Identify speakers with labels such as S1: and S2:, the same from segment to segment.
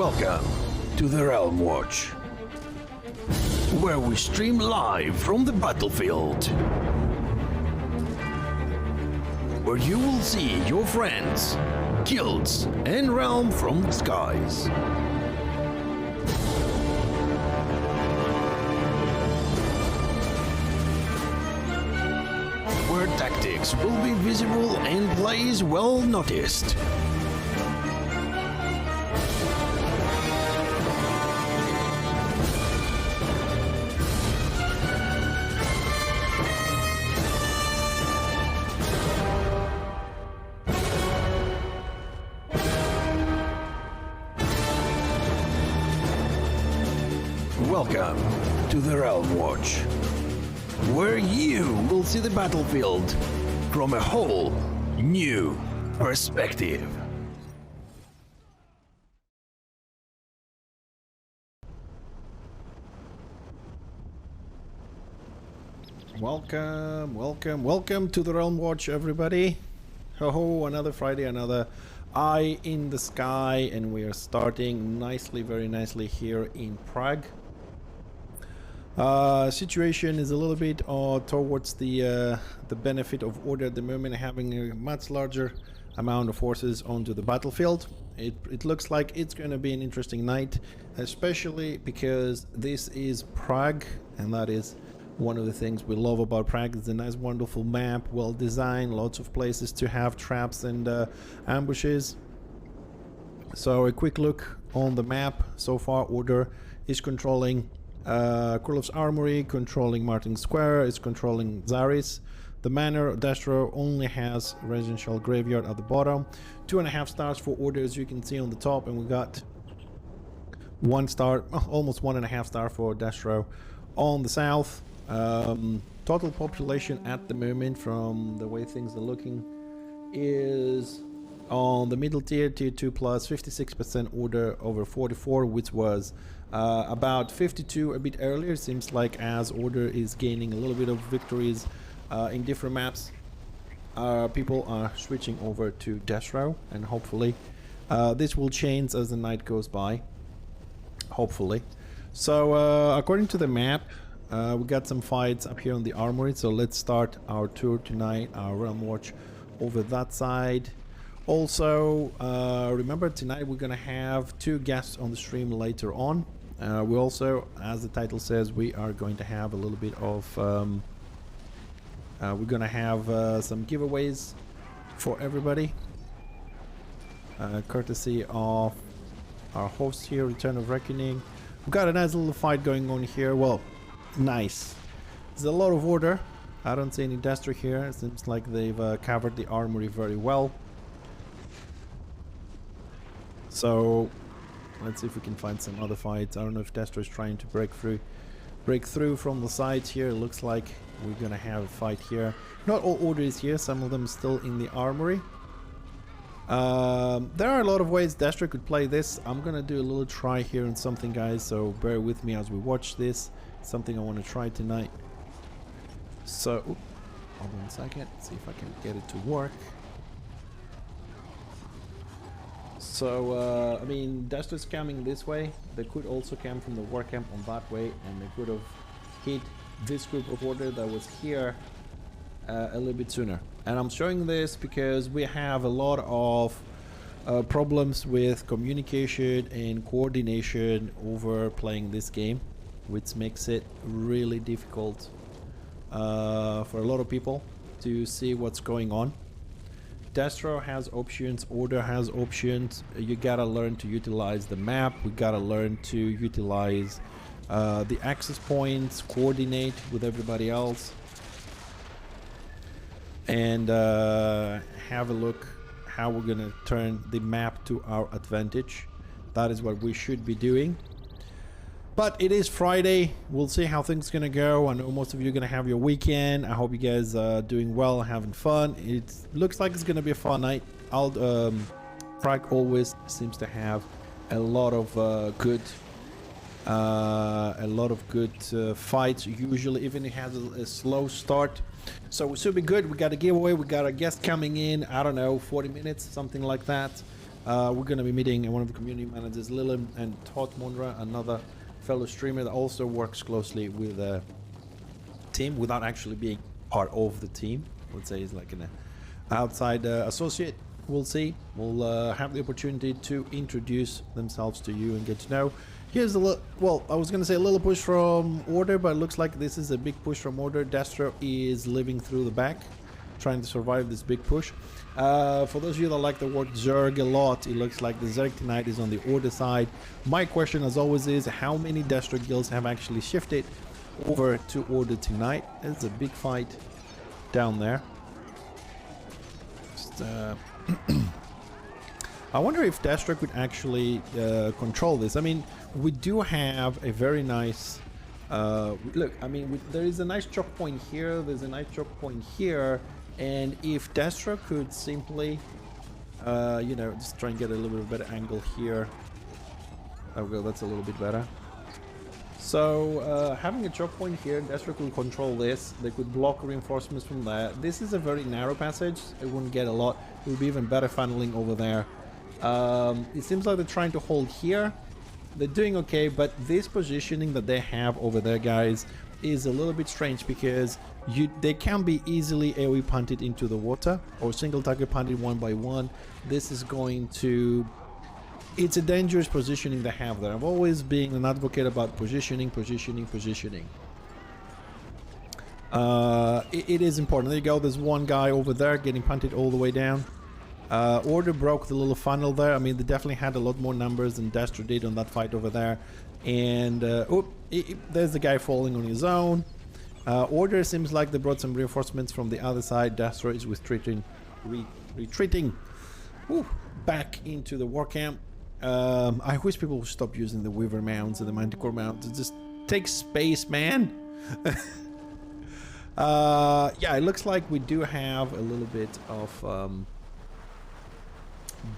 S1: Welcome to the Realm Watch, where we stream live from the battlefield, where you will see your friends, guilds, and realm from the skies. Where tactics will be visible and plays well noticed. Welcome to the Realm Watch, where you will see the battlefield from a whole new perspective. Welcome to the Realm Watch, everybody. Ho, another Friday, another eye in the sky, and we are starting nicely, very nicely here in Prague. Situation is a little bit towards the benefit of order at the moment, having a much larger amount of forces onto the battlefield. It looks like it's going to be an interesting night, especially because this is Prague, and that is one of the things we love about Prague. It's a nice, wonderful map, well designed, lots of places to have traps and ambushes. So a quick look on the map. So far, order is controlling Kurlov's Armory, controlling Martin Square, is controlling Zaris. The manor, Destro, only has residential graveyard at the bottom. 2.5 stars for order, as you can see on the top, and we got 1 star, almost 1.5 star for Destro on the south. Total population at the moment, from the way things are looking, is on the middle tier, tier 2 plus, 56% order over 44, which was about 52 a bit earlier. Seems like as order is gaining a little bit of victories in different maps, people are switching over to Destro, and hopefully this will change as the night goes by, hopefully. So according to the map, we got some fights up here on the armory, so let's start our tour tonight, our Realm Watch over that side. Also, remember tonight we're gonna have 2 guests on the stream later on. We also, as the title says, we are going to have a little bit of we're gonna have some giveaways for everybody, courtesy of our host here, Return of Reckoning. We've got a nice little fight going on here. Well, nice. There's a lot of order. I don't see any Destro here. It seems like they've covered the armory very well. So let's see if we can find some other fights. I don't know if Destro is trying to break through from the sides here. It looks like we're gonna have a fight here. Not all order is here, some of them still in the armory. There are a lot of ways Destro could play this. I'm gonna do a little try here on something, guys, so bear with me as we watch this. Something I want to try tonight. So hold on a second, see if I can get it to work. So, I mean, Destro's coming this way. They could also come from the war camp on that way, and they could have hit this group of order that was here a little bit sooner. And I'm showing this because we have a lot of problems with communication and coordination over playing this game, which makes it really difficult for a lot of people to see what's going on. Destro has options, order has options. You gotta learn to utilize the map. We gotta learn to utilize the access points, coordinate with everybody else, and have a look how we're gonna turn the map to our advantage. That is what we should be doing. But it is Friday. We'll see how things are gonna go. I know most of you are gonna have your weekend. I hope you guys are doing well, having fun. It looks like it's gonna be a fun night. Prague always seems to have a lot of good fights. Usually, even it has a slow start. So it should be good. We got a giveaway. We got a guest coming in. I don't know, 40 minutes, something like that. We're going to be meeting one of the community managers, Lillian and Todd Monra, another fellow streamer that also works closely with team without actually being part of the team. Let's say he's like an outside associate. We'll see. We'll have the opportunity to introduce themselves to you and get to know. Here's a little, well, I was going to say a little push from Order, but it looks like this is a big push from Order. Destro is living through the back, trying to survive this big push. For those of you that like the word Zerg a lot, it looks like the Zerg tonight is on the Order side. My question as always is, how many Destro guilds have actually shifted over to Order tonight? It's a big fight down there. Just, I wonder if Destro could actually control this. I mean, we do have a very nice look. I mean, there is a nice choke point here, there's a nice choke point here, and if Destro could simply you know, just try and get a little bit better angle here. Oh well, that's a little bit better. So having a choke point here, Destro could control this. They could block reinforcements from there. This is a very narrow passage. It wouldn't get a lot. It would be even better funneling over there. It seems like they're trying to hold here. They're doing okay, but this positioning that they have over there, guys, is a little bit strange because they can be easily AoE punted into the water or single target punted one by one. This is going to... It's a dangerous positioning they have there. I've always been an advocate about positioning. It is important. There you go. There's one guy over there getting punted all the way down. Order broke the little funnel there. I mean, they definitely had a lot more numbers than Destro did on that fight over there. And there's the guy falling on his own. Order seems like they brought some reinforcements from the other side. Destro is retreating back into the war camp. I wish people would stop using the Weaver mounts and the Manticore mounts. It just takes space, man. Yeah, it looks like we do have a little bit of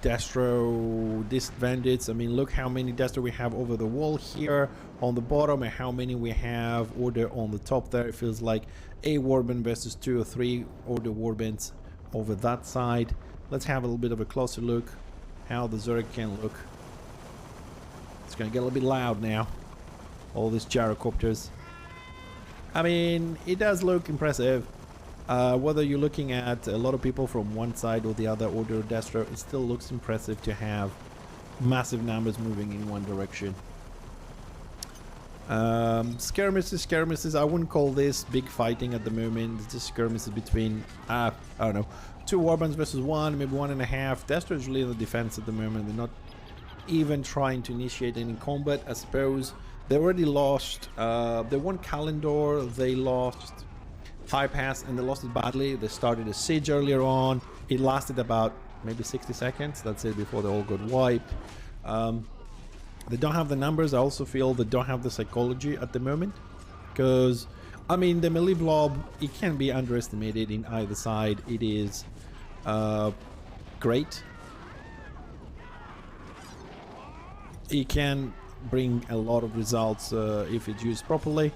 S1: Destro disadvantage. I mean, look how many Destro we have over the wall here on the bottom and how many we have Order on the top there. It feels like a warband versus 2 or 3 Order warbands over that side. Let's have a little bit of a closer look how the Zerg can look. It's gonna get a little bit loud now, all these gyrocopters. I mean, it does look impressive. Whether you're looking at a lot of people from one side or the other, Order or Destro, it still looks impressive to have massive numbers moving in one direction. Skirmishes, I wouldn't call this big fighting at the moment. It's just skirmishes between, I don't know, 2 warbands versus 1, maybe 1.5. Destro is really in the defense at the moment. They're not even trying to initiate any combat, I suppose. They already lost, they won Kalendor, they lost High Pass, and they lost it badly. They started a siege earlier on. It lasted about maybe 60 seconds. That's it, before they all got wiped. They don't have the numbers. I also feel they don't have the psychology at the moment. Because, I mean, the melee blob, it can be underestimated in either side. It is great. It can bring a lot of results if it's used properly.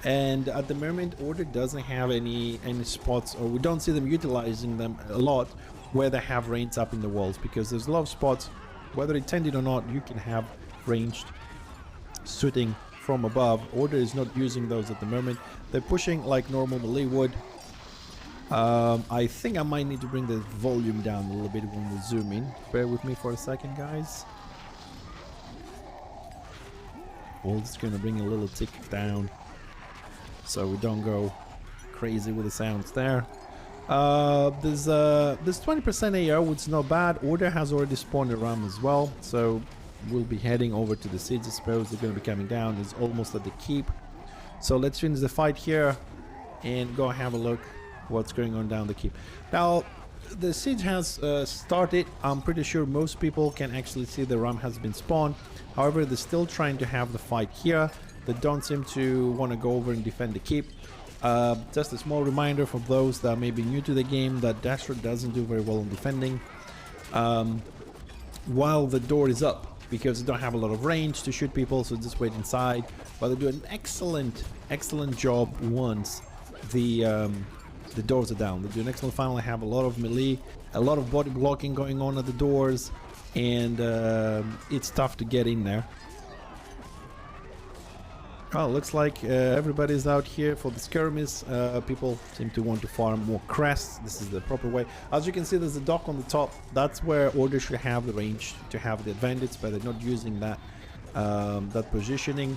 S1: And at the moment, Order doesn't have any spots, or we don't see them utilizing them a lot, where they have range up in the walls, because there's a lot of spots, whether intended or not, you can have ranged shooting from above. Order is not using those at the moment. They're pushing like normal melee would. I think I might need to bring the volume down a little bit when we zoom in. Bear with me for a second, guys. We're just gonna bring a little tick down so we don't go crazy with the sounds there. There's 20% AO, which is not bad. Order has already spawned a ram as well, so we'll be heading over to the siege. I suppose they're going to be coming down. It's almost at the keep, so let's finish the fight here and go have a look what's going on down the keep. Now the siege has started. I'm pretty sure most people can actually see the ram has been spawned. However, they're still trying to have the fight here. They don't seem to want to go over and defend the keep. Just a small reminder for those that may be new to the game that Destro doesn't do very well in defending while the door is up, because they don't have a lot of range to shoot people, so just wait inside. But they do an excellent job once the doors are down. They do an excellent final. They have a lot of melee, a lot of body blocking going on at the doors. and it's tough to get in there. Oh, looks like everybody's out here for the skirmish. People seem to want to farm more crests. This is the proper way. As you can see, there's a dock on the top. That's where Order should have the range to have the advantage, but they're not using that that positioning.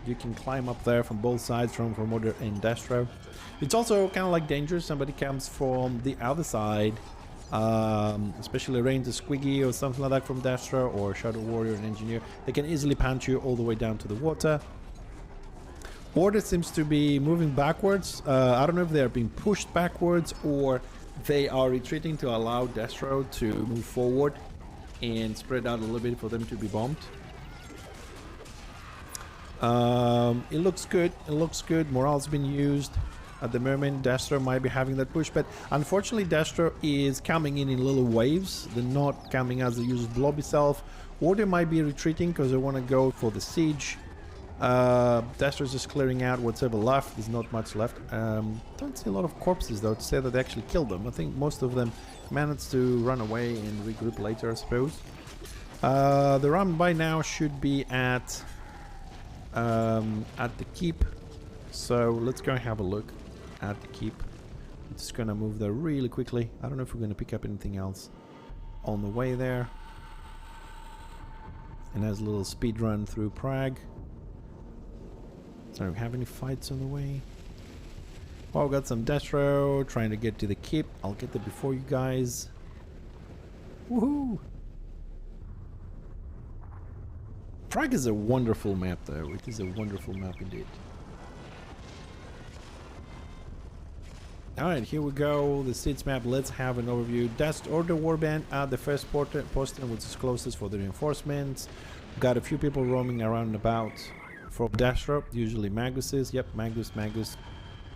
S1: You can climb up there from both sides, from Order and Destro. It's also kind of like dangerous. Somebody comes from the other side, especially Ranger Squiggy or something like that from Destro, or Shadow Warrior and Engineer. They can easily punch you all the way down to the water. Order seems to be moving backwards. I don't know if they are being pushed backwards or they are retreating to allow Destro to move forward and spread out a little bit for them to be bombed. It looks good. It looks good. Morale's been used. At the moment, Destro might be having that push, but unfortunately Destro is coming in little waves. They're not coming as they use blob itself. Order might be retreating because they want to go for the siege. Destro's just clearing out whatever left. There's not much left. Don't see a lot of corpses though to say that they actually killed them. I think most of them managed to run away and regroup later, I suppose. The run by now should be at the keep, so let's go and have a look at the keep. I'm just gonna move there really quickly. I don't know if we're gonna pick up anything else on the way there. And there's a little speed run through Prague. So, have any fights on the way? Well, we've got some Destro trying to get to the keep. I'll get there before you guys. Woohoo! Prague is a wonderful map though. It is a wonderful map indeed. Alright, here we go. The seeds map. Let's have an overview. Dust Order Warband at the first poster, which is closest for the reinforcements. We've got a few people roaming around and about. From Destro, usually Maguses. Yep, Magus.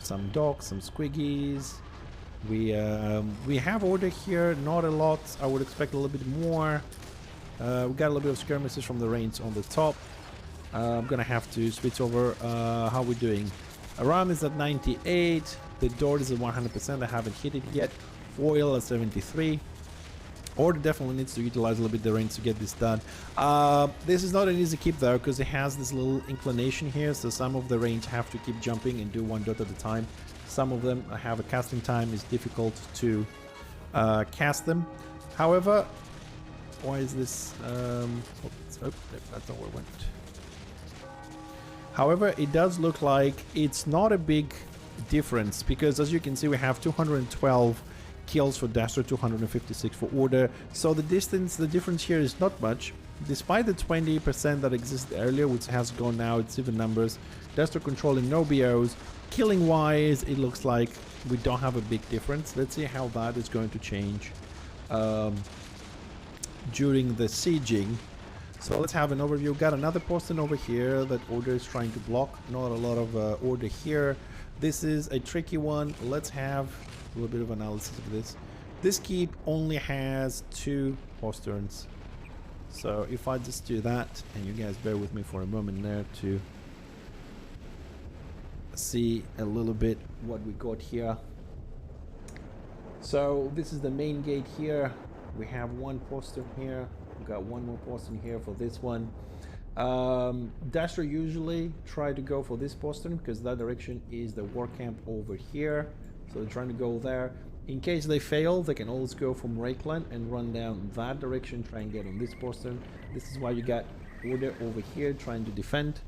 S1: Some dogs, some squiggies. We have Order here, not a lot. I would expect a little bit more. We got a little bit of skirmishes from the range on the top. I'm gonna have to switch over. How we doing? Aram is at 98. The door is at 100%. I haven't hit it yet. Oil at 73. Order definitely needs to utilize a little bit the range to get this done. This is not an easy keep though, because it has this little inclination here, so some of the range have to keep jumping and do one dot at a time. Some of them have a casting time, it's difficult to cast them. However, why is this that's not where it went. However, it does look like it's not a big difference, because as you can see we have 212 kills for Destro, 256 for Order, so the difference here is not much, despite the 20% that existed earlier, which has gone now. It's even numbers. Destro controlling no BOs. Killing wise, it looks like we don't have a big difference. Let's see how that is going to change during the sieging. So let's have an overview. Got another posting over here that Order is trying to block. Not a lot of Order here. This is a tricky one. Let's have a little bit of analysis of this. This keep only has 2 posterns. So if I just do that, and you guys bear with me for a moment there to see a little bit what we got here. So this is the main gate here. We have 1 postern here. We've got 1 more postern here for this one. Dasher usually try to go for this postern because that direction is the war camp over here. So they're trying to go there. In case they fail, they can always go from Rakeland and run down that direction, try and get on this postern. This is why you got Order over here trying to defend,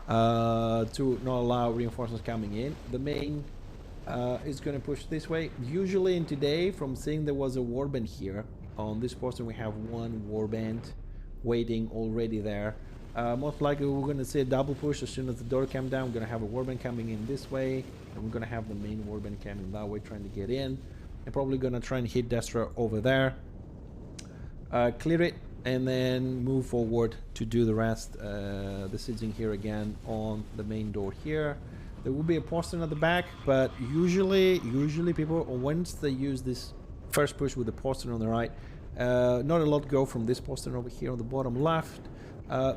S1: to not allow reinforcements coming in. The main is going to push this way. Usually in today, from seeing there was a warband here, on this postern we have 1 warband waiting already there. Most likely we're going to see a double push as soon as the door comes down. We're going to have a warband coming in this way, and we're going to have the main warband coming that way trying to get in. I'm probably going to try and hit Destra over there, clear it, and then move forward to do the rest. The sieging here again on the main door here. There will be a postern at the back, but usually people, once they use this first push with the postern on the right, not a lot go from this postern over here on the bottom left.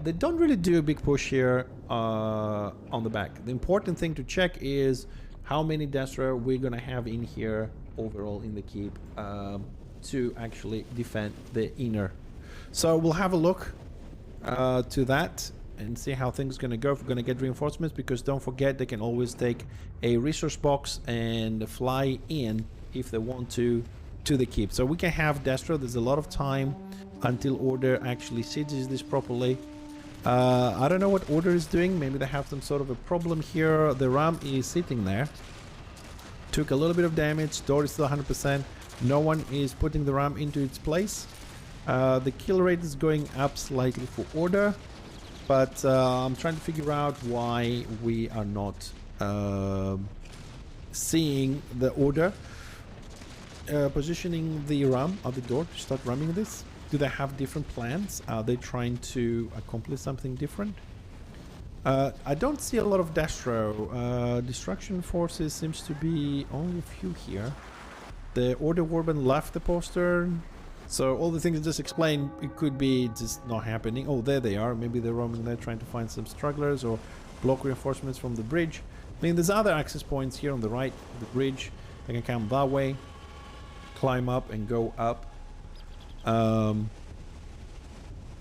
S1: They don't really do a big push here on the back. The important thing to check is how many Destra we're going to have in here overall in the keep to actually defend the inner. So we'll have a look to that and see how things are going to go. If we're going to get reinforcements, because don't forget they can always take a resource box and fly in if they want to the keep. So we can have Destro. There's a lot of time until Order actually sieges this properly. I don't know what Order is doing. Maybe they have some sort of a problem here. The ram is sitting there. Took a little bit of damage. Door is still 100%. No one is putting the ram into its place. The kill rate is going up slightly for Order, but I'm trying to figure out why we are not seeing the Order positioning the ram at the door to start ramming this. Do they have different plans? Are they trying to accomplish something different? I don't see a lot of Destro. Destruction forces seems to be only a few here. The Order Warband left the poster. So all the things I just explained, it could be just not happening. Oh, there they are. Maybe they're roaming there trying to find some stragglers or block reinforcements from the bridge. I mean, there's other access points here on the right, the bridge. They can come that way, climb up and go up. It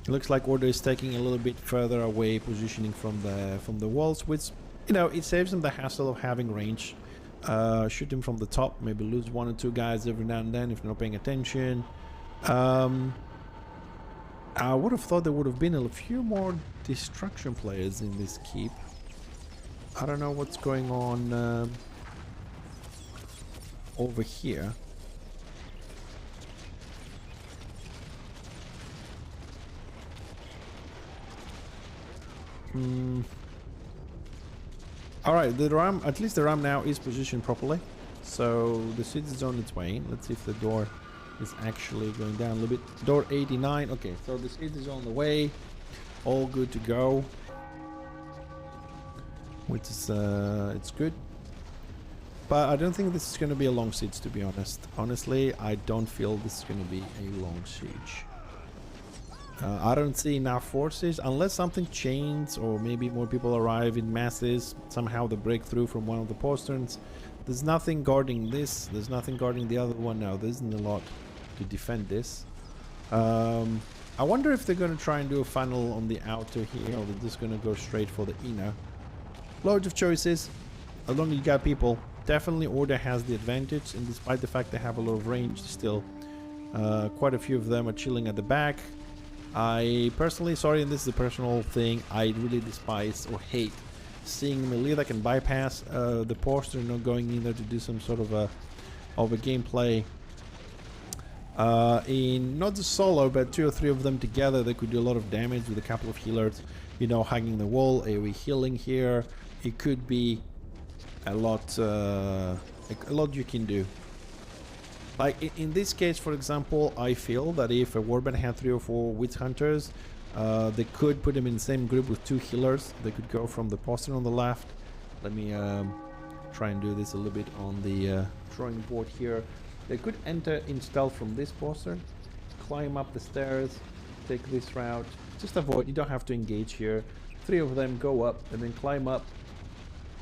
S1: looks like Order is taking a little bit further away, positioning from the walls, which, you know, it saves them the hassle of having range. Shoot them from the top, maybe lose 1 or 2 guys every now and then if they're not paying attention. I would have thought there would have been a few more destruction players in this keep. I don't know what's going on over here. Alright, the ram, at least the ram now is positioned properly. So the siege is on its way. Let's see if the door is actually going down a little bit. Door 89. Okay, so the siege is on the way. All good to go. Which is, it's good. But I don't think this is going to be a long siege, to be honest. Honestly, I don't feel this is going to be a long siege. I don't see enough forces unless something changes, or maybe more people arrive in masses. Somehow the breakthrough from one of the posterns. There's nothing guarding this. There's nothing guarding the other one. No, there isn't a lot to defend this. I wonder if they're going to try and do a funnel on the outer here, or they're just going to go straight for the inner. Loads of choices. As long as you got people, definitely Order has the advantage, and despite the fact they have a lot of range, still quite a few of them are chilling at the back. I personally, sorry, and this is a personal thing, I really despise or hate seeing melee that can bypass the poster and not going in there to do some sort of a gameplay. In not just solo, but 2 or 3 of them together, they could do a lot of damage with a couple of healers, you know, hugging the wall, AoE healing here. It could be a lot you can do. Like in this case, for example, I feel that if a warband had 3 or 4 witch hunters, they could put them in the same group with 2 healers. They could go from the poster on the left. Let me try and do this a little bit on the drawing board here. They could enter in stealth from this poster, climb up the stairs, take this route. Just avoid, you don't have to engage here. 3 of them go up and then climb up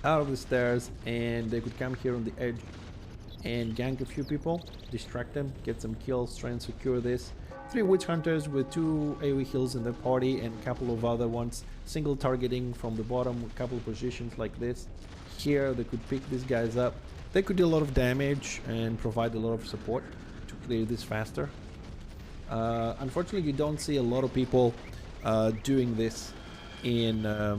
S1: out of the stairs, and they could come here on the edge and gank a few people, distract them, get some kills, try and secure this. 3 witch hunters with 2 AoE heals in their party and a couple of other ones, single targeting from the bottom with a couple of positions like this. Here they could pick these guys up. They could do a lot of damage and provide a lot of support to clear this faster. Unfortunately, you don't see a lot of people doing this in a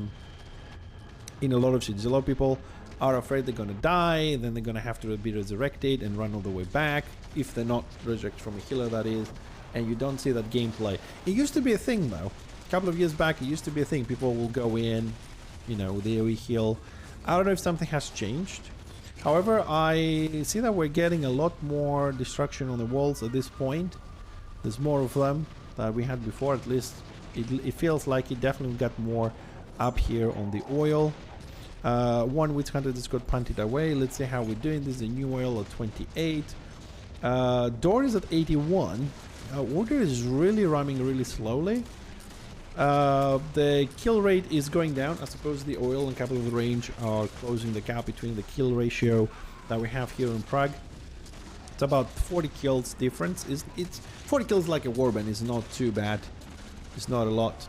S1: lot of cities. A lot of people are afraid they're gonna die, then they're gonna have to be resurrected and run all the way back, if they're not resurrected from a healer, that is, and you don't see that gameplay. It used to be a thing though. A couple of years back, it used to be a thing. People will go in, you know, with the AoE heal. I don't know if something has changed. However, I see that we're getting a lot more destruction on the walls at this point. There's more of them than we had before, at least it feels like it definitely got more up here on the oil. 1 witch hunter just got punted away. Let's see how we're doing. This is a new oil at 28. Door is at 81. Order is really running really slowly. The kill rate is going down. I suppose the oil and capital of the range are closing the gap between the kill ratio that we have here in Prague. It's about 40 kills difference. It's 40 kills like a warband is not too bad It's not a lot.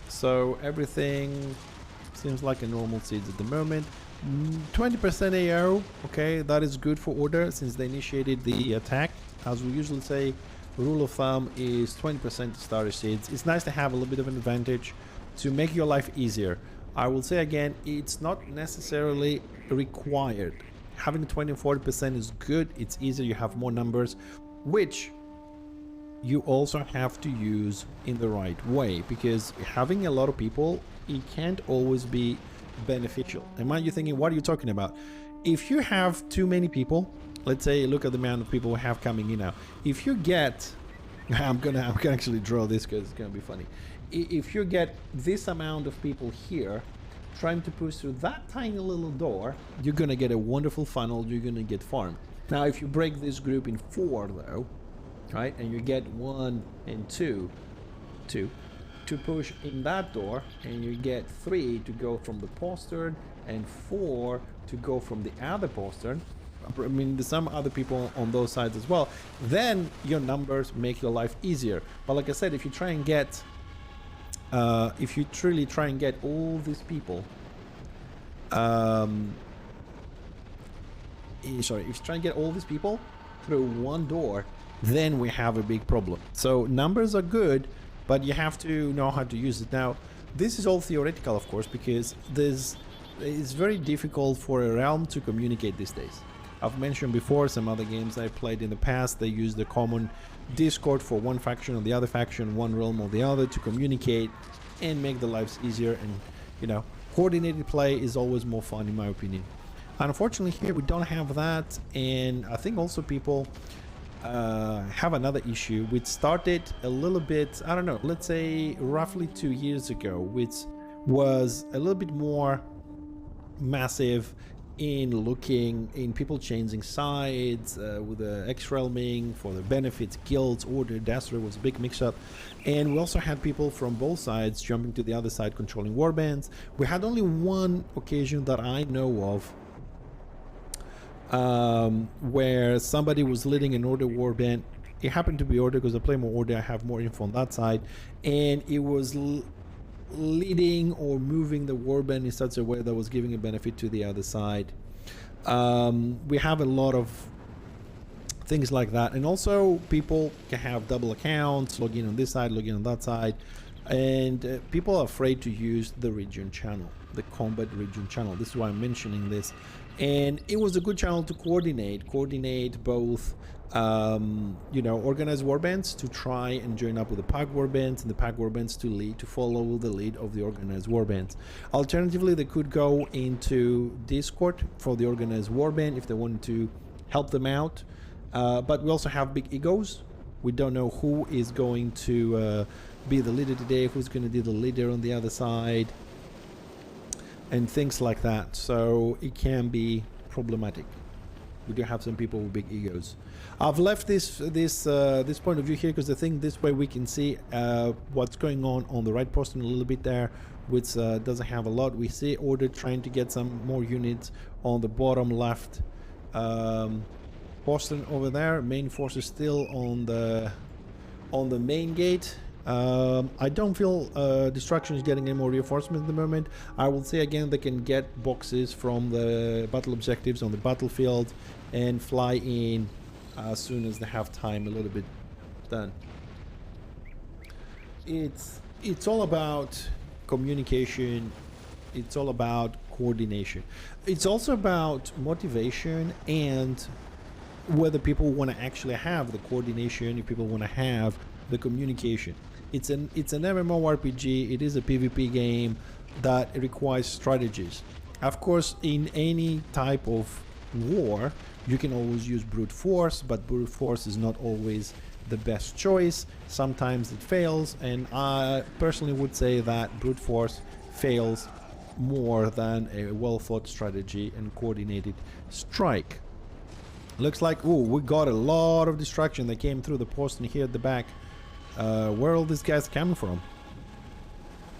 S1: So everything seems like a normal siege at the moment. 20% AO, okay, that is good for order since they initiated the attack. As we usually say, rule of thumb is 20% to start a siege. It's nice to have a little bit of an advantage to make your life easier. I will say again, it's not necessarily required. Having 20 and 40% is good, it's easier, you have more numbers, which you also have to use in the right way, because having a lot of people, it can't always be beneficial. And mind you thinking, what are you talking about? If you have too many people, let's say, look at the amount of people we have coming in now. If you get, I'm gonna actually draw this because it's gonna be funny. If you get this amount of people here trying to push through that tiny little door, you're gonna get a wonderful funnel, you're gonna get farm. Now if you break this group in 4 though, right, and you get 1 and 2 to push in that door, and you get 3 to go from the postern and 4 to go from the other postern. I mean, there's some other people on those sides as well. Then your numbers make your life easier. But like I said, if you try and get, if you truly try and get all these people, sorry, if you try and get all these people through one door, then we have a big problem. So numbers are good, but you have to know how to use it. Now, this is all theoretical, of course, because it's very difficult for a realm to communicate these days. I've mentioned before some other games I played in the past, they use the common Discord for one faction or the other faction, one realm or the other, to communicate and make the lives easier. And, you know, coordinated play is always more fun, in my opinion. Unfortunately, here we don't have that, and I think also people have another issue which started a little bit, I don't know, let's say roughly 2 years ago, which was a little bit more massive in people changing sides with the X-Realming for the benefits, guilds, order, Dasher was a big mix-up. And we also had people from both sides jumping to the other side controlling warbands. We had only one occasion that I know of where somebody was leading an order warband. It happened to be order because I play more order, I have more info on that side, and it was leading or moving the warband in such a way that was giving a benefit to the other side. We have a lot of things like that, and also people can have double accounts, log in on this side, log in on that side, and people are afraid to use the region channel, the combat region channel. This is why I'm mentioning this. And it was a good channel to coordinate both you know, organized warbands to try and join up with the pack warbands, and the pack warbands to follow the lead of the organized warbands. Alternatively, they could go into Discord for the organized warband if they wanted to help them out. But we also have big egos. We don't know who is going to be the leader today, who's going to be the leader on the other side, and things like that. So it can be problematic. We do have some people with big egos. I've left this point of view here because I think this way we can see what's going on the right postern a little bit there, which doesn't have a lot. We see order trying to get some more units on the bottom left postern over there. Main force is still on the main gate. I don't feel Destruction is getting any more reinforcements at the moment. I will say again, they can get boxes from the battle objectives on the battlefield and fly in as soon as they have time a little bit done. It's all about communication, it's all about coordination, it's also about motivation and whether people want to actually have the coordination, if people want to have the communication. It's an MMORPG, it is a PvP game that requires strategies. Of course, in any type of war, you can always use brute force, but brute force is not always the best choice. Sometimes it fails, and I personally would say that brute force fails more than a well-thought strategy and coordinated strike. Looks like, oh, we got a lot of destruction that came through the postern here at the back. Where are all these guys coming from?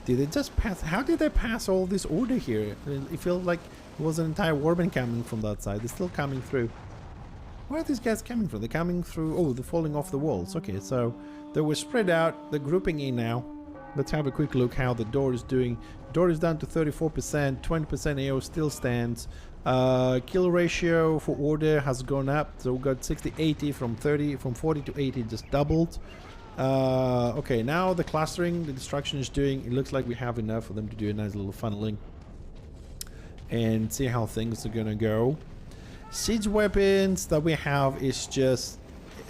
S1: Did they just pass? How did they pass all this order here? It feels like it was an entire warband coming from that side. They're still coming through. Where are these guys coming from? They're coming through... Oh, they're falling off the walls. Okay, so they were spread out. They're grouping in now. Let's have a quick look how the door is doing. Door is down to 34%. 20% AO still stands. Kill ratio for order has gone up. So we got 60-80 from 40 to 80, just doubled. Okay, now the clustering, the destruction is doing... It looks like we have enough for them to do a nice little funneling. And see how things are gonna go. Siege weapons that we have is just...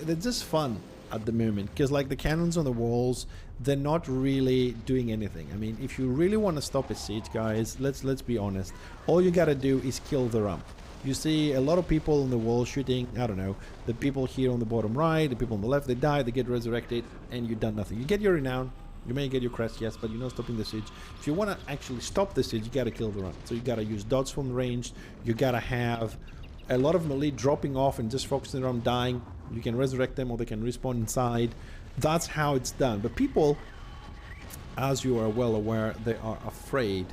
S1: They're just fun at the moment. Because like the cannons on the walls, they're not really doing anything. I mean, if you really want to stop a siege, guys, let's be honest. All you gotta do is kill the ramp. You see a lot of people on the wall shooting, I don't know, the people here on the bottom right, the people on the left, they die, they get resurrected, and you've done nothing. You get your renown, you may get your crest, yes, but you're not stopping the siege. If you want to actually stop the siege, you gotta kill the ramp. So you gotta use dots from range, you gotta have a lot of melee dropping off and just focusing around dying. You can resurrect them or they can respawn inside. That's how it's done. But people, as you are well aware, they are afraid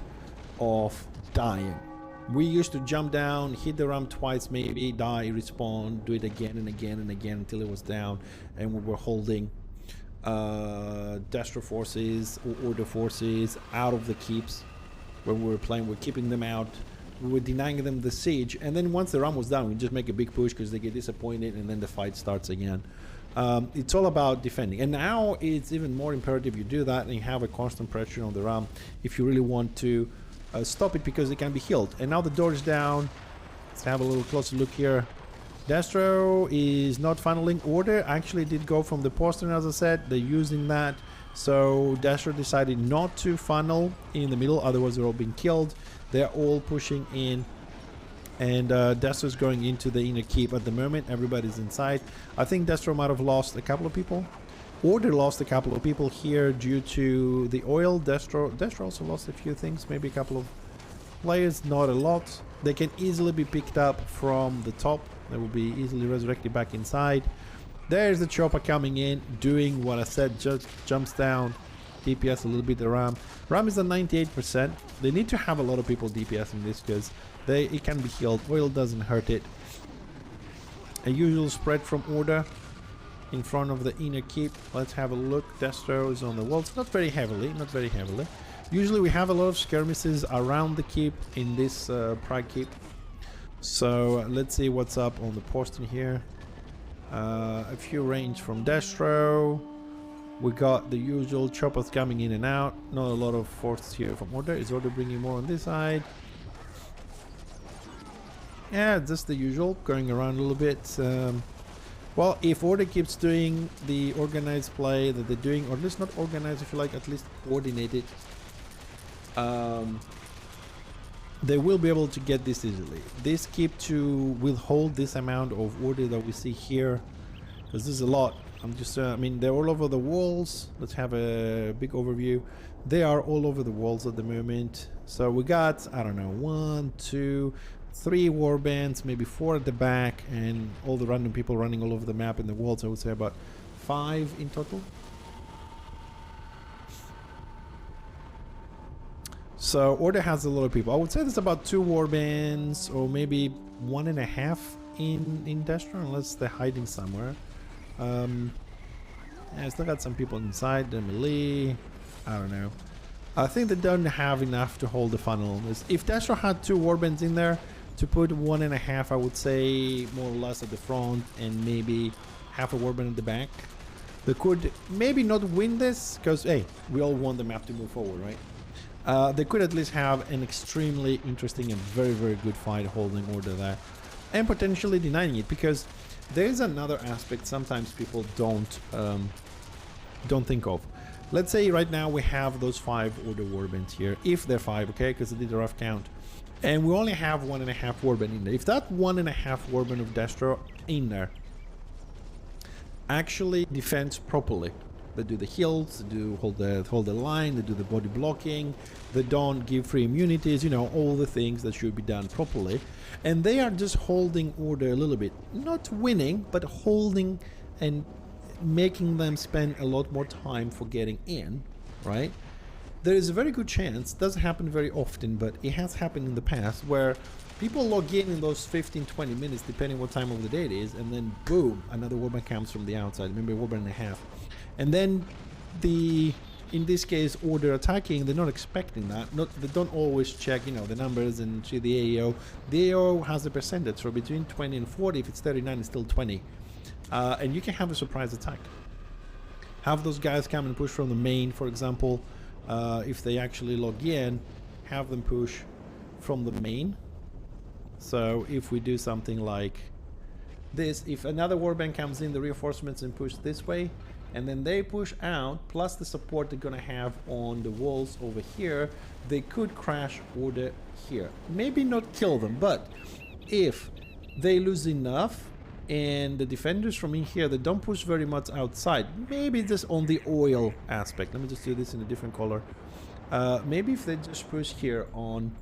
S1: of dying. We used to jump down, hit the ramp twice maybe, die, respawn, do it again and again and again until it was down, and we were holding Destro forces or Order forces out of the keeps when we were playing. We're keeping them out. We were denying them the siege, and then once the ramp was down, we just make a big push because they get disappointed, and then the fight starts again. It's all about defending, and now it's even more imperative you do that and you have a constant pressure on the ramp if you really want to stop it, because it can be healed. And now the door is down. Let's have a little closer look here. Destro is not funneling. Order actually did go from the postern, as I said. They're using that. So Destro decided not to funnel in the middle, otherwise they're all being killed. They're all pushing in, and Destro's going into the inner keep at the moment. Everybody's inside. I think Destro might have lost a couple of people. Order lost a couple of people here due to the oil. Destro also lost a few things, maybe a couple of players, not a lot. They can easily be picked up from the top. They will be easily resurrected back inside. There's the chopper coming in, doing what I said, just jumps down, DPS a little bit the RAM. RAM is at 98%. They need to have a lot of people DPSing this because it can be healed. Oil doesn't hurt it. A usual spread from Order in front of the inner keep. Let's have a look. Destro is on the walls, not very heavily, not very heavily. Usually we have a lot of skirmishes around the keep in this Prague keep. So let's see what's up on the postern here. A few range from Destro. We got the usual choppers coming in and out. Not a lot of forces here from Order. Is Order bringing more on this side? Yeah, just the usual, going around a little bit. Well, if Order keeps doing the organized play that they're doing, or at least not organized, if you like, at least coordinated, they will be able to get this easily. This keep to withhold this amount of Order that we see here, because this is a lot. I'm just, I mean, they're all over the walls. Let's have a big overview. They are all over the walls at the moment. So we got, I don't know, 1, 2, 3 warbands, maybe 4 at the back, and all the random people running all over the map in the walls. I would say about 5 in total. So Order has a lot of people. I would say there's about 2 warbands, or maybe 1.5 in Destro, unless they're hiding somewhere. I still got some people inside the melee. I don't know. I think they don't have enough to hold the funnel. If Destro had 2 warbands in there, to put 1.5, I would say more or less at the front, and maybe half a warband at the back, they could maybe not win this, because hey, we all want the map to move forward, right? They could at least have an extremely interesting and very, very good fight holding Order there, and potentially denying it, because there is another aspect sometimes people don't think of. Let's say right now we have those 5 Order warbands here, if they're 5, okay, because I did a rough count, and we only have 1.5 warband in there. If that 1.5 warband of Destro in there actually defends properly, they do the heals, they do hold the line, they do the body blocking, they don't give free immunities, you know, all the things that should be done properly, and they are just holding Order a little bit, not winning, but holding and making them spend a lot more time for getting in, right? there is a very good chance, doesn't happen very often, but it has happened in the past, where people log in those 15-20 minutes, depending what time of the day it is, and then boom, another warband comes from the outside, maybe a warband and a half. And then in this case, order attacking, they're not expecting that. They don't always check, the numbers and see the AO. The AO has a percentage, so between 20 and 40, if it's 39, it's still 20. And you can have a surprise attack. Have those guys come and push from the main, for example. If they actually log in, have them push from the main. So if we do something like this, if another warband comes in, the reinforcements and push this way, and then they push out, plus the support they're gonna have on the walls over here, they could crash order here. Maybe not kill them, but if they lose enough and the defenders from in here, they don't push very much outside, maybe just on the oil aspect. Let me just do this in a different color. Maybe if they just push here on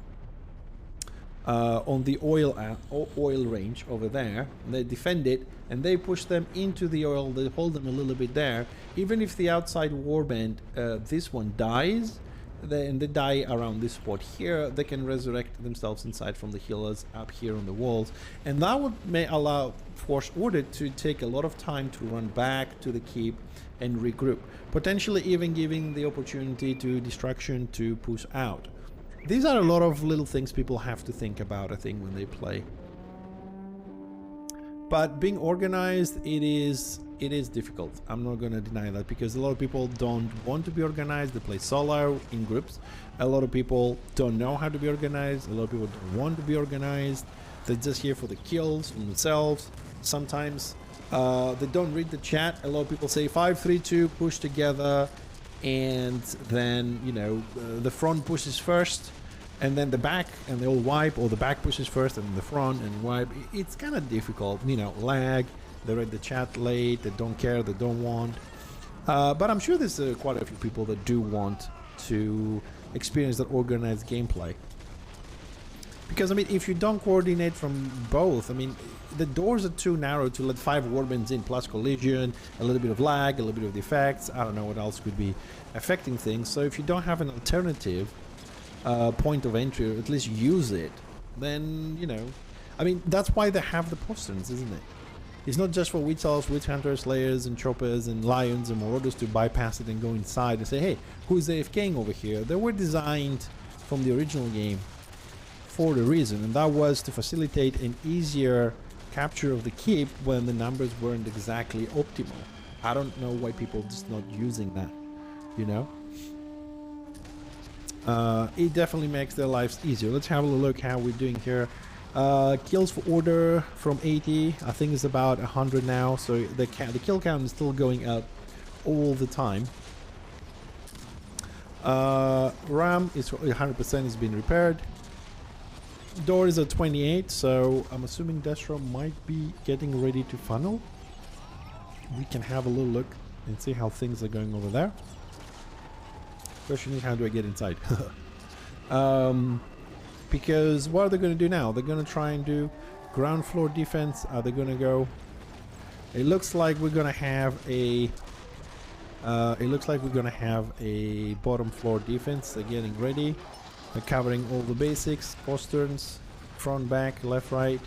S1: the oil range over there, they defend it and they push them into the oil, they hold them a little bit there. Even if the outside warband, this one dies, and they die around this spot here, they can resurrect themselves inside from the healers up here on the walls, and that may allow force order to take a lot of time to run back to the keep and regroup, potentially even giving the opportunity to destruction to push out. These are a lot of little things people have to think about, I think, when they play. But being organized, it is difficult. I'm not going to deny that, because a lot of people don't want to be organized. They play solo in groups. A lot of people don't know how to be organized. A lot of people don't want to be organized. They're just here for the kills from themselves. Sometimes they don't read the chat. A lot of people say 5, 3, 2, push together, and then the front pushes first, and then the back, and they all wipe, or the back pushes first and the front and wipe. It's kind of difficult, lag. They read the chat late, they don't care, they don't want. But I'm sure there's quite a few people that do want to experience that organized gameplay. Because, if you don't coordinate from both, the doors are too narrow to let 5 warbands in, plus collision, a little bit of lag, a little bit of the effects. I don't know what else could be affecting things. So if you don't have an alternative point of entry, or at least use it, then, that's why they have the posterns, isn't it? It's not just for witch elves, witch hunters, slayers, and choppers, and lions, and marauders to bypass it and go inside and say, hey, who's AFKing over here? They were designed from the original game for the reason, and that was to facilitate an easier capture of the keep when the numbers weren't exactly optimal. I don't know why people just not using that, it definitely makes their lives easier. Let's have a look how we're doing here. Kills for order from 80, I think it's about 100 now, so the kill count is still going up all the time. RAM is 100% has been repaired. Door is at 28, so I'm assuming Destro might be getting ready to funnel. We can have a little look and see how things are going over there. Question is, how do I get inside? Because what are they going to do now? They're going to try and do ground floor defense. Are they going to go? It looks like we're going to have a. Bottom floor defense. They're getting ready. They're covering all the basics, posterns, front, back, left, right.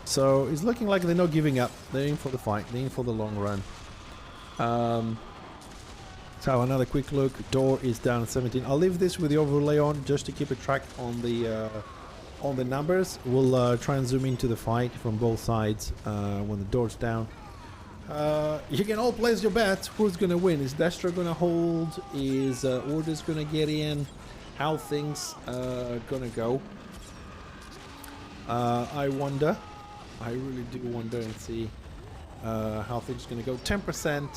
S1: So it's looking like they're not giving up. They're in for the fight. They're in for the long run. So another quick look. Door is down at 17. I'll leave this with the overlay on just to keep a track on the numbers. We'll try and zoom into the fight from both sides when the door's down. You can all place your bets. Who's gonna win? Is Destro gonna hold? Is Orders gonna get in? How things are gonna go? I wonder. I really do wonder and see how things are gonna go. 10%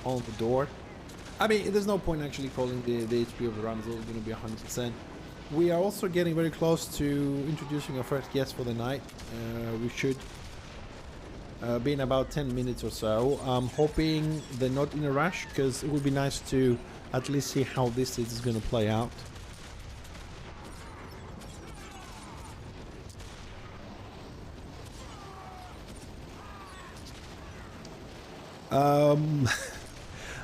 S1: on the door. There's no point actually calling the HP of the round. It's always going to be 100%. We are also getting very close to introducing our first guest for the night. We should be in about 10 minutes or so. I'm hoping they're not in a rush, because it would be nice to at least see how this is going to play out.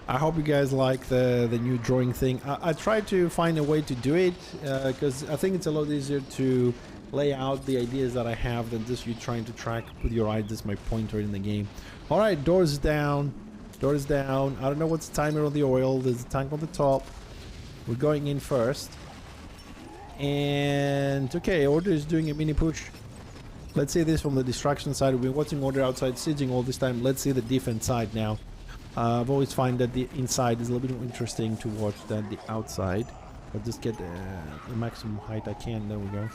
S1: I hope you guys like the new drawing thing. I tried to find a way to do it because I think it's a lot easier to lay out the ideas that I have than just you trying to track with your eye. This is my pointer in the game. All right, doors down. Doors down. I don't know what's the timer on the oil. There's a tank on the top. We're going in first. And okay, Order is doing a mini push. Let's see this from the destruction side. We've been watching Order outside sieging all this time. Let's see the defense side now. I've always find that the inside is a little bit more interesting to watch than the outside. I'll just get the maximum height I can. There we go.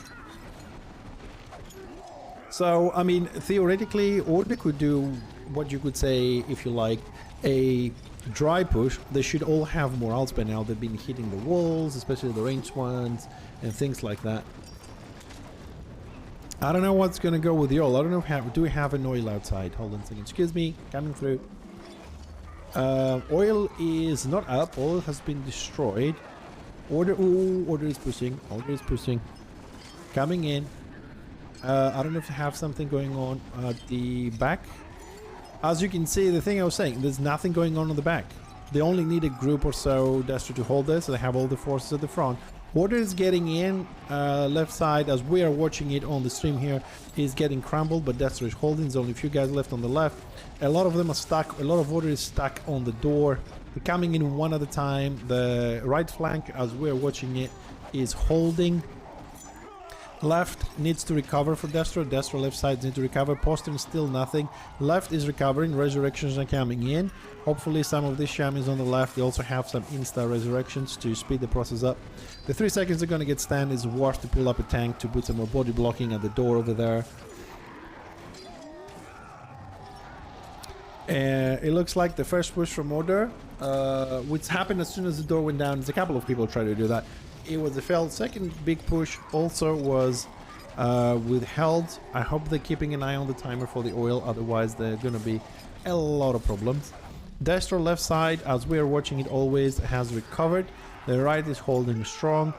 S1: So, I mean, theoretically, Order could do what you could say, if you like, a dry push. They should all have morals by now. They've been hitting the walls, especially the ranged ones, and things like that. I don't know what's going to go with the oil. I don't know, do we have an oil outside? Hold on a second. Excuse me, coming through. Oil is not up. Oil has been destroyed. Order, ooh, Order is pushing. Order is pushing. Coming in. I don't know if you have something going on at the back. As you can see, the thing I was saying, there's nothing going on the back. They only need a group or so Destro to hold this, so they have all the forces at the front. Order is getting in, left side, as we are watching it on the stream here, is getting crumbled, but Destro is holding. There's only a few guys left on the left. A lot of them are stuck, a lot of Order is stuck on the door. They're coming in one at a time. The right flank, as we're watching it, is holding. Left needs to recover for Destro. Destro left side needs to recover. Postern still nothing. Left is recovering. Resurrections are coming in. Hopefully some of this sham is on the left. They also have some insta resurrections to speed the process up. The 3 seconds they're going to get stand is worth to pull up a tank to put some more body blocking at the door over there. It looks like the first push from Order, which happened as soon as the door went down. There's a couple of people trying to do that. It was a failed. Second big push also was withheld. I hope they're keeping an eye on the timer for the oil, otherwise there's going to be a lot of problems. Destro left side, as we are watching it always, has recovered. The right is holding strong.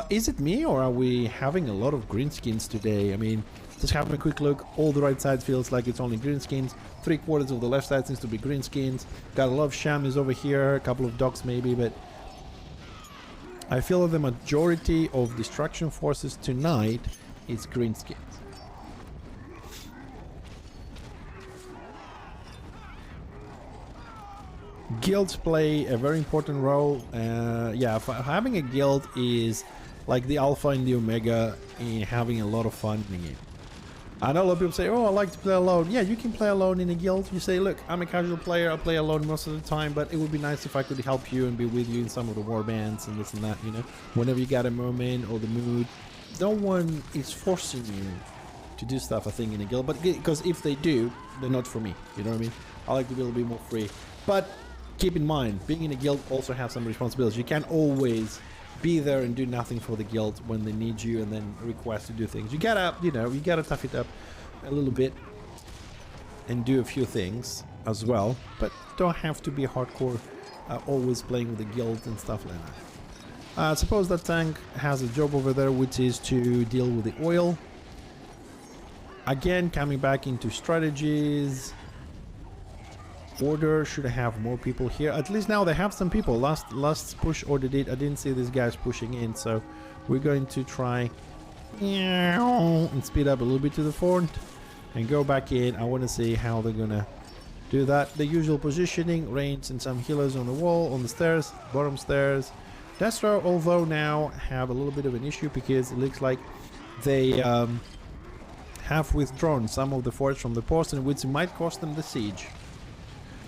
S1: Is it me, or are we having a lot of green skins today? I mean, just having a quick look, all the right side feels like it's only green skins. 3/4 of the left side seems to be green skins. Got a lot of shamis over here, a couple of dogs maybe, but I feel that the majority of destruction forces tonight is green skins. Guilds play a very important role. Yeah, having a guild is like the alpha and the omega in having a lot of fun in the game. I know a lot of people say, oh, I like to play alone. Yeah, you can play alone in a guild. You say, look, I'm a casual player, I play alone most of the time, but it would be nice if I could help you and be with you in some of the war bands and this and that, you know. Whenever you got a moment or the mood, no one is forcing you to do stuff, I think, in a guild. But because if they do, they're not for me, you know what I mean? I like to be a little bit more free. But keep in mind, being in a guild also has some responsibilities. You can't always be there and do nothing for the guild when they need you and then request to do things. You gotta, you know, you gotta tough it up a little bit and do a few things as well, but don't have to be hardcore always playing with the guild and stuff like that. I suppose that tank has a job over there, which is to deal with the oil. Again, coming back into strategies. Order should have more people here. At least now they have some people. Last push Order did. I didn't see these guys pushing in, so we're going to try and speed up a little bit to the front and go back in. I want to see how they're gonna do that. The usual positioning, range, and some healers on the wall, on the stairs, bottom stairs. Destro, although now have a little bit of an issue because it looks like they have withdrawn some of the forts from the post, and which might cost them the siege.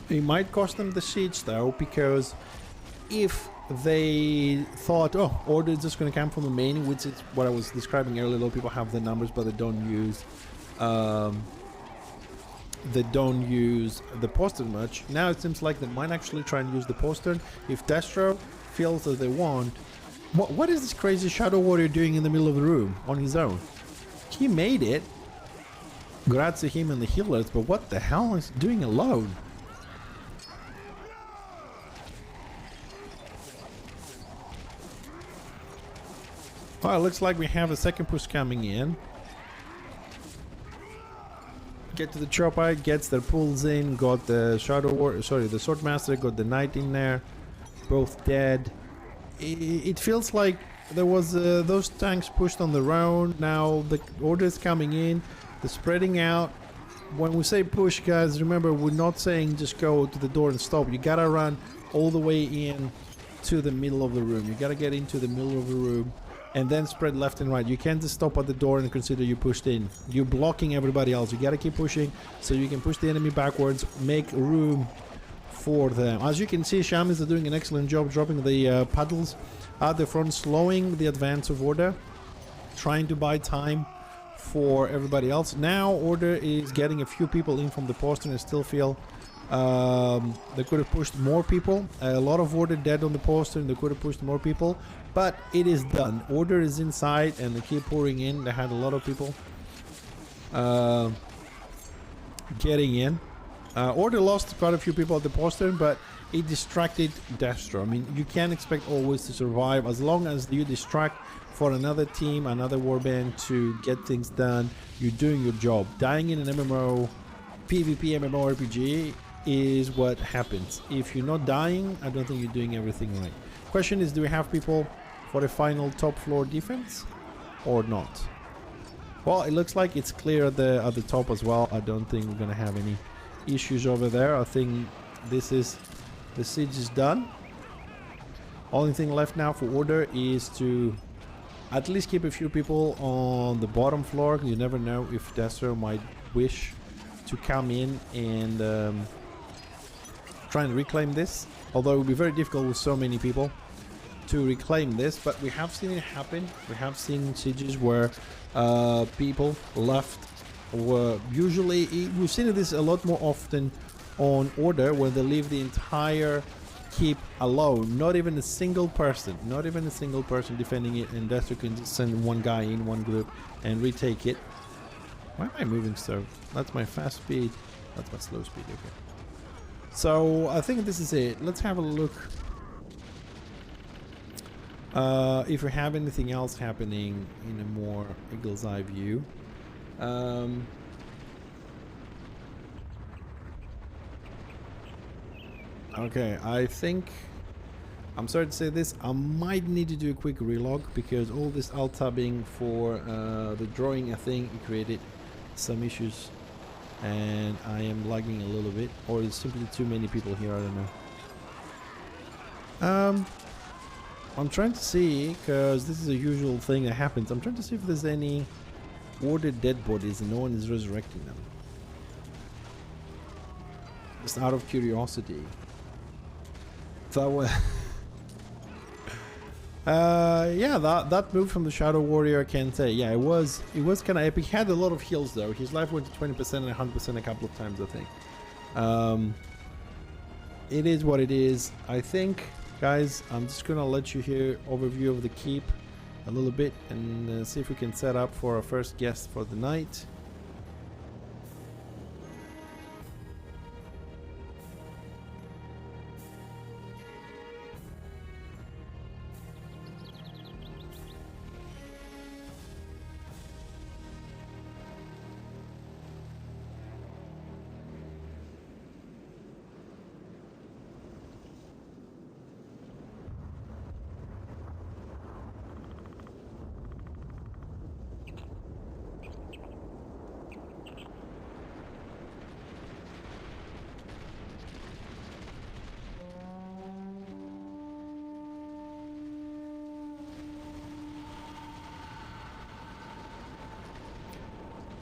S1: It might cost them the siege though, because if they thought, oh, Order is just going to come from the main, which is what I was describing earlier. A lot of people have the numbers, but they don't use the postern much. Now it seems like they might actually try and use the postern if Destro feels that they want. What is this crazy Shadow Warrior doing in the middle of the room on his own? He made it. Grazie him and the healers, but what the hell is he doing alone? Well, it looks like we have a second push coming in. get to the chopper, gets their pulls in, got the the Swordmaster, got the Knight in there, both dead. It feels like there was those tanks pushed on their own. Now the orders coming in, they're spreading out. When we say push, guys, remember we're not saying just go to the door and stop. You gotta run all the way in to the middle of the room. You gotta get into the middle of the room and then spread left and right. You can't just stop at the door and consider you pushed in. You're blocking everybody else. You gotta keep pushing so you can push the enemy backwards, make room for them. As you can see, Shamis are doing an excellent job dropping the paddles at the front, slowing the advance of Order, trying to buy time for everybody else. Now Order is getting a few people in from the postern. I still feel they could have pushed more people. A lot of Order dead on the postern. They could have pushed more people, but it is done. Order is inside and they keep pouring in. They had a lot of people getting in. Order lost quite a few people at the postern, but it distracted Destro. I mean, you can't expect always to survive. As long as you distract for another team, another warband to get things done, you're doing your job. Dying in an MMO, PvP MMORPG is what happens. If you're not dying, I don't think you're doing everything right. Question is, do we have people for the final top floor defense or not? Well, it looks like it's clear at the top as well. I don't think we're gonna have any issues over there. I think the siege is done. Only thing left now for Order is to at least keep a few people on the bottom floor. You never know if Destro might wish to come in and try and reclaim this, although it would be very difficult with so many people to reclaim this. But we have seen it happen. We have seen sieges where people left. Usually we've seen this a lot more often on Order, where they leave the entire keep alone. Not even a single person defending it, and Destro can just send one guy in, one group, and retake it. Why am I moving so? That's my fast speed. That's my slow speed. Okay. So I think this is it. Let's have a look if we have anything else happening in a more eagle's eye view. Okay, I think, I'm sorry to say this, I might need to do a quick relog because all this alt tabbing for the drawing, I think it created some issues and I am lagging a little bit, or it's simply too many people here, I don't know. I'm trying to see, because this is a usual thing that happens, I'm trying to see if there's any Order dead bodies and no one is resurrecting them. Just out of curiosity. So yeah, that move from the Shadow Warrior, I can say, yeah, it was kind of epic. He had a lot of heals though. His life went to 20% and 100% a couple of times, I think. It is what it is. I think, guys, I'm just gonna let you hear overview of the keep a little bit and see if we can set up for our first guest for the night.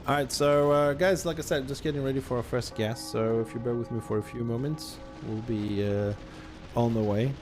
S1: Alright, so guys, like I said, just getting ready for our first guest, so if you bear with me for a few moments, we'll be on the way.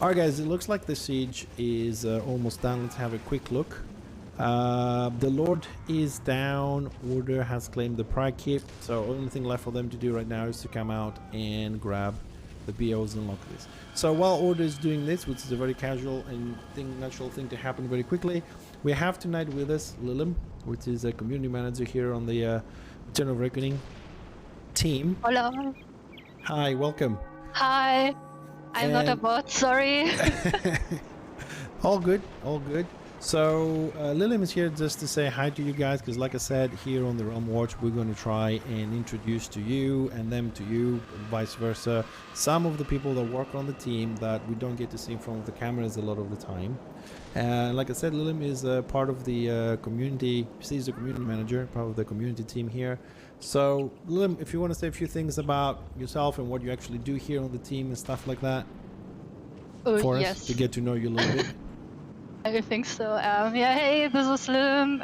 S1: Alright guys, it looks like the siege is almost done. Let's have a quick look. The Lord is down. Order has claimed the Pride Keep. So only thing left for them to do right now is to come out and grab the BOs and lock this. So while Order is doing this, which is a very casual and natural thing to happen very quickly, we have tonight with us Lilim, which is a community manager here on the Return of Reckoning team.
S2: Hello.
S1: Hi, welcome.
S2: Hi. I'm not a bot, sorry.
S1: All good, all good. So Lilim is here just to say hi to you guys, because like I said, here on the Realm Watch, we're going to try and introduce to you and them to you, and vice versa, some of the people that work on the team that we don't get to see in front of the cameras a lot of the time. Like I said, Lilim is part of the community. She's the community manager, part of the community team here. So Lilim, if you want to say a few things about yourself and what you actually do here on the team and stuff like that for us to get to know you a little bit.
S2: I think so. Yeah, hey, this is Lilim.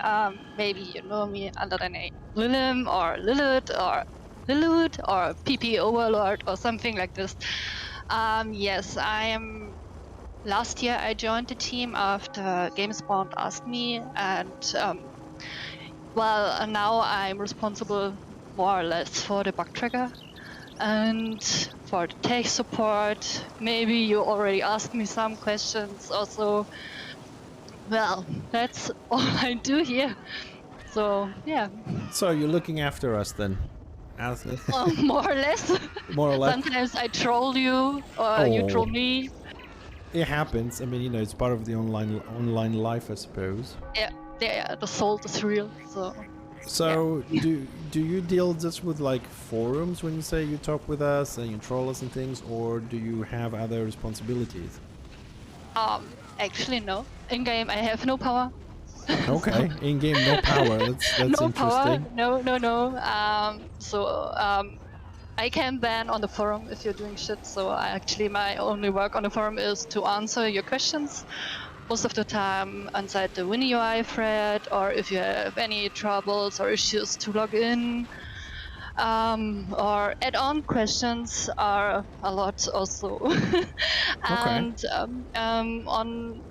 S2: Maybe you know me under the name Lilim or Lilith or PP Overlord or something like this. Yes, I am. Last year I joined the team after GameSpawn asked me, and well, now I'm responsible more or less for the bug tracker and for the tech support. Maybe you already asked me some questions also. Well, that's all I do here. So, yeah.
S1: So you're looking after us then?
S2: More or less.
S1: More or less.
S2: Sometimes I troll you, or you troll me.
S1: It happens. I mean, you know, it's part of the online life, I suppose.
S2: Yeah, the salt is real, so
S1: yeah. do you deal just with like forums when you say you talk with us and you troll us and things, or do you have other responsibilities?
S2: Actually no. In game I have no power.
S1: Okay, in game no power. That's
S2: no
S1: interesting.
S2: Power. No. I can ban on the forum if you're doing shit. So actually my only work on the forum is to answer your questions. Most of the time inside the WinUI thread, or if you have any troubles or issues to log in, or add-on questions are a lot also. And on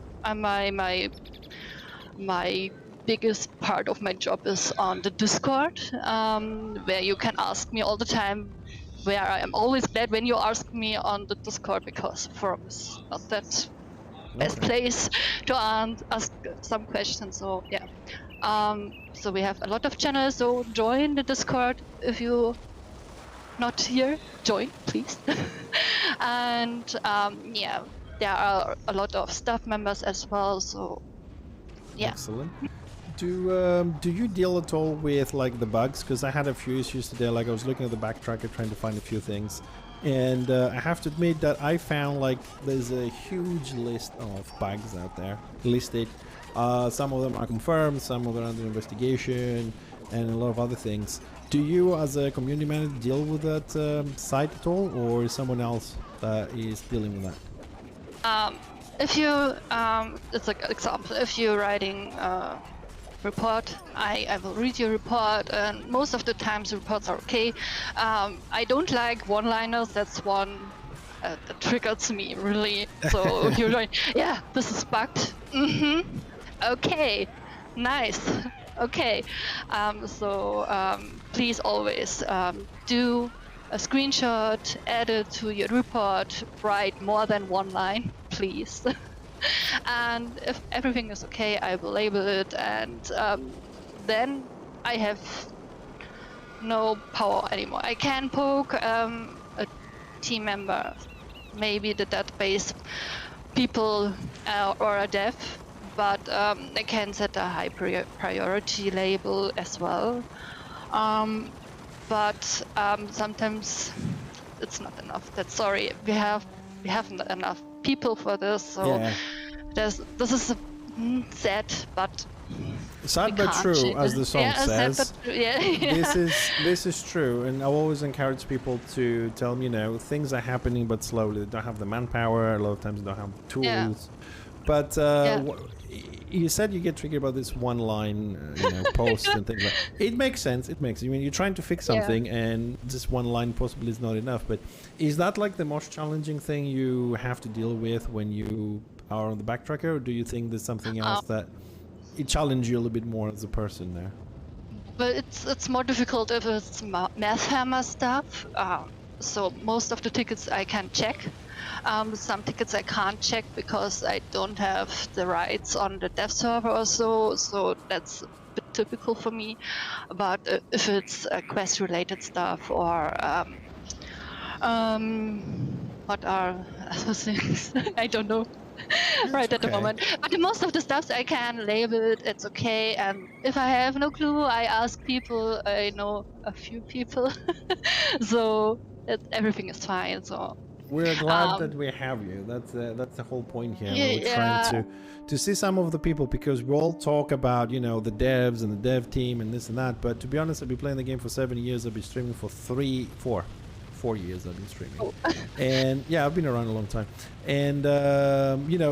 S2: my biggest part of my job is on the Discord, where you can ask me all the time. Where I am always glad when you ask me on the Discord, because forum is not that best place to ask some questions. So yeah, so we have a lot of channels. So join the Discord if you not here. Join, please. And yeah, there are a lot of staff members as well. So yeah.
S1: Excellent. Do you deal at all with like the bugs? Because I had a few issues today. Like I was looking at the backtracker trying to find a few things. And I have to admit that I found like there's a huge list of bugs out there listed. Some of them are confirmed, some of them are under investigation, and a lot of other things. Do you, as a community manager, deal with that site at all, or is someone else that is dealing with that?
S2: If you, it's like an example. If you're writing report, I will read your report, and most of the times the reports are okay. I don't like one-liners. That's one that triggers me really. So you're like, yeah, this is bugged. Okay, nice. Okay, so please always do a screenshot, add it to your report, write more than one line, please. And if everything is okay, I will label it, and then I have no power anymore. I can poke a team member, maybe the database people or a dev, but I can set a high priority label as well. But sometimes it's not enough. That's sorry. We haven't enough people for this, so this is sad, but
S1: sad but true, as the song says. This is true, and I always encourage people to tell me, you know, things are happening but slowly. They don't have the manpower. A lot of times they don't have the tools. But you said you get triggered about this one line, post and things like that. It makes sense. It makes. I mean, you're trying to fix something, and just one line possibly is not enough. But is that like the most challenging thing you have to deal with when you are on the backtracker, or do you think there's something else that it challenges you a little bit more as a person there?
S2: But it's more difficult if it's math hammer stuff. So most of the tickets I can check. Some tickets I can't check because I don't have the rights on the dev server or so. So that's a bit typical for me. But if it's quest-related stuff or what are other things? I don't know. Right at the moment, but most of the stuff I can label it, it's okay. And if I have no clue, I ask people. I know a few people, so everything is fine. So
S1: we're glad that we have you. That's the whole point here. We're trying to see some of the people, because we all talk about the devs and the dev team and this and that. But to be honest, I've been playing the game for 7 years. I've been streaming for 4 years I've been streaming. And yeah, I've been around a long time. And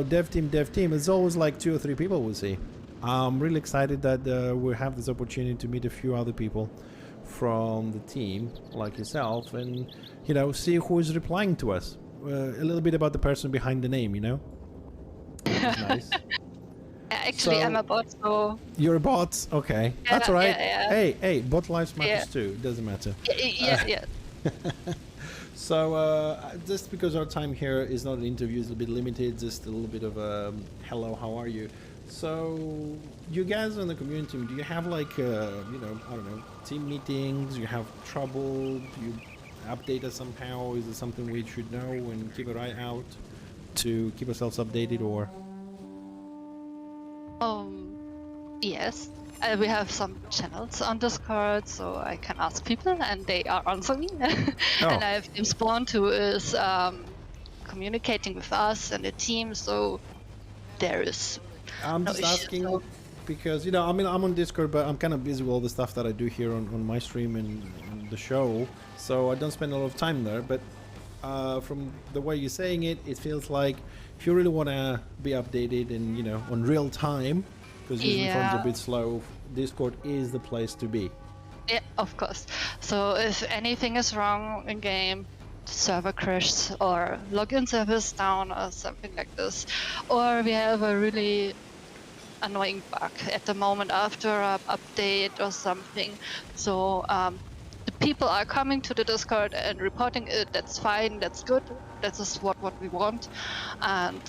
S1: dev team, it's always like 2 or 3 people we'll see. I'm really excited that we have this opportunity to meet a few other people from the team like yourself, and see who is replying to us. A little bit about the person behind the name, Nice.
S2: Actually, I'm a bot, so...
S1: You're a bot? Okay.
S2: Yeah,
S1: that's all right.
S2: Yeah.
S1: Hey, bot lives matters too. It doesn't matter.
S2: Yeah.
S1: So just because our time here is not an interview, it's a bit limited, just a little bit of a hello, how are you? So you guys in the community, do you have like I don't know, team meetings? You have trouble? Do you update us somehow? Is it something we should know and keep an eye out to keep ourselves updated, or?
S2: Yes. We have some channels on Discord, so I can ask people and they are answering me. And I have Spawn, who is communicating with us and the team, so there is
S1: I'm just asking because I'm on Discord, but I'm kind of busy with all the stuff that I do here on my stream and the show, so I don't spend a lot of time there. But from the way you're saying it, it feels like if you really want to be updated and on real time, because usually phones are a bit slow, Discord is the place to be.
S2: Yeah, of course. So if anything is wrong in game, server crashes or login service down or something like this, or we have a really annoying bug at the moment after an update or something, so the people are coming to the Discord and reporting it. That's fine, that's good, that is what we want. And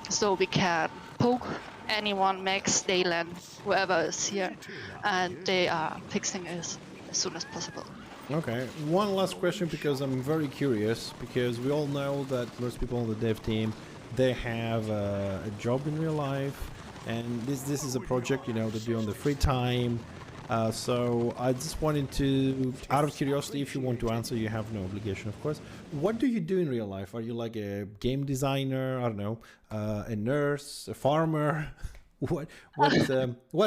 S2: so we can poke anyone, Max, Daylan, whoever is here, and they are fixing it as soon as possible.
S1: Okay, one last question, because I'm very curious, because we all know that most people on the dev team, they have a job in real life, and this is a project they do on the free time. So I just wanted to, out of curiosity, if you want to answer, you have no obligation, of course. What do you do in real life? Are you like a game designer? I don't know, a nurse, a farmer? What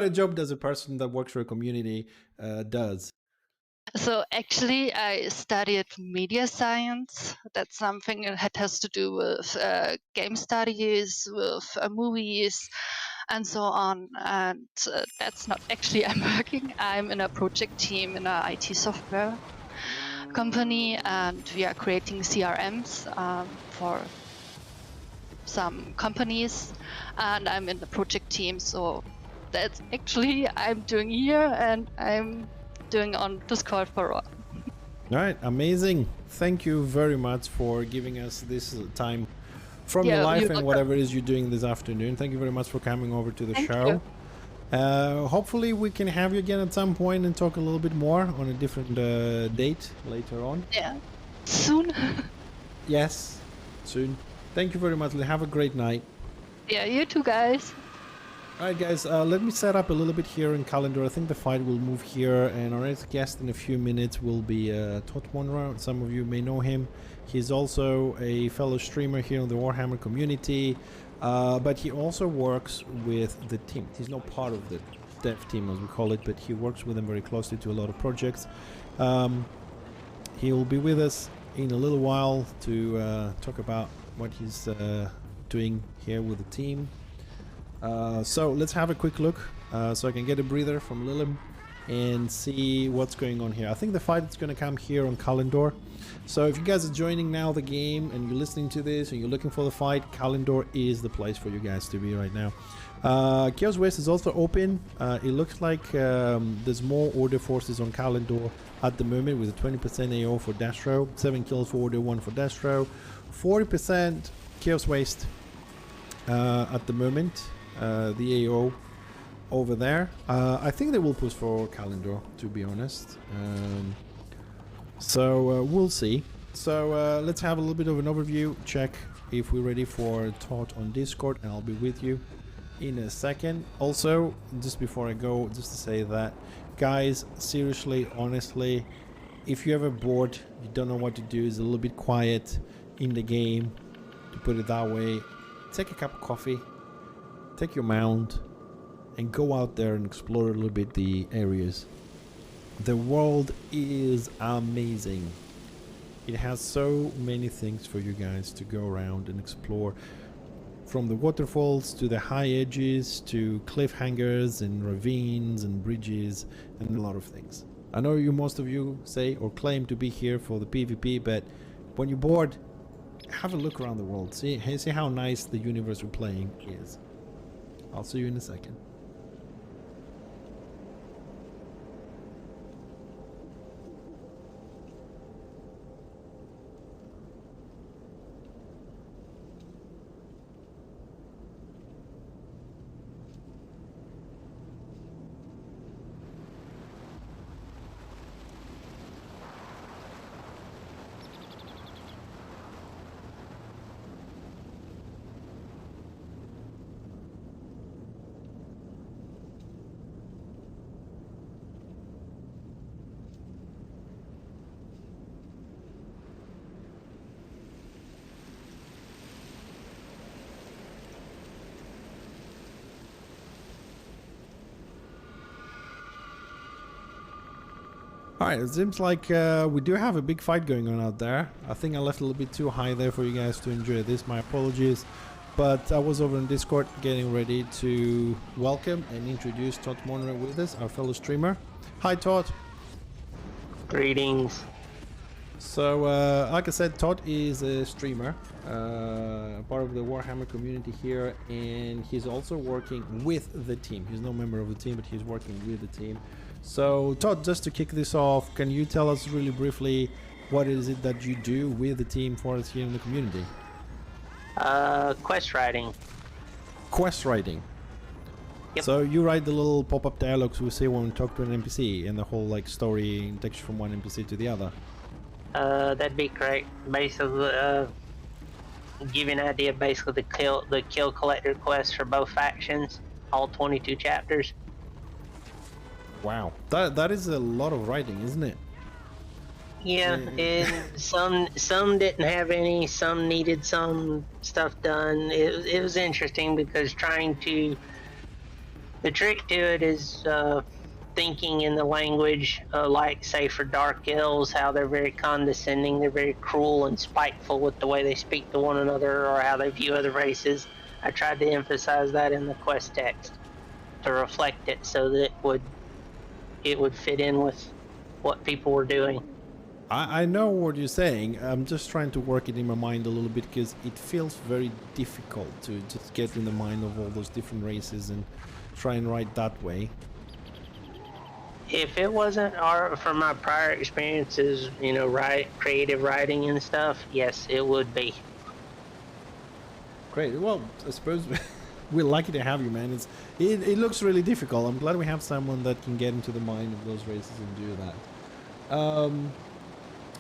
S1: a job does a person that works for a community does?
S2: So actually, I studied media science. That's something that has to do with game studies, with movies, and so on. And that's not actually I'm working. I'm in a project team in an IT software company, and we are creating CRMs for some companies. And I'm in the project team, so that's actually I'm doing here, and I'm doing on Discord for all.
S1: All right, amazing. Thank you very much for giving us this time from your life and whatever it is you're doing this afternoon. Thank you very much for coming over to the show. Hopefully we can have you again at some point and talk a little bit more on a different date later on.
S2: Yeah, soon.
S1: Yes, soon. Thank you very much. Have a great night.
S2: Yeah, you too, guys.
S1: Alright guys, let me set up a little bit here in calendar. I think the fight will move here, and our next guest in a few minutes will be Todd Monroe. Some of you may know him. He's also a fellow streamer here in the Warhammer community, but he also works with the team. He's not part of the dev team as we call it, but he works with them very closely to a lot of projects. He will be with us in a little while to talk about what he's doing here with the team. So let's have a quick look so I can get a breather from Lilim and see what's going on here. I think the fight is going to come here on Kalendor. So if you guys are joining now the game and you're listening to this and you're looking for the fight, Kalendor is the place for you guys to be right now. Chaos West is also open. It looks like there's more Order forces on Kalendor at the moment with a 20% AO for Dastro, 7 kills for Order, 1 for Dastro, 40% Chaos Waste at the moment, the AO over there. I think they will push for Kalendor, to be honest. So we'll see. So let's have a little bit of an overview, check if we're ready for Todd on Discord, and I'll be with you in a second. Also, just before I go, just to say that, guys, seriously, honestly, if you're ever bored, you don't know what to do, it's a little bit quiet in the game, to put it that way, take a cup of coffee, take your mount, and go out there and explore a little bit the areas. The world is amazing. It has so many things for you guys to go around and explore, from the waterfalls to the high edges to cliffhangers and ravines and bridges and a lot of things. I know most of you say or claim to be here for the PvP, but when you're bored, have a look around the world. See how nice the universe we're playing is. I'll see you in a second. Alright, it seems like we do have a big fight going on out there. I think I left a little bit too high there for you guys to enjoy this. My apologies. But I was over on Discord getting ready to welcome and introduce Todd Monroe with us, our fellow streamer. Hi, Todd.
S3: Greetings.
S1: So, like I said, Todd is a streamer, part of the Warhammer community here, and he's also working with the team. He's no member of the team, but he's working with the team. So, Todd, just to kick this off, can you tell us really briefly what is it that you do with the team for us here in the community?
S3: Quest writing.
S1: Quest writing.
S3: Yep.
S1: So you write the little pop-up dialogues we see when we talk to an NPC, and the whole like story takes you from one NPC to the other.
S3: That'd be correct. Basically, give you an idea. Basically, the kill collector quest for both factions, all 22 chapters.
S1: Wow, that is a lot of writing, isn't it?
S3: Yeah, and some didn't have any. Some needed some stuff done. It was interesting because the trick to it is thinking in the language, like say for Dark Elves, how they're very condescending, they're very cruel and spiteful with the way they speak to one another or how they view other races. I tried to emphasize that in the quest text to reflect it so that it would fit in with what people were doing.
S1: I know what you're saying. I'm just trying to work it in my mind a little bit because it feels very difficult to just get in the mind of all those different races and try and write that way.
S3: If it wasn't from my prior experiences, you know, creative writing and stuff, yes, it would be. Great.
S1: Well, I suppose we're lucky to have you, man. It looks really difficult. I'm glad we have someone that can get into the mind of those races and do that.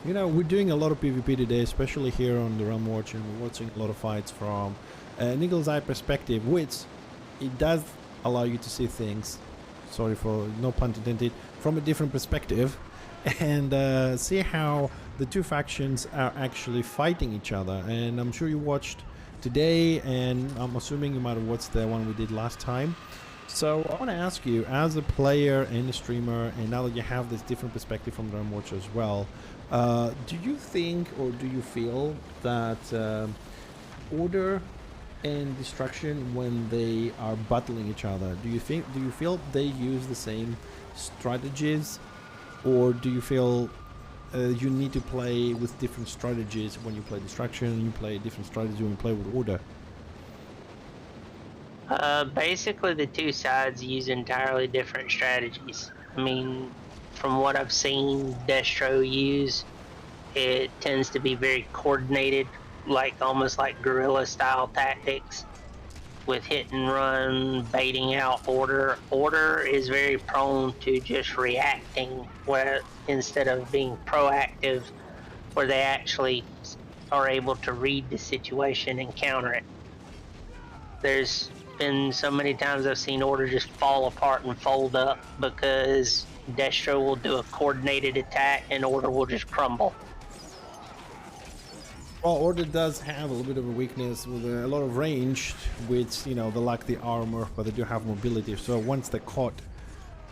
S1: You know, we're doing a lot of PvP today, especially here on the Realm Watch, and we're watching a lot of fights from an eagle's eye perspective, which it does allow you to see things, sorry for no pun intended, from a different perspective, and see how the two factions are actually fighting each other. And I'm sure you watched today, and I'm assuming you might have watched the one we did last time. So I want to ask you, as a player and a streamer, and now that you have this different perspective from the Realm Watch as well, do you think or do you feel that Order and Destruction when they are battling each other? Do you feel they use the same strategies, or do you feel you need to play with different strategies when you play Destruction, and you play different strategy when you play with Order?
S3: Basically, the two sides use entirely different strategies. I mean, from what I've seen Destro use, it tends to be very coordinated, like almost like guerrilla style tactics with hit and run, baiting out Order. Order is very prone to just reacting where instead of being proactive, where they actually are able to read the situation and counter it. There's been so many times I've seen Order just fall apart and fold up because Destro will do a coordinated attack and Order will just crumble.
S1: Well, Order does have a little bit of a weakness with a lot of range, which, you know, they lack the armor, but they do have mobility. So once they're caught,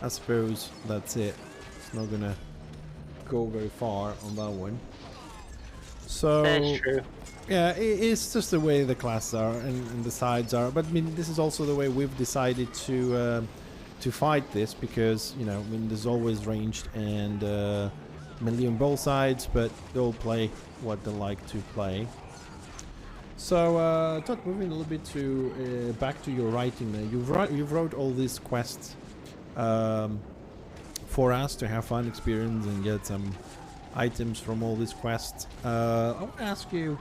S1: I suppose that's it. It's not gonna go very far on that one. So
S3: That's true.
S1: yeah, it's just the way the classes are and the sides are. But I mean, this is also the way we've decided to fight this, because, you know, I mean, there's always ranged and melee on both sides, but they'll play what they like to play. So, Todd, moving a little bit to back to your writing there. You've wrote all these quests for us to have fun, experience, and get some items from all these quests. I want to ask you,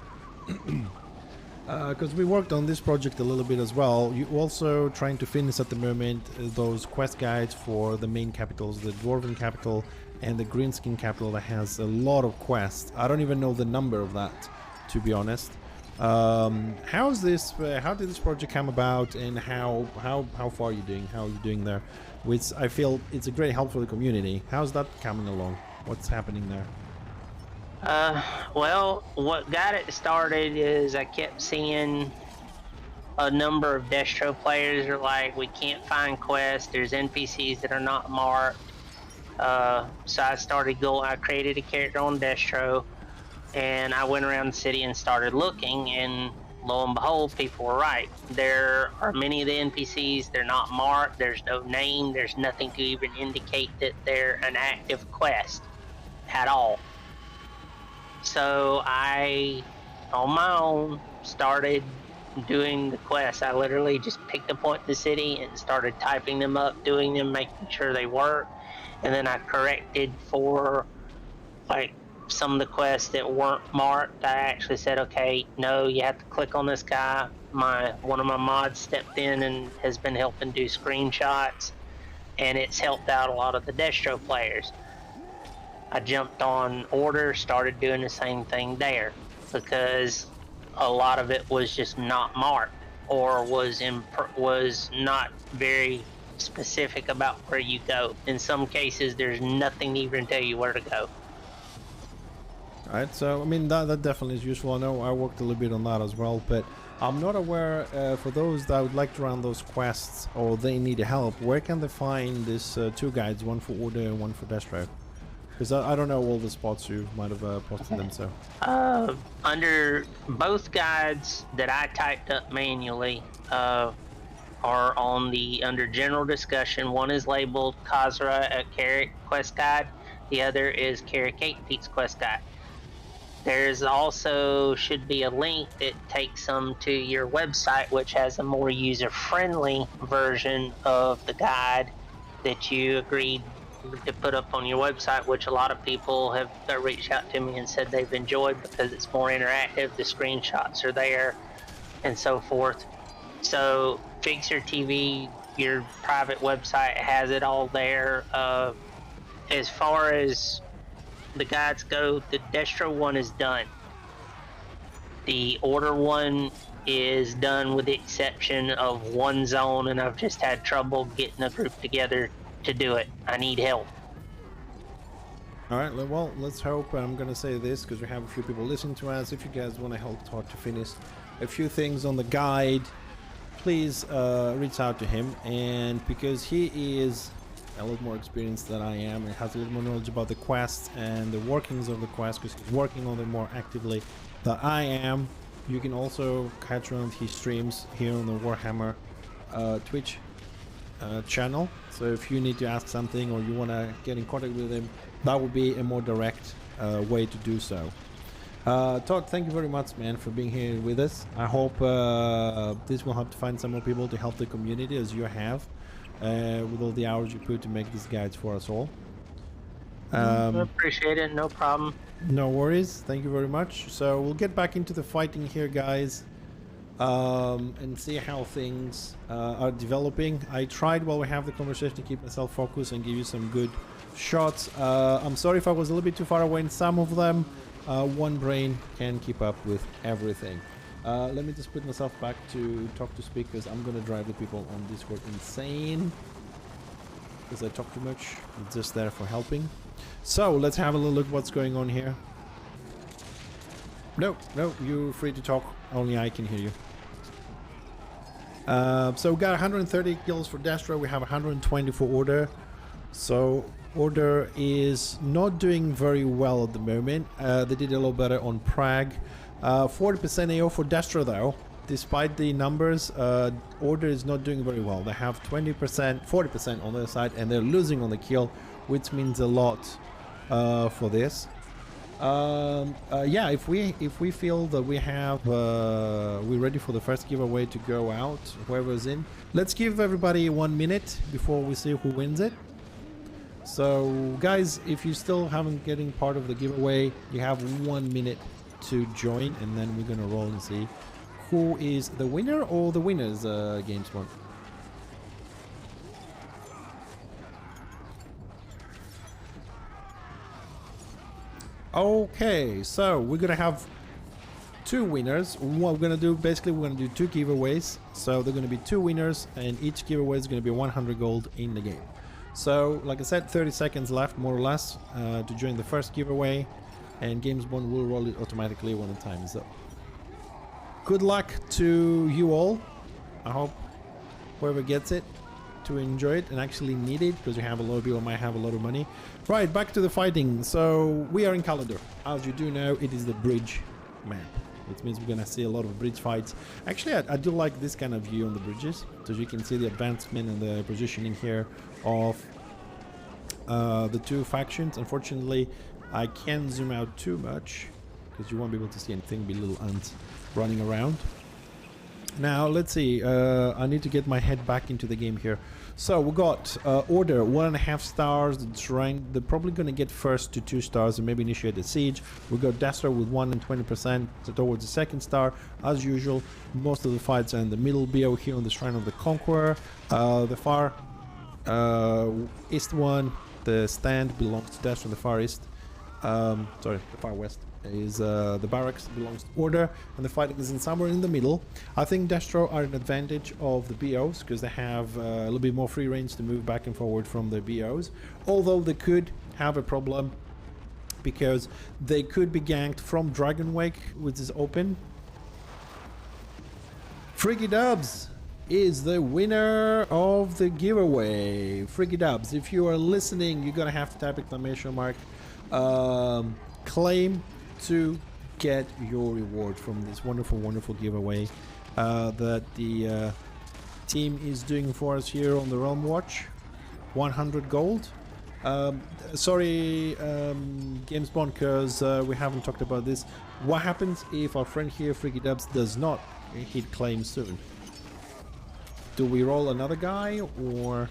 S1: because we worked on this project a little bit as well. You also trying to finish at the moment those quest guides for the main capitals, the Dwarven capital and the Greenskin capital, that has a lot of quests. I don't even know the number of that, to be honest. How's this? How did this project come about, and how far are you doing? How are you doing there? Which I feel it's a great help for the community. How's that coming along? What's happening there?
S3: Well, what got it started is I kept seeing a number of Destro players are like, we can't find quests, there's NPCs that are not marked. So I created a character on Destro, and I went around the city and started looking, and lo and behold, people were right. There are many of the NPCs, they're not marked, there's no name, there's nothing to even indicate that they're an active quest at all. So I, on my own, started doing the quests. I literally just picked a point in the city and started typing them up, doing them, making sure they work. And then I corrected for like some of the quests that weren't marked. I actually said, okay, no, you have to click on this guy. One of my mods stepped in and has been helping do screenshots, and it's helped out a lot of the Destro players. I jumped on Order, started doing the same thing there, because a lot of it was just not marked, or was not very specific about where you go. In some cases, there's nothing to even tell you where to go.
S1: Alright, so I mean that definitely is useful. I know I worked a little bit on that as well, but I'm not aware, for those that would like to run those quests or they need help, where can they find these two guides, one for Order and one for Destro? Because I don't know all the spots you might have posted them, so.
S3: Under both guides that I typed up manually are on under general discussion. One is labeled Khazra at Carrot Quest Guide. The other is Carrot Kate Pete's Quest Guide. There's also should be a link that takes them to your website, which has a more user-friendly version of the guide that you agreed to put up on your website, which a lot of people have reached out to me and said they've enjoyed because it's more interactive, the screenshots are there, and so forth. So FixxerTV, your private website, has it all there. As far as the guides go, the Destro one is done. The Order one is done with the exception of one zone, and I've just had trouble getting a group together to do it. I need help.
S1: Alright, well, let's hope. I'm gonna say this because we have a few people listening to us. If you guys want to help Todd to finish a few things on the guide, please reach out to him. And because he is a lot more experienced than I am and has a little more knowledge about the quests and the workings of the quest, because he's working on them more actively than I am, You can also catch one of his streams here on the Warhammer Twitch channel. So if you need to ask something or you want to get in contact with him, that would be a more direct way to do so. Todd, thank you very much, man, for being here with us. I hope this will help to find some more people to help the community as you have with all the hours you put to make these guides for us all.
S3: I appreciate it, no problem.
S1: No worries, thank you very much. So we'll get back into the fighting here, guys, and see how things are developing. I tried while we have the conversation to keep myself focused and give you some good shots. I'm sorry if I was a little bit too far away in some of them. One brain can keep up with everything. Let me just put myself back to talk to speak, because I'm gonna drive the people on Discord insane because I talk too much. I'm just there for helping. So let's have a little look what's going on here. No, you're free to talk. Only I can hear you. So we got 130 kills for Destro. We have 120 for Order. So Order is not doing very well at the moment. They did a little better on Prague. 40% AO for Destro though. Despite the numbers, Order is not doing very well. They have 20%, 40% on their side, and they're losing on the kill, which means a lot for this. Yeah, if we feel that we have we're ready for the first giveaway to go out, whoever's in, let's give everybody 1 minute before we see who wins it. So guys, if you still haven't getting part of the giveaway, you have 1 minute to join, and then we're gonna roll and see who is the winner or the winners. Games one. Okay, so we're gonna have two winners. What we're gonna do, basically we're gonna do two giveaways. So they're gonna be two winners, and each giveaway is gonna be 100 gold in the game. So like I said, 30 seconds left more or less to join the first giveaway, and Games One will roll it automatically when the time is up. Good luck to you all. I hope whoever gets it to enjoy it and actually need it, because you have a lot of people might have a lot of money. Right, back to the fighting. So we are in Calendar. As you do know, it is the bridge map, which means we're gonna see a lot of bridge fights. Actually, I do like this kind of view on the bridges, so you can see the advancement and the positioning here of the two factions. Unfortunately, I can't zoom out too much because you won't be able to see anything. Be little ants running around. Now let's see, I need to get my head back into the game here. So we got Order 1.5 stars. They're probably going to get first to 2 stars and maybe initiate the siege. We got Destro with 1 and 20% towards the 2nd star. As usual, most of the fights are in the middle BO here on the Shrine of the Conqueror. The far east one, the stand belongs to Destro. The far east, sorry, the far west is the barracks belongs to Order, and the fighting is in somewhere in the middle. I think Destro are an advantage of the BOs because they have a little bit more free range to move back and forward from the BOs, although they could have a problem because they could be ganked from Dragon Wake, which is open. Freaky Dubs is the winner of the giveaway. Freaky Dubs, if you are listening, you're gonna have to type exclamation mark claim to get your reward from this wonderful giveaway that the team is doing for us here on the Realm Watch. 100 gold. Sorry, Games Bond, because we haven't talked about this. What happens if our friend here, Freaky Dubs, does not hit claim soon? Do we roll another guy, or...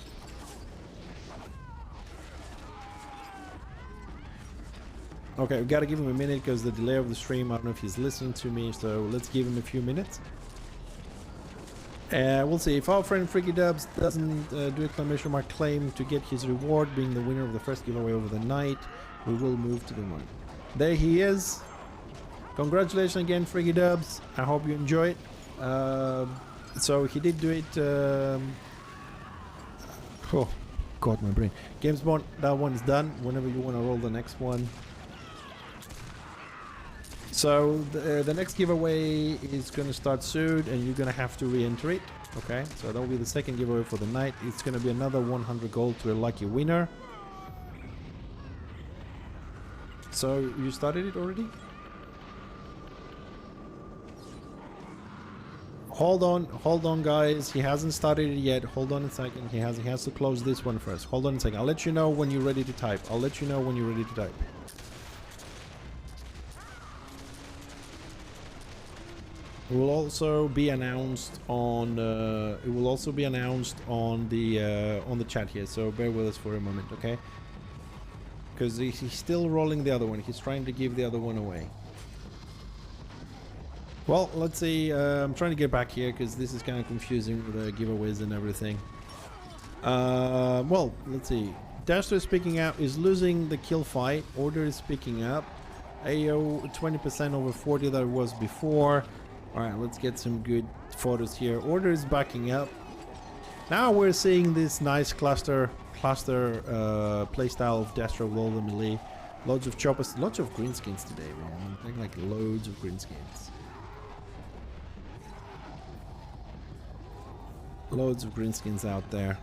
S1: Okay, we gotta give him a minute because the delay of the stream, I don't know if he's listening to me, so let's give him a few minutes. We'll see. If our friend Freaky Dubs doesn't do exclamation mark claim to get his reward, being the winner of the first giveaway over the night, we will move to the one. There he is. Congratulations again, Freaky Dubs. I hope you enjoy it. So he did do it. Oh, God, my brain. Games Bond, that one's done. Whenever you want to roll the next one. So the next giveaway is going to start soon, and you're going to have to re-enter it. Okay, so that will be the second giveaway for the night. It's going to be another 100 gold to a lucky winner. So you started it already? Hold on, guys. He hasn't started it yet. Hold on a second. He has to close this one first. Hold on a second. I'll let you know when you're ready to type. I'll let you know when you're ready to type. It will also be announced on. It will also be announced on the chat here. So bear with us for a moment, okay? Because he's still rolling the other one. He's trying to give the other one away. Well, let's see. I'm trying to get back here because this is kind of confusing with the giveaways and everything. Well, let's see. Dastro is picking up, is losing the kill fight. Order is picking up. AO 20% over 40 that it was before. Alright, let's get some good photos here. Order is backing up. Now we're seeing this nice cluster playstyle of Dastro with all the melee. Loads of choppers, lots of green skins today, man. I think like loads of green skins. Loads of green skins out there.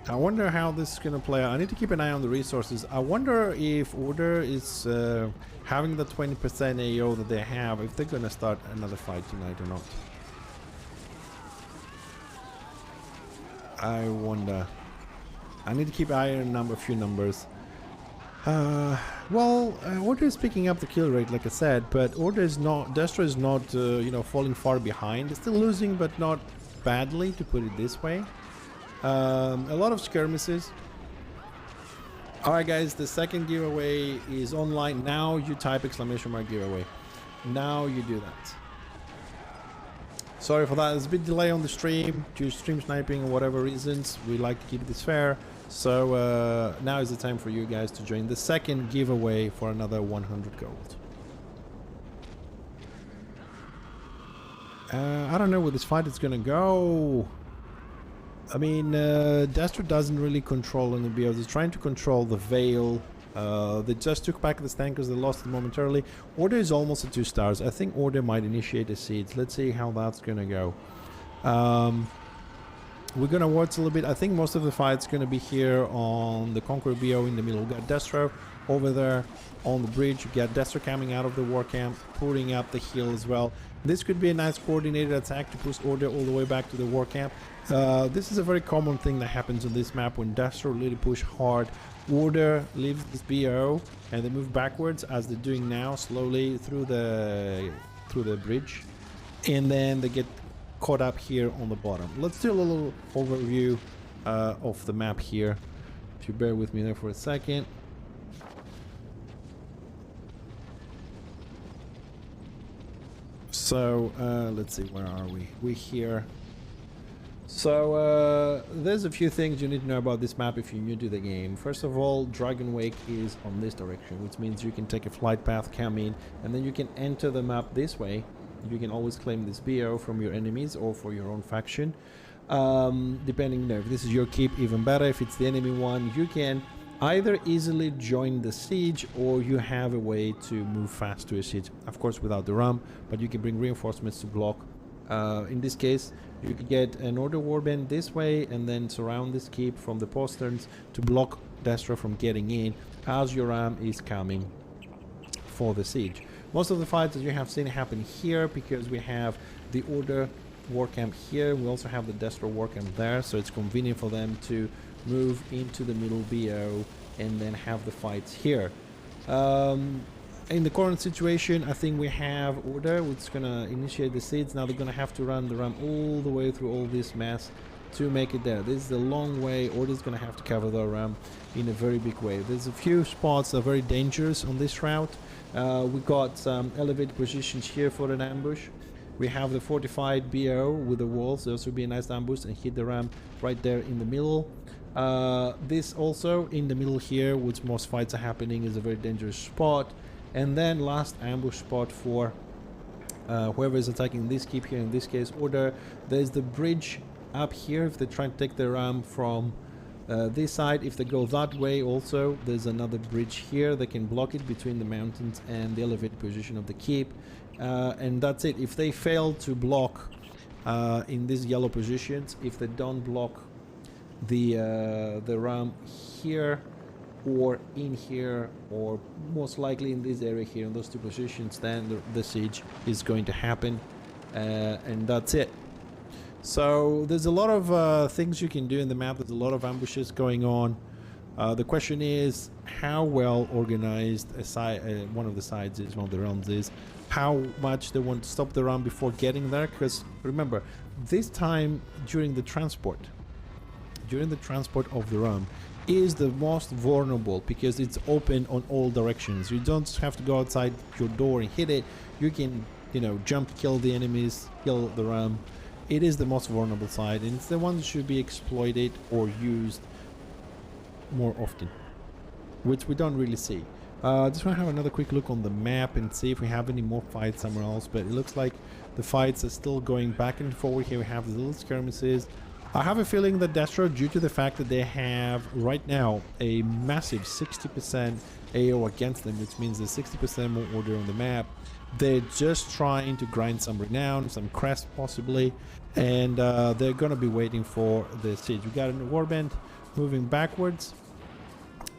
S1: I wonder how this is going to play out. I need to keep an eye on the resources. I wonder if Order is having the 20% AO that they have, if they're going to start another fight tonight or not. I wonder. I need to keep an eye on a few numbers. Well, Order is picking up the kill rate, like I said, but Order is not, Dastro is not, you know, falling far behind. It's still losing, but not badly, to put it this way. A lot of skirmishes. Alright guys, the second giveaway is online. Now you type exclamation mark giveaway. Now you do that. Sorry for that, there's a bit delay on the stream due to stream sniping or whatever reasons. We like to keep this fair. So now is the time for you guys to join the second giveaway for another 100 gold. I don't know where this fight is gonna go. I mean, Dastro doesn't really control any BOs. He's trying to control the Veil. They just took back the stand because they lost it momentarily. Order is almost at 2 stars. I think Order might initiate a siege. Let's see how that's gonna go. We're gonna watch a little bit. I think most of the fight's gonna be here on the Conqueror BO in the middle. We got Dastro over there on the bridge. We got Dastro coming out of the war camp, putting up the hill as well. This could be a nice coordinated attack to push Order all the way back to the war camp. This is a very common thing that happens on this map when Dastro really push hard. Order leaves this BO and they move backwards as they're doing now, slowly through the bridge, and then they get caught up here on the bottom. Let's do a little overview of the map here. If you bear with me there for a second. So let's see, where are we? We're here. So there's a few things you need to know about this map if you're new to the game. First of all, Dragon Wake is on this direction, which means you can take a flight path, come in, and then you can enter the map this way. You can always claim this BO from your enemies or for your own faction. Depending, you know, if this is your keep, even better. If it's the enemy one, you can either easily join the siege or you have a way to move fast to a siege. Of course, without the ram, but you can bring reinforcements to block. In this case, you could get an Order warband this way and then surround this keep from the posterns to block Dastro from getting in as your ram is coming for the siege. Most of the fights, as you have seen, happen here because we have the Order war camp here. We also have the Dastro war camp there, so it's convenient for them to move into the middle BO and then have the fights here. In the current situation, I think we have Order, which is going to initiate the siege. Now they're going to have to run the ram all the way through all this mess to make it there. This is a long way. Order is going to have to cover the ram in a very big way. There's a few spots that are very dangerous on this route. We got some elevated positions here for an ambush. We have the fortified BO with the walls. This would be a nice ambush and hit the ram right there in the middle. This also in the middle here, which most fights are happening, is a very dangerous spot. And then last ambush spot for whoever is attacking this keep here, in this case Order. There's the bridge up here if they try to take the ram from this side. If they go that way also, there's another bridge here. They can block it between the mountains and the elevated position of the keep. And that's it. If they fail to block in these yellow positions, if they don't block the ram here, or in here, or most likely in this area here, in those two positions, then the siege is going to happen, and that's it. So there's a lot of things you can do in the map. There's a lot of ambushes going on. The question is how well organized one of the sides is, one of the realms is, how much they want to stop the realm before getting there. Because remember, this time during the transport of the realm is the most vulnerable, because it's open on all directions. You don't have to go outside your door and hit it. You can, you know, jump, kill the enemies, kill the realm. It is the most vulnerable side, and it's the one that should be exploited or used more often, which we don't really see. Just want to have another quick look on the map and see if we have any more fights somewhere else, but it looks like the fights are still going back and forward. Here we have the little skirmishes. I have a feeling that Destro, due to the fact that they have right now a massive 60% AO against them, which means there's 60% more order on the map, they're just trying to grind some renown, some crest possibly, and they're gonna be waiting for the siege. We got a warband moving backwards,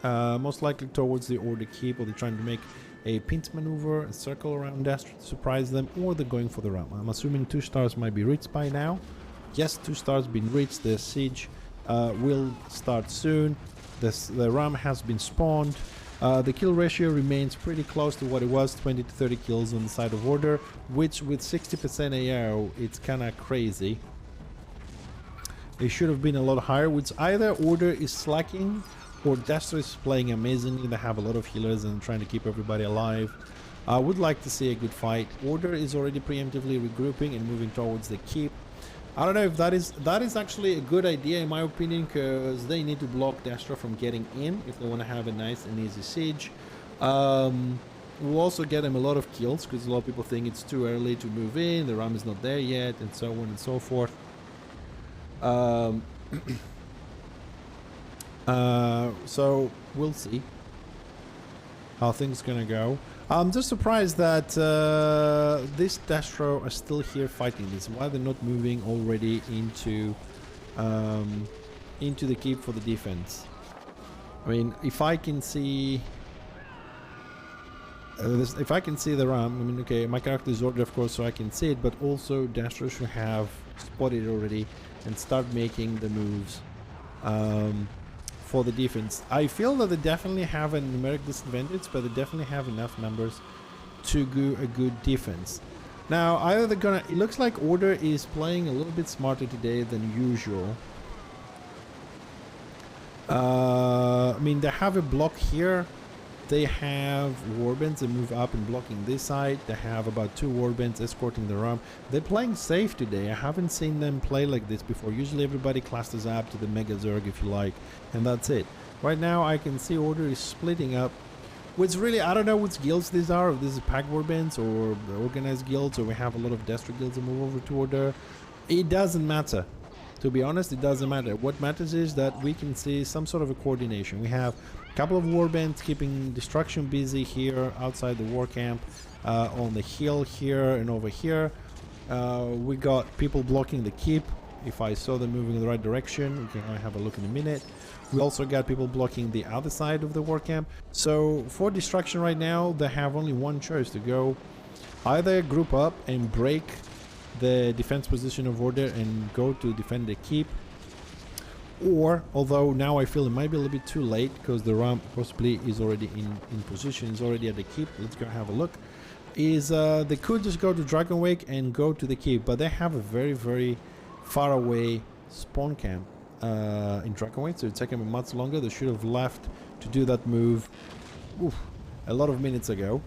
S1: most likely towards the order keep, or they're trying to make a pint maneuver, a circle around Destro to surprise them, or they're going for the realm. I'm assuming 2 stars might be reached by now. Yes, 2 stars been reached. The siege will start soon. The ram has been spawned. The kill ratio remains pretty close to what it was, 20 to 30 kills on the side of order, which with 60% AO, it's kind of crazy. It should have been a lot higher, which either order is slacking or Destro is playing amazingly. They have a lot of healers and trying to keep everybody alive. I would like to see a good fight. Order is already preemptively regrouping and moving towards the keep. I don't know if that is actually a good idea in my opinion, because they need to block Destro from getting in if they want to have a nice and easy siege. We'll also get them a lot of kills, because a lot of people think it's too early to move in, the ram is not there yet, and so on and so forth. So we'll see how things gonna go. I'm just surprised that this Destro are still here fighting this. Why they're not moving already into the keep for the defense? I mean, if I can see the ram, I mean, okay, my character is ordered, of course, so I can see it, but also Destro should have spotted already and start making the moves for the defense. I feel that they definitely have a numeric disadvantage, but they definitely have enough numbers to do a good defense. Now, either they're gonna... It looks like Order is playing a little bit smarter today than usual. I mean, they have a block here. They have warbands that move up and blocking this side. They have about 2 warbands escorting the ram. They're playing safe today. I haven't seen them play like this before. Usually everybody clusters up to the Mega Zerg, if you like, and that's it. Right now I can see Order is splitting up, which really, I don't know which guilds these are, if this is pack warbands or organized guilds, or we have a lot of Destro guilds that move over to Order. It doesn't matter. To be honest, it doesn't matter. What matters is that we can see some sort of a coordination. We have a couple of warbands keeping destruction busy here outside the war camp, on the hill here and over here. We got people blocking the keep. If I saw them moving in the right direction, we can have a look in a minute. We also got people blocking the other side of the war camp. So for destruction right now, they have only one choice to go. Either group up and break the defense position of Order and go to defend the keep, or, although now I feel it might be a little bit too late because the ram possibly is already in position, is already at the keep. Let's go have a look. Is they could just go to Dragon Wake and go to the keep, but they have a very, very far away spawn camp in Dragon Wake, so it's taking them much longer. They should have left to do that move a lot of minutes ago.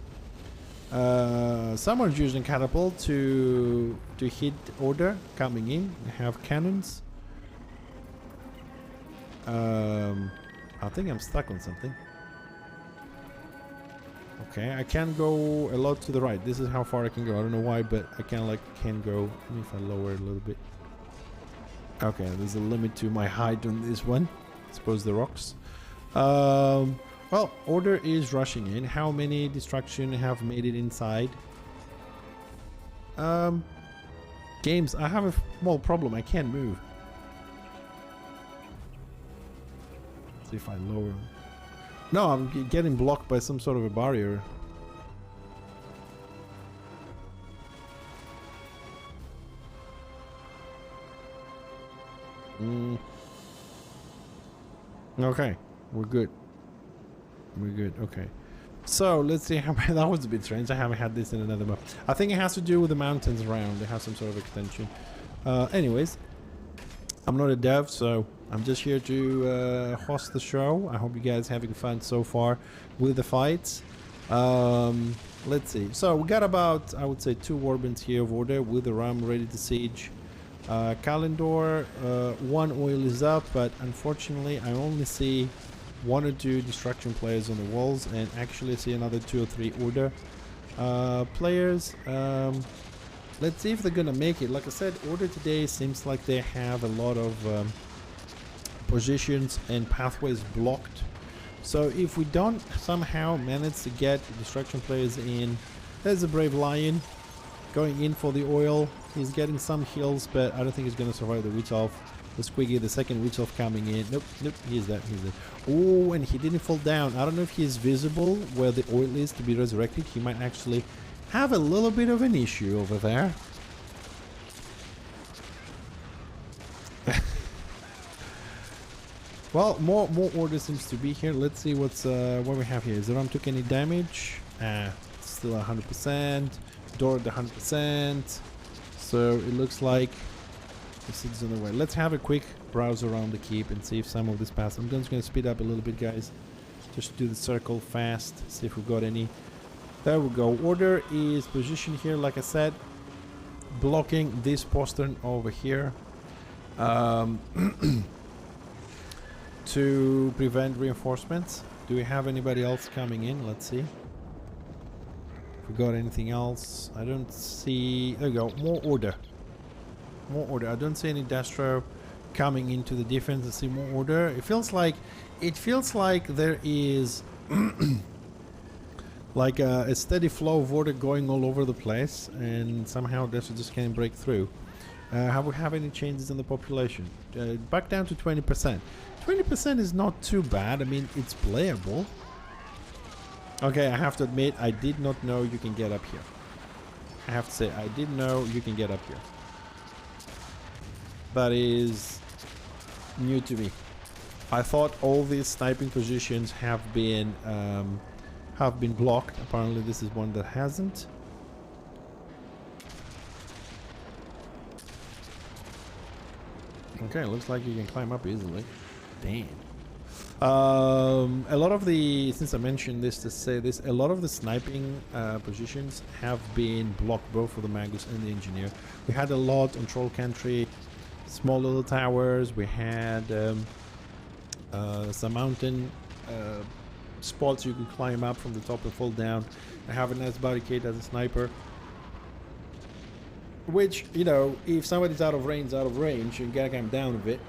S1: Someone's using catapult to hit Order coming in. They have cannons. I think I'm stuck on something. Okay, I can't go a lot to the right. This is how far I can go. I don't know why, but I can go. Let me if I lower it a little bit. Okay, there's a limit to my height on this one. I suppose the rocks. Well, Order is rushing in. How many destruction have made it inside? Games, I have a small problem. I can't move. Let's see if I lower. No, I'm getting blocked by some sort of a barrier. Okay, we're good. We're good. Okay. So let's see how that was a bit strange. I haven't had this in another map. I think it has to do with the mountains around. They have some sort of extension. Anyways, I'm not a dev, so I'm just here to host the show. I hope you guys are having fun so far with the fights. Let's see. So we got about, I would say, 2 warbands here of order with the ram ready to siege. Kalendor, 1 oil is up, but unfortunately I only see 1 or 2 destruction players on the walls, and actually see another 2 or 3 order players. Let's see if they're gonna make it. Like I said, order today seems like they have a lot of positions and pathways blocked. So if we don't somehow manage to get destruction players in, there's a brave lion going in for the oil. He's getting some heals, but I don't think he's gonna survive the witch elf. The Squiggy, the second witch elf coming in. Nope, he's dead. Oh, and he didn't fall down. I don't know if he's visible where the oil is to be resurrected. He might actually have a little bit of an issue over there. Well, more order seems to be here. Let's see what's what we have here. Zeram took any damage? Still 100%. Door at 100%. So it looks like the city's on the way. Let's have a quick browse around the keep and see if some of this pass. I'm just going to speed up a little bit, guys. Just do the circle fast. See if we've got any. There we go. Order is positioned here, like I said, blocking this postern over here. To prevent reinforcements. Do we have anybody else coming in? Let's see. If we got anything else. I don't see. There we go. More order. More order. I don't see any Destro coming into the defense. I see more order. It feels like there is like a steady flow of order going all over the place, and somehow Destro just can't break through. Have we have any changes in the population? Back down to 20%. 20% is not too bad. I mean, it's playable. Okay, I have to admit, I did not know you can get up here. I have to say, I didn't know you can get up here. That is new to me. I thought all these sniping positions have been blocked. Apparently, this is one that hasn't. Okay, looks like you can climb up easily. Damn. A lot of the, since I mentioned this to say this, a lot of the sniping positions have been blocked, both for the Magus and the Engineer. We had a lot on Troll Country, small little towers. We had some mountain spots you can climb up from the top and fall down. I have a nice barricade as a sniper, which, you know, if somebody's out of range, you gotta come down a bit.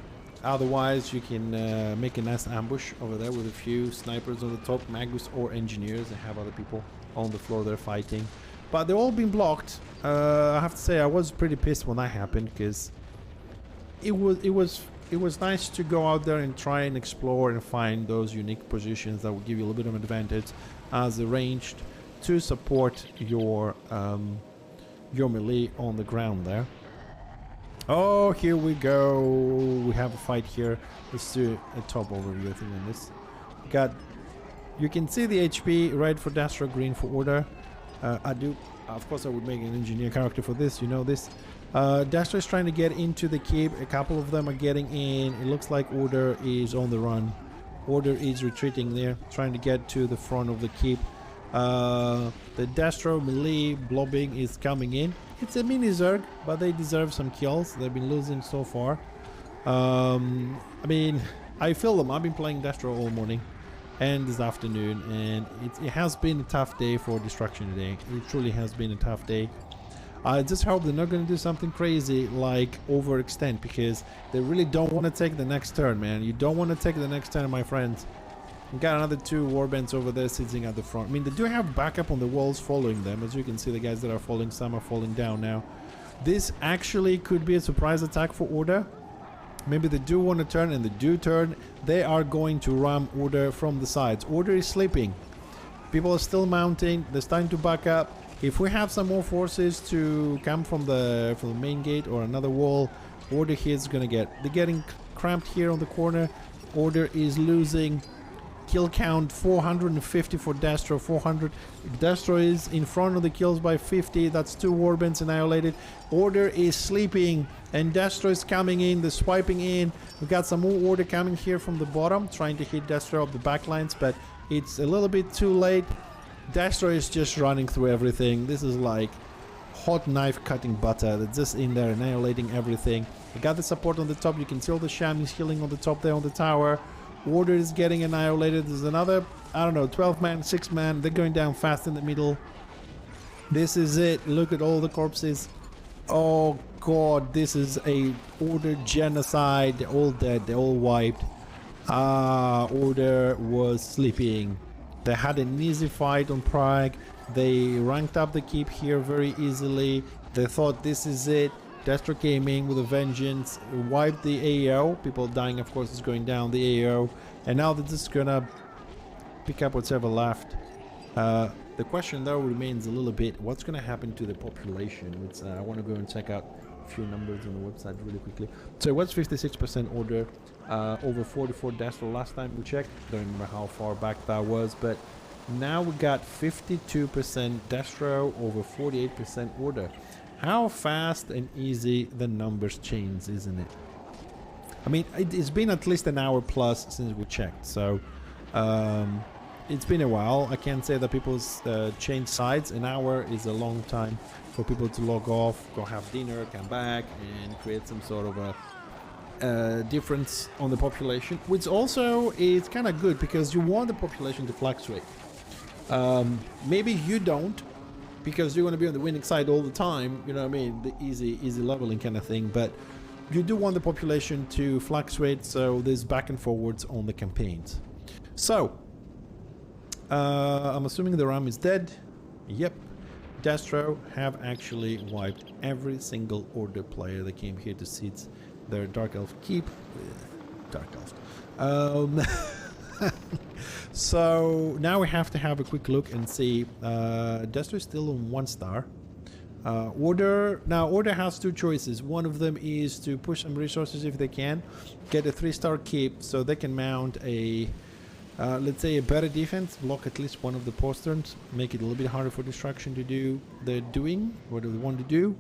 S1: Otherwise, you can make a nice ambush over there with a few snipers on the top, Magus or Engineers. They have other people on the floor there fighting, but they're all been blocked. I have to say, I was pretty pissed when that happened, because it was nice to go out there and try and explore and find those unique positions that will give you a little bit of an advantage as a ranged to support your melee on the ground there. Oh, here we go. We have a fight here. Let's do a top overview, I think, on this. You can see the HP, red for Destro, green for order. Of course, I would make an Engineer character for this, you know this. Destro is trying to get into the keep. A couple of them are getting in. It looks like order is on the run. Order is retreating there, trying to get to the front of the keep. The Destro melee blobbing is coming in. It's a mini Zerg, but they deserve some kills. They've been losing so far. I mean, I feel them. I've been playing Destro all morning and this afternoon, and it has been a tough day for destruction today. It truly has been a tough day. I just hope they're not going to do something crazy like overextend, because they really don't want to take the next turn, man. You don't want to take the next turn, my friends. We've got another 2 warbands over there sitting at the front. I mean, they do have backup on the walls following them. As you can see, the guys that are falling, some are falling down now. This actually could be a surprise attack for order. maybe they do want to turn, and they do turn, they are going to ram Order from the sides. Order is sleeping. People are still mounting. They're starting to back up. If we have some more forces to come from the main gate or another wall, Order here is gonna they're getting cramped here on the corner. Order is losing. Kill count 450 for Destro, 400. Destro is in front of the kills by 50. That's 2 Warbands annihilated. Order is sleeping, and Destro is coming in. They're swiping in. We've got some more Order coming here from the bottom, trying to hit Destro up the backlines, but it's a little bit too late. Destro is just running through everything. This is like hot knife cutting butter. They're just in there annihilating everything. We got the support on the top. You can see all the Shamis healing on the top there on the tower. Order is getting annihilated. There's another, I don't know, 12 man, 6 man. They're going down fast in the middle. This is it. Look at all the corpses. Oh god, this is a Order genocide. They're all dead. They're all wiped. Order was sleeping. They had an easy fight on Prague. They ranked up the keep here very easily. They thought this is it. Destro came in with a vengeance, wiped the AO. People dying, of course, is going down the AO. And now they're just gonna pick up whatever left. The question though remains a little bit, what's gonna happen to the population? I want to go and check out a few numbers on the website really quickly. So it was 56% Order, over 44 Destro last time we checked. Don't remember how far back that was, but now we got 52% Destro, over 48% Order. How fast and easy the numbers change, isn't it? I mean, it's been at least an hour plus since we checked, so it's been a while. I can't say that people's change sides. An hour is a long time for people to log off, go have dinner, come back, and create some sort of a difference on the population, which also is kind of good because you want the population to fluctuate. Maybe you don't, because you're going to be on the winning side all the time, you know what I mean, the easy leveling kind of thing, but you do want the population to fluctuate, so there's back and forwards on the campaigns. So I'm assuming the Ram is dead. Yep. Destro have actually wiped every single Order player that came here to siege their Dark Elf keep. Dark Elf. So now we have to have a quick look and see. Destro is still on 1 star. Order has 2 choices. One of them is to push some resources if they can, get a 3-star keep so they can mount a let's say a better defense, block at least one of the posterns, make it a little bit harder for destruction to do what they want to do.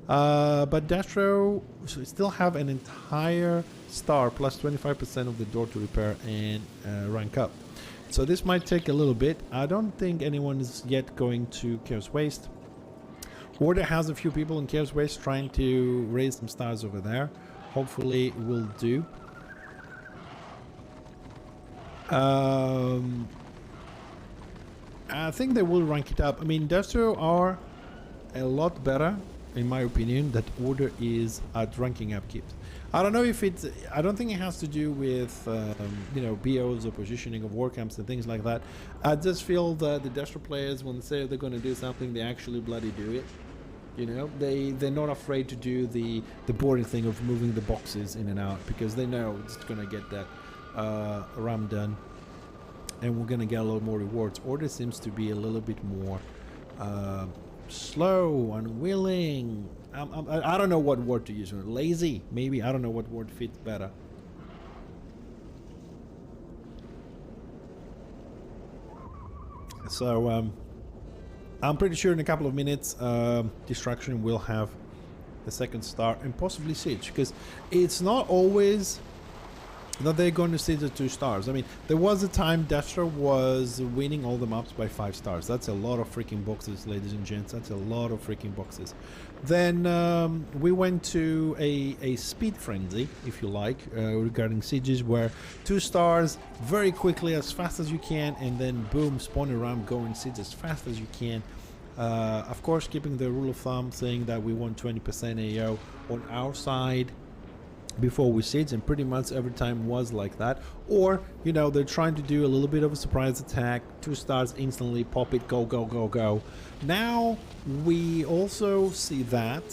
S1: But Destro still have an entire star plus 25% of the door to repair and rank up. So this might take a little bit. I don't think anyone is yet going to Chaos Waste. Order has a few people in Chaos Waste trying to raise some stars over there. Hopefully it will do. I think they will rank it up. I mean, Destro are a lot better, in my opinion, that Order is at ranking up keeps. I don't know if it's... I don't think it has to do with, you know, BOs or positioning of war camps and things like that. I just feel that the Destro players, when they say they're going to do something, they actually bloody do it. You know, they're not afraid to do the boring thing of moving the boxes in and out, because they know it's going to get that ram done, and we're gonna get a lot more rewards. Order seems to be a little bit more slow, unwilling. I don't know what word to use. Lazy, maybe. I don't know what word fits better. So I'm pretty sure in a couple of minutes Destruction will have the 2nd star and possibly Siege, because it's not always that they're going to see the 2 stars. I mean, there was a time Destro was winning all the maps by 5 stars. That's a lot of freaking boxes, ladies and gents. That's a lot of freaking boxes. Then we went to a speed frenzy, if you like, regarding sieges, where 2 stars very quickly, as fast as you can, and then boom, spawn around, go and siege as fast as you can. Of course, keeping the rule of thumb saying that we want 20% AO on our side before we siege, and pretty much every time was like that. Or, you know, they're trying to do a little bit of a surprise attack, 2 stars instantly, pop it, go, go, go, go. Now we also see that,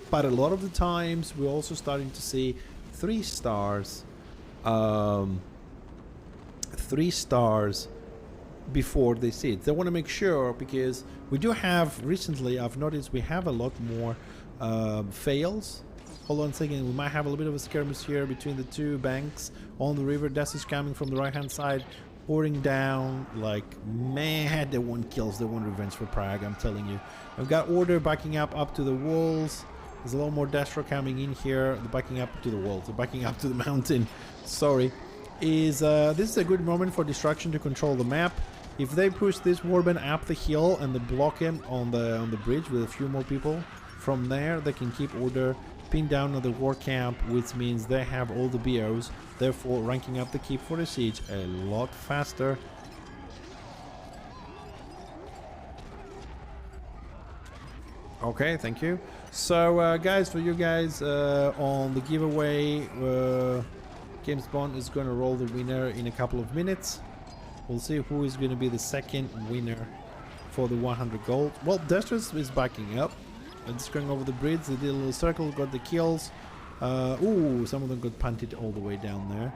S1: but a lot of the times we're also starting to see 3 stars, 3 stars before they see it. They want to make sure, because we do have, recently I've noticed we have a lot more fails. Hold on a second, we might have a little bit of a skirmish here between the 2 banks on the river. Death is coming from the right hand side, pouring down like mad. They want kills, they want revenge for Prague, I'm telling you. I've got order backing up to the walls. There's a lot more Destro coming in here. They're backing up to the walls, they're backing up to the mountain. Sorry. This is a good moment for Destruction to control the map. If they push this warband up the hill and they block him on the bridge with a few more people, from there they can keep order pinned down on the war camp, which means they have all the BOs, therefore ranking up the keep for the siege a lot faster. Okay, thank you. So guys, for you guys on the giveaway, GameSpawn is going to roll the winner in a couple of minutes. We'll see who is going to be the second winner for the 100 gold. Well, Destros is backing up. It's going over the bridge. They did a little circle, got the kills. Ooh, some of them got punted all the way down there.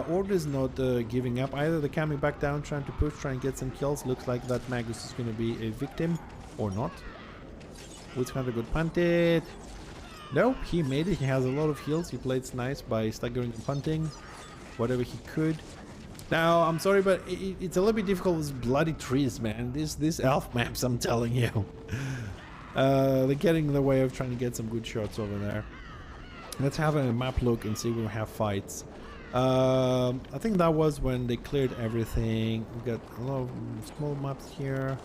S1: Order is not giving up either. They're coming back down, trying to push, trying to get some kills. Looks like that Magus is going to be a victim, or not. Witch Hunter got punted. No, he made it. He has a lot of heals. He played nice by staggering and punting whatever he could. Now, I'm sorry, but it's a little bit difficult with bloody trees, man. These elf maps, I'm telling you. They're getting in the way of trying to get some good shots over there. Let's have a map look and see if we have fights. I think that was when they cleared everything. We got a lot of small maps here.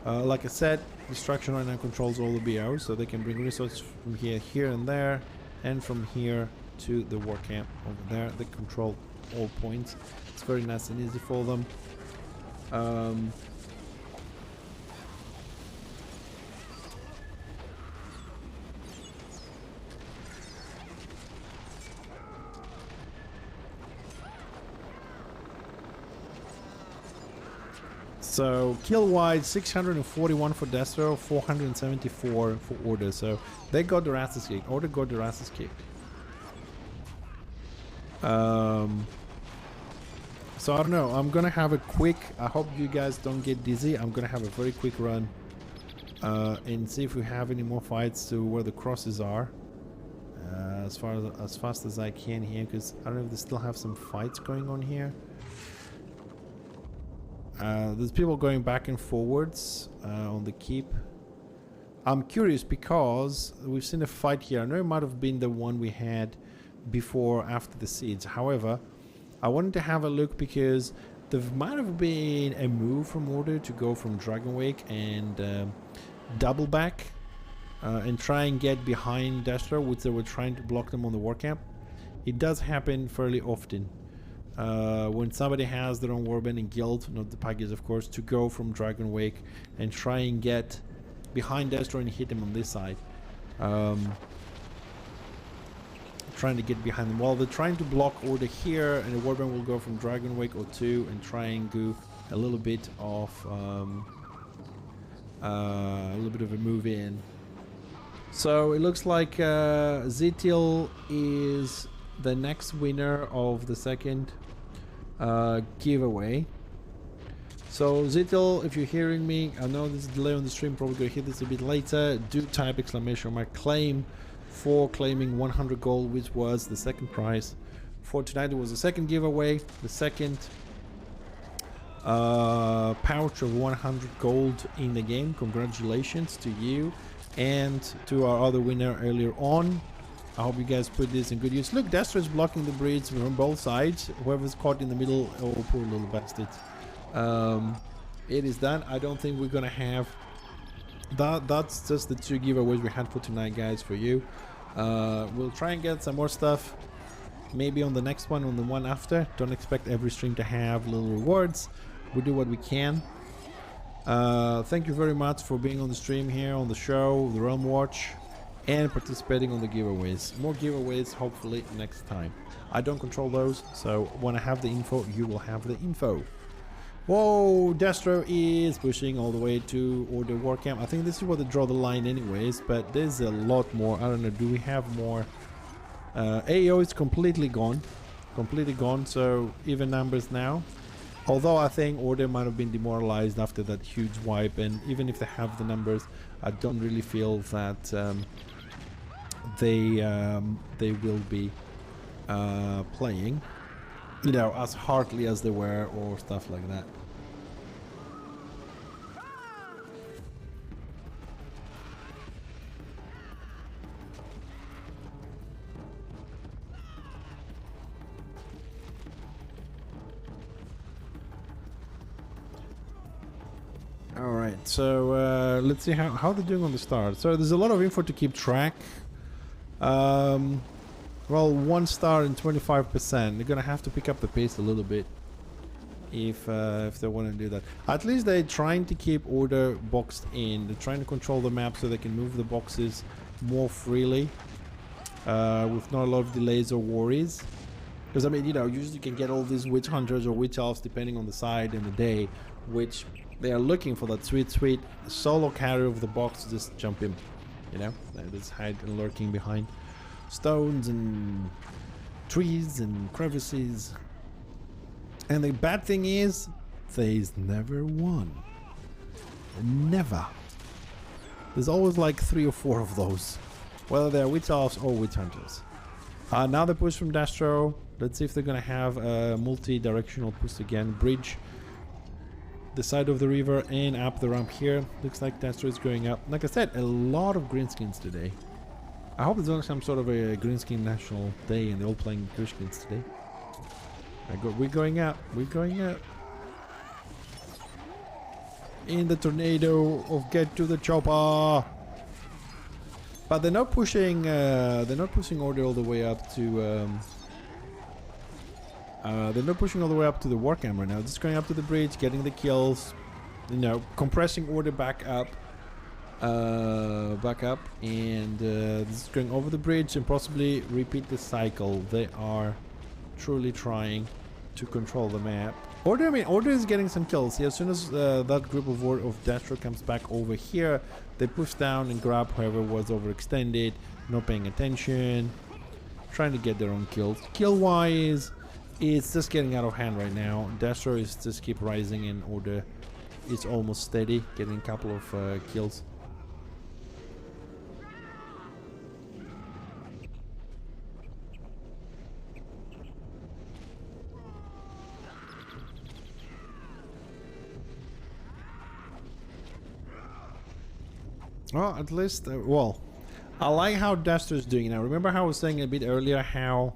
S1: Like I said, Destruction right now controls all the BOs, so they can bring resources from here and there, and from here to the war camp over there. They control all points. It's very nice and easy for them. So kill wise, 641 for Destro, 474 for Order. So they got their asses kicked. Order got their asses kicked. So I don't know. I'm gonna have a quick. I hope you guys don't get dizzy. I'm gonna have a very quick run and see if we have any more fights to where the crosses are. As fast as I can here, because I don't know if they still have some fights going on here. There's people going back and forwards on the keep. I'm curious because we've seen a fight here. I know it might have been the one we had before after the siege. However, I wanted to have a look because there might have been a move from Order to go from Dragonwake and double back and try and get behind Destro, which they were trying to block them on the war camp. It does happen fairly often. When somebody has their own warband and guild, not the packages of course, to go from Dragonwake and try and get behind Destro and hit him on this side. Trying to get behind them. While they're trying to block Order here, and the warband will go from Dragonwake or 2 and try and do a little bit of a move in. So it looks like Zitil is the next winner of the second giveaway. So Zitil, if you're hearing me, I know there's a delay on the stream, probably gonna hit this a bit later. Do type !! claim for claiming 100 gold, which was the second prize for tonight. There was a second giveaway, the second pouch of 100 gold in the game. Congratulations to you and to our other winner earlier on. I hope you guys put this in good use. Look, Destro is blocking the bridge from both sides. Whoever's caught in the middle, oh poor little bastard. It is done. I don't think we're gonna have that. That's just the 2 giveaways we had for tonight, guys, for you. We'll try and get some more stuff maybe on the next one, on the one after. Don't expect every stream to have little rewards. We do what we can. Thank you very much for being on the stream here, on the show, the Realm Watch, and participating on the giveaways. More giveaways hopefully next time. I don't control those, so when I have the info, you will have the info. Whoa, Destro is pushing all the way to Order War Camp. I think this is where they draw the line anyways, but there's a lot more. I don't know, do we have more AO is completely gone. Completely gone, so even numbers now. Although I think Order might have been demoralized after that huge wipe, and even if they have the numbers, I don't really feel that they will be playing, you know, as hardly as they were or stuff like that. Alright, so let's see how they're doing on the start. So there's a lot of info to keep track. Well, 1 star and 25%. They're gonna have to pick up the pace a little bit if they want to do that. At least they're trying to keep Order boxed in. They're trying to control the map so they can move the boxes more freely with not a lot of delays or worries. Because I mean, you know, usually you can get all these witch hunters or witch elves depending on the side and the day, which they are looking for that sweet solo carry of the box to just jump in, you know, just hide and lurking behind stones and trees and crevices. And the bad thing is, they's never won. Never. There's always like 3 or 4 of those, whether they're witch elves or witch hunters. Now the push from Dastro. Let's see if they're gonna have a multi-directional push again. Bridge the side of the river and up the ramp here. Looks like Dastro is going up. Like I said, a lot of greenskins today. I hope it's not some sort of a greenskin national day and they're all playing greenskins today. We're going up. We're going up. In the tornado of get to the chopper. But they're not pushing. They're not pushing Order all the way up to. They're not pushing all the way up to the Warhammer now. Just going up to the bridge, getting the kills. You know, compressing Order back up. And just going over the bridge and possibly repeat the cycle. They are truly trying to control the map. Order, I mean, Order is getting some kills. See, as soon as that group of Dastro comes back over here, they push down and grab whoever was overextended, not paying attention, trying to get their own kills. Kill-wise, it's just getting out of hand right now. Dastro is just keep rising and Order is almost steady, getting a couple of kills. Well, at least, well, I like how Dastro is doing now. Remember how I was saying a bit earlier how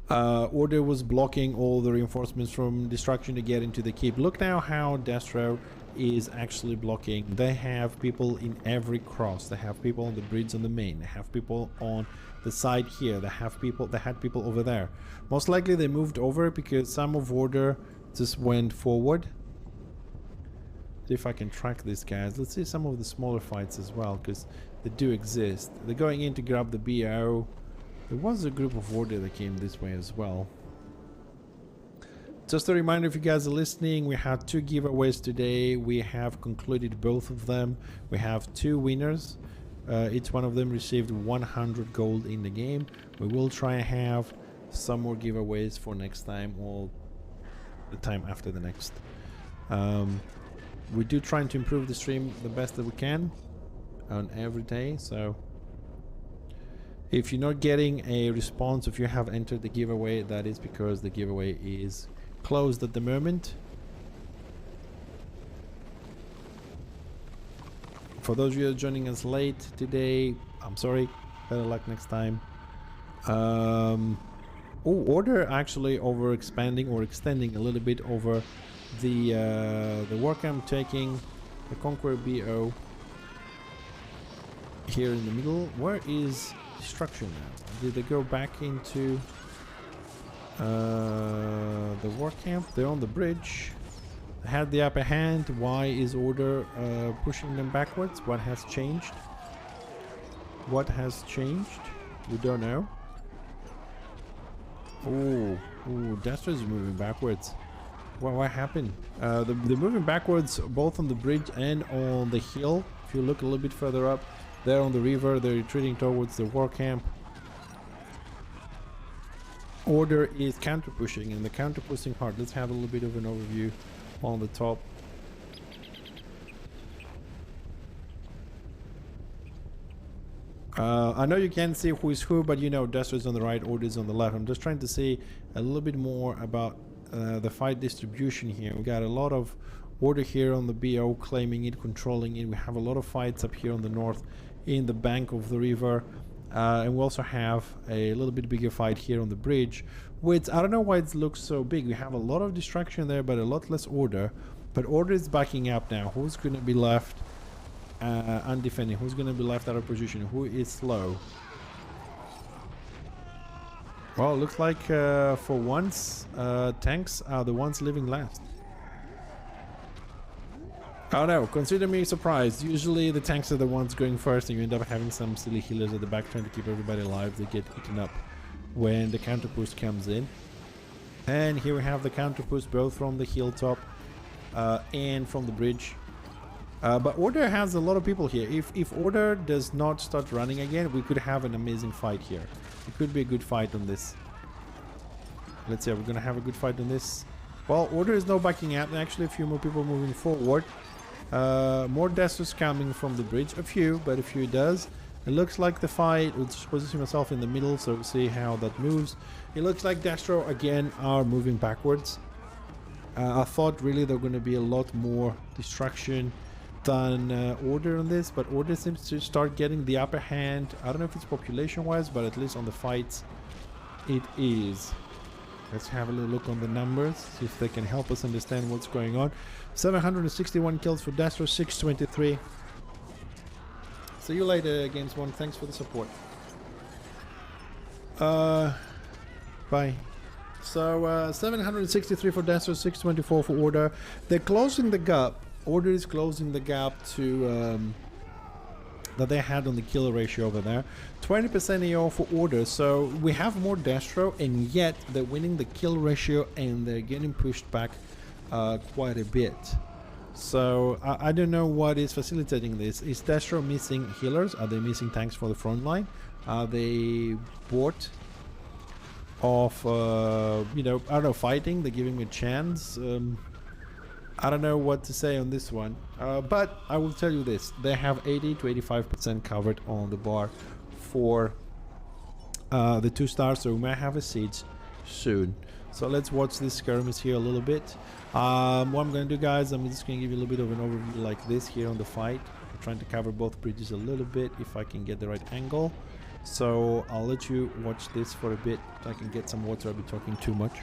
S1: Order was blocking all the reinforcements from destruction to get into the keep. Look now how Dastro is actually blocking. They have people in every cross. They have people on the bridge on the main. They have people on the side here. They have people. They had people over there. Most likely they moved over because some of Order just went forward. See if I can track these guys. Let's see some of the smaller fights as well, because they do exist. They're going in to grab the BO. There was a group of Order that came this way as well. Just a reminder, if you guys are listening, we had 2 giveaways today. We have concluded both of them. We have 2 winners. Each one of them received 100 gold in the game. We will try and have some more giveaways for next time or the time after the next. We do try to improve the stream the best that we can on every day, so if you're not getting a response, if you have entered the giveaway, that is because the giveaway is closed at the moment. For those of you joining us late today, I'm sorry, better luck next time. Order actually over expanding or extending a little bit over the Warhammer, taking the Conqueror BO here in the middle. Where is destruction now? Did they go back into the Warhammer? They're on the bridge. They had the upper hand. Why is Order pushing them backwards? What has changed? What has changed? We don't know. Oh, Dastro is moving backwards. What happened? They're moving backwards both on the bridge and on the hill. If you look a little bit further up, they're on the river. They're retreating towards the war camp. Order is counter pushing, and the counter pushing hard. Let's have a little bit of an overview on the top. I know you can't see who is who, but you know, Destro is on the right, Order is on the left. I'm just trying to see a little bit more about the fight distribution here. We got a lot of Order here on the BO, claiming it, controlling it. We have a lot of fights up here on the north in the bank of the river. And we also have a little bit bigger fight here on the bridge, which I don't know why it looks so big. We have a lot of distraction there, but a lot less Order. But Order is backing up now. Who's going to be left undefended? Who's going to be left out of position? Who is slow? Well, it looks like for once, tanks are the ones living last. Oh no, consider me surprised. Usually the tanks are the ones going first, and you end up having some silly healers at the back trying to keep everybody alive. They get eaten up when the counter push comes in. And here we have the counter push both from the hilltop and from the bridge. But Order has a lot of people here. If Order does not start running again, we could have an amazing fight here. It could be a good fight on this. Let's see, we're gonna have a good fight on this. Well, Order is now backing up, and actually a few more people moving forward. More Destros coming from the bridge. A few, but a few does. It looks like the fight, we'll just position myself in the middle so we'll see how that moves. It looks like Destro again are moving backwards. I thought really there were going to be a lot more distraction than Order on this, but Order seems to start getting the upper hand. I don't know if it's population wise, but at least on the fights it is. Let's have a little look on the numbers, see if they can help us understand what's going on. 761 kills for Destro, 623. See you later, Games One. Thanks for the support. Bye. So 763 for Destro, 624 for Order. They're closing the gap. Order is closing the gap to that they had on the kill ratio over there. 20% AO for Order, so we have more Destro, and yet they're winning the kill ratio and they're getting pushed back quite a bit. So I don't know what is facilitating this. Is Destro missing healers? Are they missing tanks for the front line? Are they bored of you know, I don't know, fighting? They're giving me a chance. I don't know what to say on this one, but I will tell you this: they have 80 to 85% covered on the bar for the 2 stars, so we might have a siege soon. So let's watch this skirmish here a little bit. What I'm going to do, guys, I'm just going to give you a little bit of an overview like this here on the fight. I'm trying to cover both bridges a little bit if I can get the right angle. So I'll let you watch this for a bit so I can get some water. I'll be talking too much.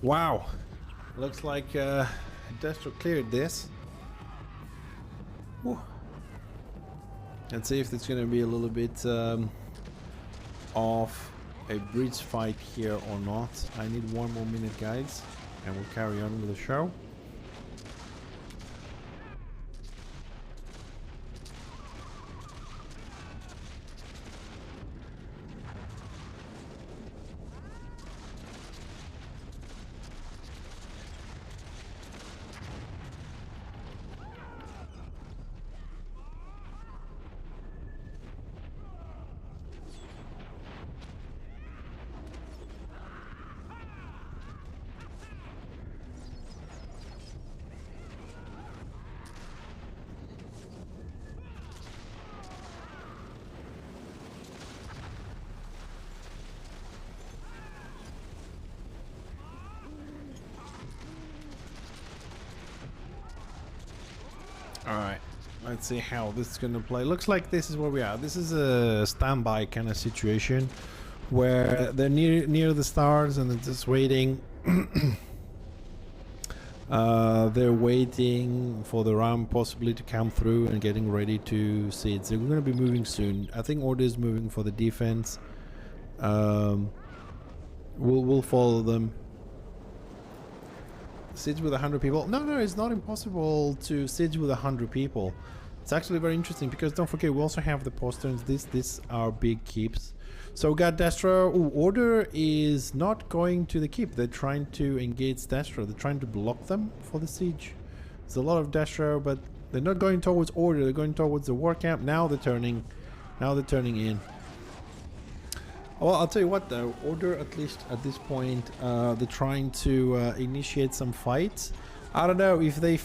S1: Wow, looks like Destro cleared this. Whew. Let's see if it's going to be a little bit of a bridge fight here or not. I need 1 more minute, guys, and we'll carry on with the show. Alright, let's see how this is gonna play. Looks like this is where we are. This is a standby kind of situation where they're near the stars and they're just waiting. They're waiting for the ram possibly to come through and getting ready to siege. They're going to be moving soon. I think order is moving for the defense. We'll follow them. Siege with 100 people? No, it's not impossible to siege with 100 people. It's actually very interesting because don't forget we also have the posterns. These are big keeps. So we got Destro. Ooh, order is not going to the keep. They're trying to engage Destro. They're trying to block them for the siege. There's a lot of Destro, but they're not going towards order. They're going towards the war camp. Now they're turning in. Well, I'll tell you what though, order at least at this point, they're trying to initiate some fights. I don't know if they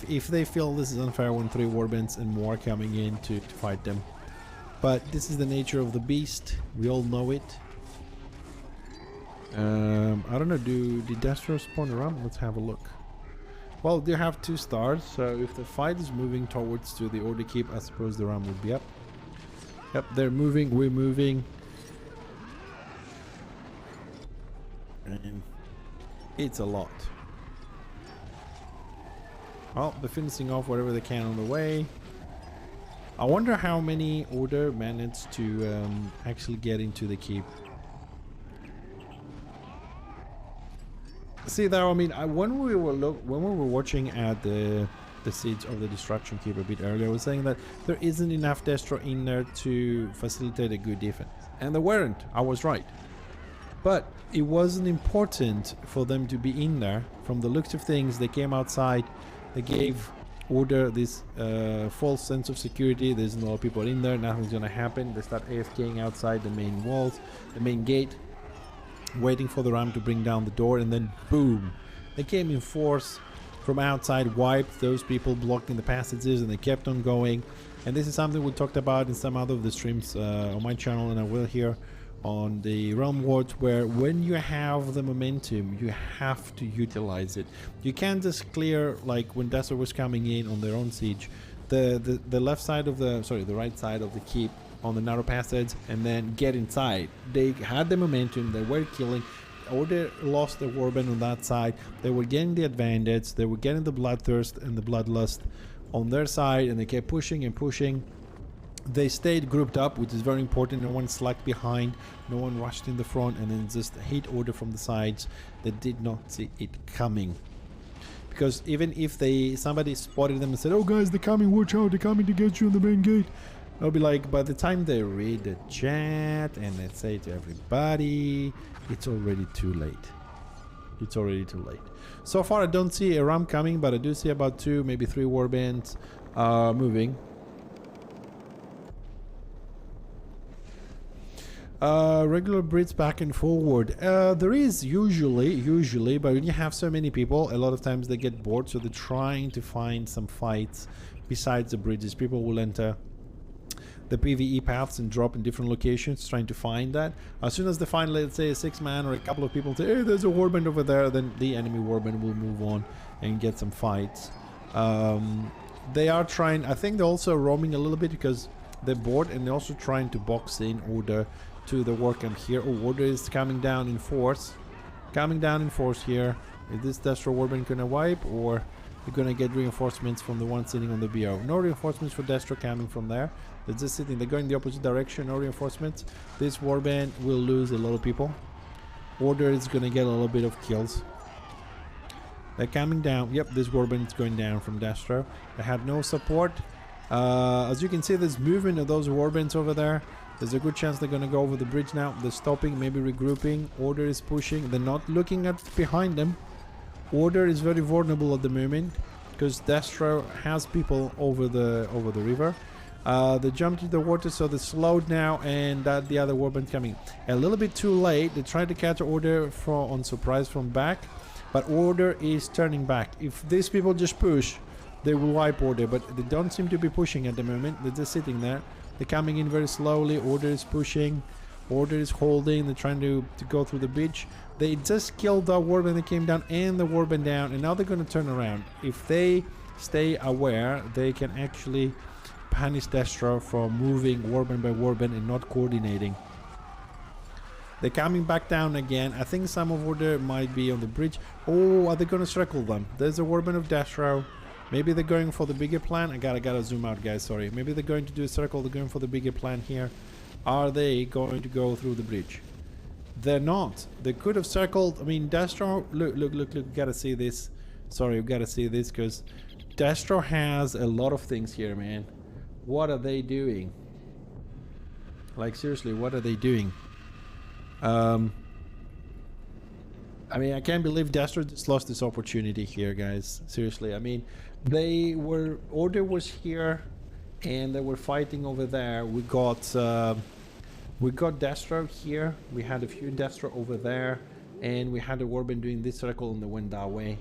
S1: feel this is unfair when 3 warbands and more coming in to fight them. But this is the nature of the beast. We all know it. I don't know, did Destro spawn around? Let's have a look. Well, they have 2 stars, so if the fight is moving towards to the order keep, I suppose the ram would be up. Yep, they're moving, we're moving. And it's a lot. Well, they're finishing off whatever they can on the way. I wonder how many order managed to actually get into the keep. See there, I mean, when we were watching at the siege of the destruction keep a bit earlier, I was saying that there isn't enough Destro in there to facilitate a good defense, and there weren't. I was right, but it wasn't important for them to be in there. From the looks of things, they came outside, they gave order this false sense of security. There's no people in there, nothing's gonna happen. They start AFKing outside the main walls, the main gate, waiting for the ram to bring down the door, and then boom, they came in force from outside, wiped those people blocking the passages, and they kept on going. And this is something we talked about in some other of the streams on my channel, and I will here on the Realm Wars, where when you have the momentum, you have to utilize it. You can't just clear, like when Destro was coming in on their own siege, the left side of the, sorry, the right side of the keep on the narrow passage, and then get inside. They had the momentum, they were killing. Order lost the warband on that side. They were getting the advantage, they were getting the bloodthirst and the bloodlust on their side, and they kept pushing and pushing. They stayed grouped up, which is very important. No one slacked behind, no one rushed in the front, and then just hit order from the sides. They did not see it coming, because even if somebody spotted them and said, "Oh guys, they're coming, watch out, they're coming to get you on the main gate," I'll be like, by the time they read the chat and they say to everybody, it's already too late. It's already too late. So far I don't see a ram coming, but I do see about 2, maybe 3 warbands moving. Regular breeds back and forward. There is usually, but when you have so many people, a lot of times they get bored, so they're trying to find some fights besides the bridges. People will enter the PvE paths and drop in different locations trying to find that. As soon as they find, let's say, a 6-man or a couple of people say, "Hey, there's a warband over there," then the enemy warband will move on and get some fights. They are trying, I think they're also roaming a little bit because they're bored, and they're also trying to box in order to the war camp here. Oh, order is coming down in force. Coming down in force here. Is this Destro warband gonna wipe, or you're gonna get reinforcements from the one sitting on the BO? No reinforcements for Destro coming from there. They're just sitting, they're going the opposite direction, no reinforcements. This warband will lose a lot of people. Order is gonna get a little bit of kills. They're coming down. Yep, this warband is going down from Destro. They had no support. As you can see, there's movement of those warbands over there. There's a good chance they're going to go over the bridge now. They're stopping, maybe regrouping. Order is pushing. They're not looking at behind them. Order is very vulnerable at the moment because Destro has people over the river. They jumped into the water, so they're slowed now, and the other warband coming a little bit too late. They tried to catch order on surprise from back, but order is turning back. If these people just push, they will wipe order, but they don't seem to be pushing at the moment. They're just sitting there. They're coming in very slowly. Order is pushing. Order is holding. They're trying to go through the bridge. They just killed the warband that came down and the warband down, and now they're going to turn around. If they stay aware, they can actually punish Destro for moving warband by warband and not coordinating. They're coming back down again. I think some of order might be on the bridge. Oh, are they gonna circle them? There's a warband of Destro. Maybe they're going for the bigger plan. I gotta zoom out, guys, sorry. Maybe they're going to do a circle, they're going for the bigger plan here. Are they going to go through the bridge? They're not. They could have circled. I mean, Destro, look, you gotta see this. Sorry, you gotta see this, because Destro has a lot of things here, man. What are they doing? Like, seriously, what are they doing? I mean, I can't believe Destro just lost this opportunity here, guys. Seriously, I mean, order was here, and they were fighting over there. We got Destro here. We had a few Destro over there, and we had a warband doing this circle and they went that way.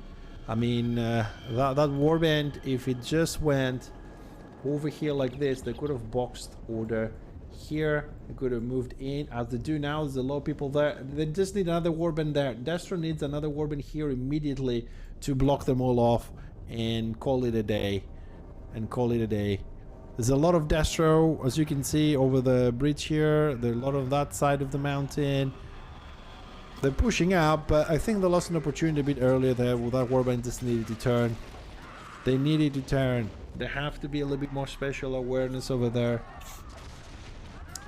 S1: I mean, that warband, if it just went over here like this, they could have boxed order here. They could have moved in. As they do now, there's a lot of people there. They just need another warband there. Destro needs another warband here immediately to block them all off and call it a day. There's a lot of Destro, as you can see, over the bridge here. There's a lot of that side of the mountain. They're pushing up, but I think they lost an opportunity a bit earlier there. Well, that warband just needed to turn. They needed to turn. There have to be a little bit more special awareness over there.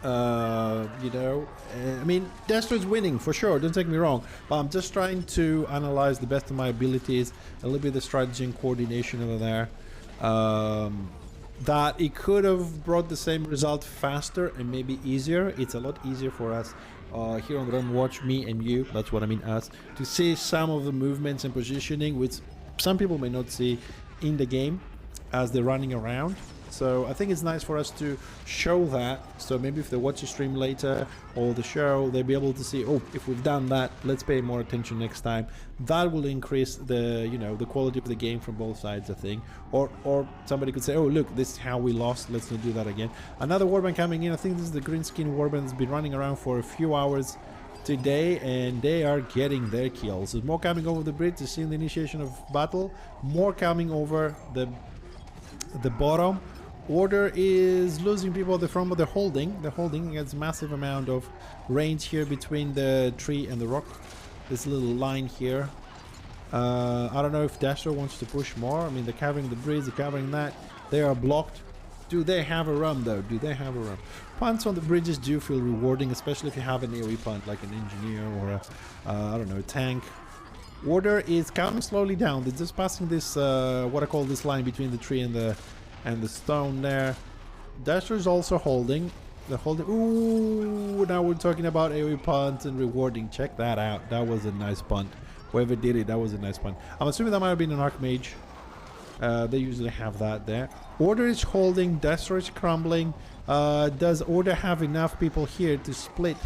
S1: You know, I mean, Destro's winning for sure, don't take me wrong, but I'm just trying to analyze the best of my abilities, a little bit of the strategy and coordination over there. That it could have brought the same result faster and maybe easier. It's a lot easier for us here on Run Watch, me and you, that's what I mean us, to see some of the movements and positioning which some people may not see in the game as they're running around. So I think it's nice for us to show that, so maybe if they watch the stream later or the show, they'll be able to see, oh, if we've done that, let's pay more attention next time. That will increase the, you know, the quality of the game from both sides, I think. Or somebody could say, oh, look, this is how we lost, let's not do that again. Another warband coming in. I think this is the green skin warband that's been running around for a few hours today, and they are getting their kills. There's more coming over the bridge. You're seeing the initiation of battle. More coming over the bottom. Order is losing people at the front, but they're holding. They're holding. It's a massive amount of range here between the tree and the rock. This little line here. I don't know if Dasher wants to push more. I mean, they're covering the bridge, they're covering that. They are blocked. Do they have a run, though? Do they have a run? Punts on the bridges do feel rewarding, especially if you have an AoE punt, like an engineer or a, I don't know, a tank. Order is coming slowly down. They're just passing this, what I call this line between the tree and the stone there. Dasher is also holding. They're holding. Ooh, now we're talking about AoE punts and rewarding. Check that out. That was a nice punt. Whoever did it, that was a nice punt. I'm assuming that might have been an Archmage. They usually have that there. Order is holding. Dasher is crumbling. Does Order have enough people here to split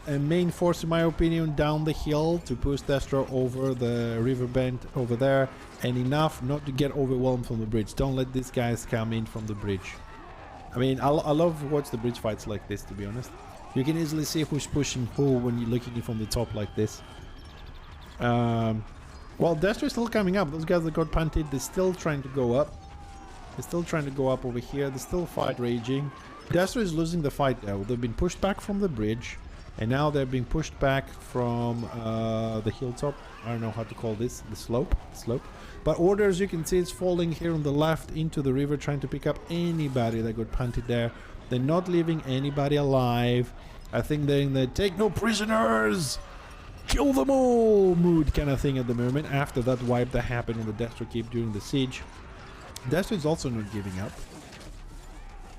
S1: a main force, in my opinion, down the hill to push Destro over the river bend over there, and enough not to get overwhelmed from the bridge? Don't let these guys come in from the bridge. I mean, I love to watch the bridge fights like this, to be honest. You can easily see who's pushing who when you're looking from the top like this. Well, Destro is still coming up. Those guys that got punted, they're still trying to go up. They're still trying to go up over here. There's still fight raging. Destro is losing the fight though. They've been pushed back from the bridge. And now they're being pushed back from the hilltop. I don't know how to call this. The slope. But Order, as you can see, is falling here on the left into the river, trying to pick up anybody that got punted there. They're not leaving anybody alive. I think they're in the take no prisoners, kill them all mood kind of thing at the moment, after that wipe that happened on the Destro Keep during the siege. Destro is also not giving up.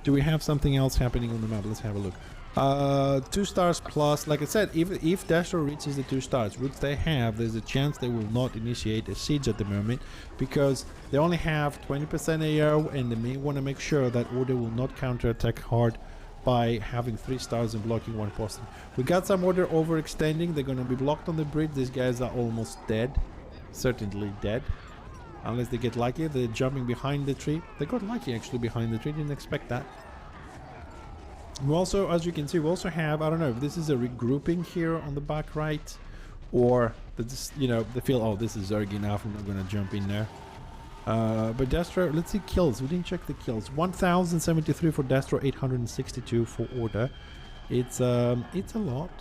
S1: Do we have something else happening on the map? Let's have a look. 2 stars plus. Like I said, if Destro reaches the 2 stars, which they have, there's a chance they will not initiate a siege at the moment, because they only have 20% AO, and they may want to make sure that Order will not counterattack hard by having 3 stars and blocking 1 post. We got some Order overextending. They're going to be blocked on the bridge. These guys are almost dead. Certainly dead. Unless they get lucky. They're jumping behind the tree. They got lucky actually behind the tree. Didn't expect that. We also, as you can see, we also have, I don't know if this is a regrouping here on the back right, or they just, you know, they feel, oh, this is Zerg enough, I'm not going to jump in there. But Destro, let's see kills. We didn't check the kills. 1073 for Destro, 862 for Order. It's a lot.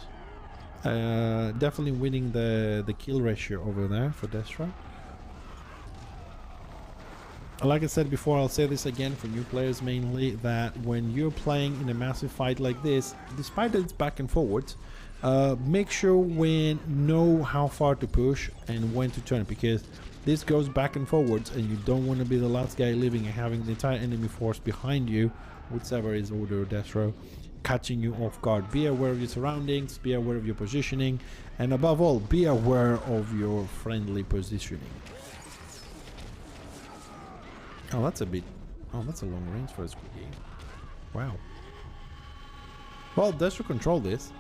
S1: Definitely winning the kill ratio over there for Destro. Like I said before, I'll say this again for new players mainly, that when you're playing in a massive fight like this, despite that it's back and forwards, make sure know how far to push and when to turn, because this goes back and forwards and you don't want to be the last guy living and having the entire enemy force behind you, whichever is Order or Destro, catching you off guard. Be aware of your surroundings, be aware of your positioning, and above all, be aware of your friendly positioning. Oh, that's a long range for a squiggy. Wow. Well, Destro control this.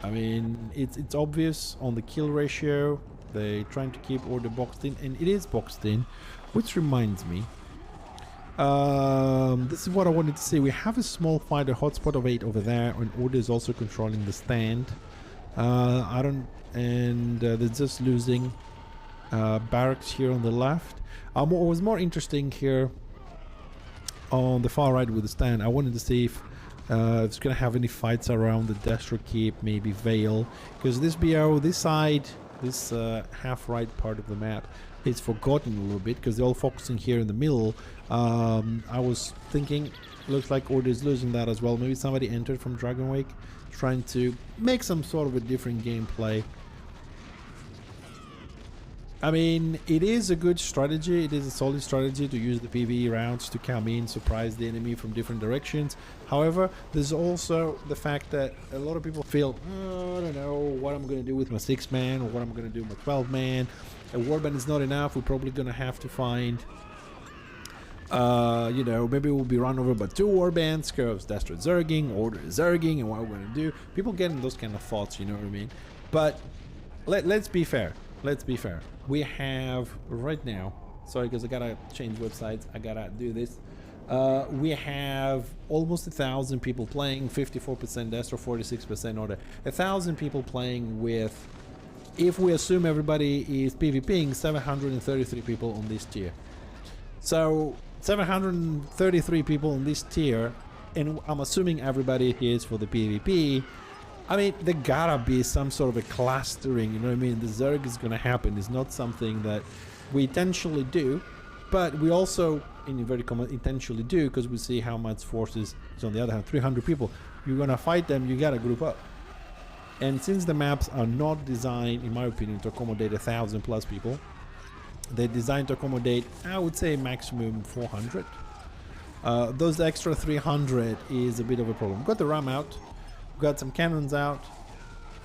S1: I mean, it's obvious on the kill ratio. They're trying to keep Order boxed in, and it is boxed in, which reminds me. This is what I wanted to say. We have a small fighter hotspot of 8 over there, and Order is also controlling the stand. They're just losing barracks here on the left. What was more interesting here on the far right with the stand, I wanted to see if it's going to have any fights around the Destro Keep, maybe Vale, because this BO, this side, this half right part of the map is forgotten a little bit because they're all focusing here in the middle. I was thinking, looks like Order is losing that as well. Maybe somebody entered from Dragon Wake trying to make some sort of a different gameplay. I mean, it is a good strategy, it is a solid strategy to use the PvE rounds to come in, surprise the enemy from different directions. However, there's also the fact that a lot of people feel, oh, I don't know what I'm going to do with my 6-man or what I'm going to do with my 12-man. A warband is not enough, we're probably going to have to find, you know, maybe we'll be run over by 2 warbands because Destro is zerging, Order is zerging, and what we're going to do. People getting those kind of thoughts, you know what I mean? But let's be fair. Let's be fair. We have right now, sorry because I gotta change websites, I gotta do this. We have almost 1,000 people playing, 54% Destro, 46% Order. 1,000 people playing with, if we assume everybody is PvPing, 733 people on this tier. So 733 people on this tier, and I'm assuming everybody is for the PvP. I mean, there gotta be some sort of a clustering, you know what I mean? The Zerg is gonna happen. It's not something that we intentionally do, but we also, in inverted commas, intentionally do because we see how much forces is on the other hand. 300 people. You're gonna fight them, you gotta group up. And since the maps are not designed, in my opinion, to accommodate 1,000 plus people, they're designed to accommodate, I would say, maximum 400. Those extra 300 is a bit of a problem. Got the RAM out. Got some cannons out.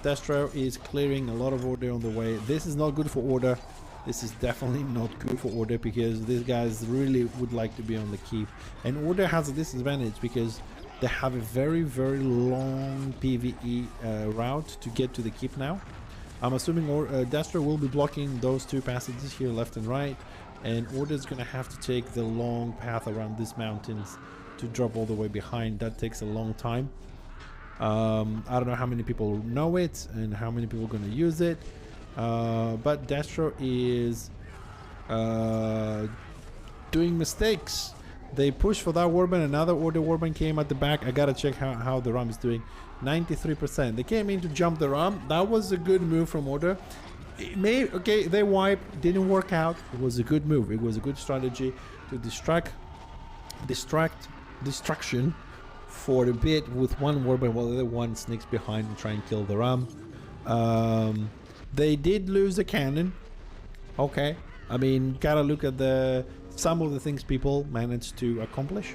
S1: Destro is clearing a lot of Order on the way. This is not good for Order. This is definitely not good for Order because these guys really would like to be on the keep. And Order has a disadvantage because they have a very, very long PvE route to get to the keep now. I'm assuming Destro will be blocking those 2 passages here, left and right. And Order is going to have to take the long path around these mountains to drop all the way behind. That takes a long time. I don't know how many people know it and how many people are going to use it, but Destro is doing mistakes. They push for that warband, another Order warband came at the back. I gotta check how the RAM is doing. 93%. They came in to jump the RAM. That was a good move from Order. Okay, they wiped, didn't work out. It was a good move. It was a good strategy to distraction for a bit with one warband while the other one sneaks behind and try and kill the RAM. They did lose a cannon. Okay, I mean, gotta look at some of the things people managed to accomplish.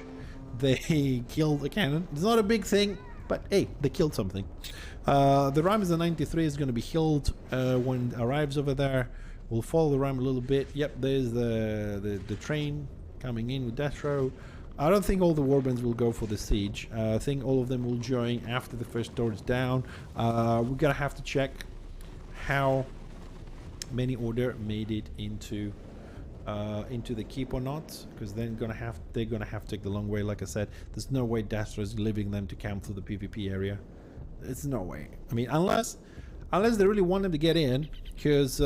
S1: They killed a cannon. It's not a big thing, but hey, they killed something. The RAM is a 93, is going to be healed when it arrives over there. We'll follow the RAM a little bit. Yep, there's the train coming in with Destro. I don't think all the warbands will go for the siege. I think all of them will join after the first door is down. We're gonna have to check how many Order made it into the keep or not, because they're gonna have to take the long way. Like I said, there's no way Destro is leaving them to camp through the PvP area. It's no way. I mean, unless they really want them to get in, because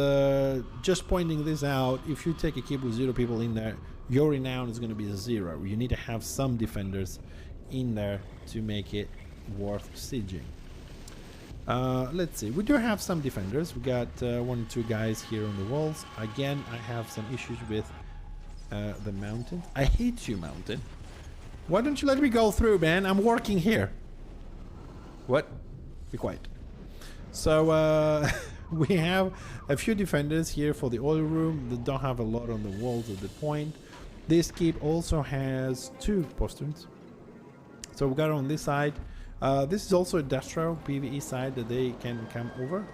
S1: just pointing this out, if you take a keep with 0 people in there, your renown is going to be 0. You need to have some defenders in there to make it worth sieging. Let's see, we do have some defenders. We got 1 or 2 guys here on the walls. Again, I have some issues with the mountain. I hate you, mountain. Why don't you let me go through, man? I'm working here. What? Be quiet. So we have a few defenders here for the oil room. They don't have a lot on the walls at the point. This keep also has 2 posterns. So we got on this side. This is also a Destro PvE side that they can come over.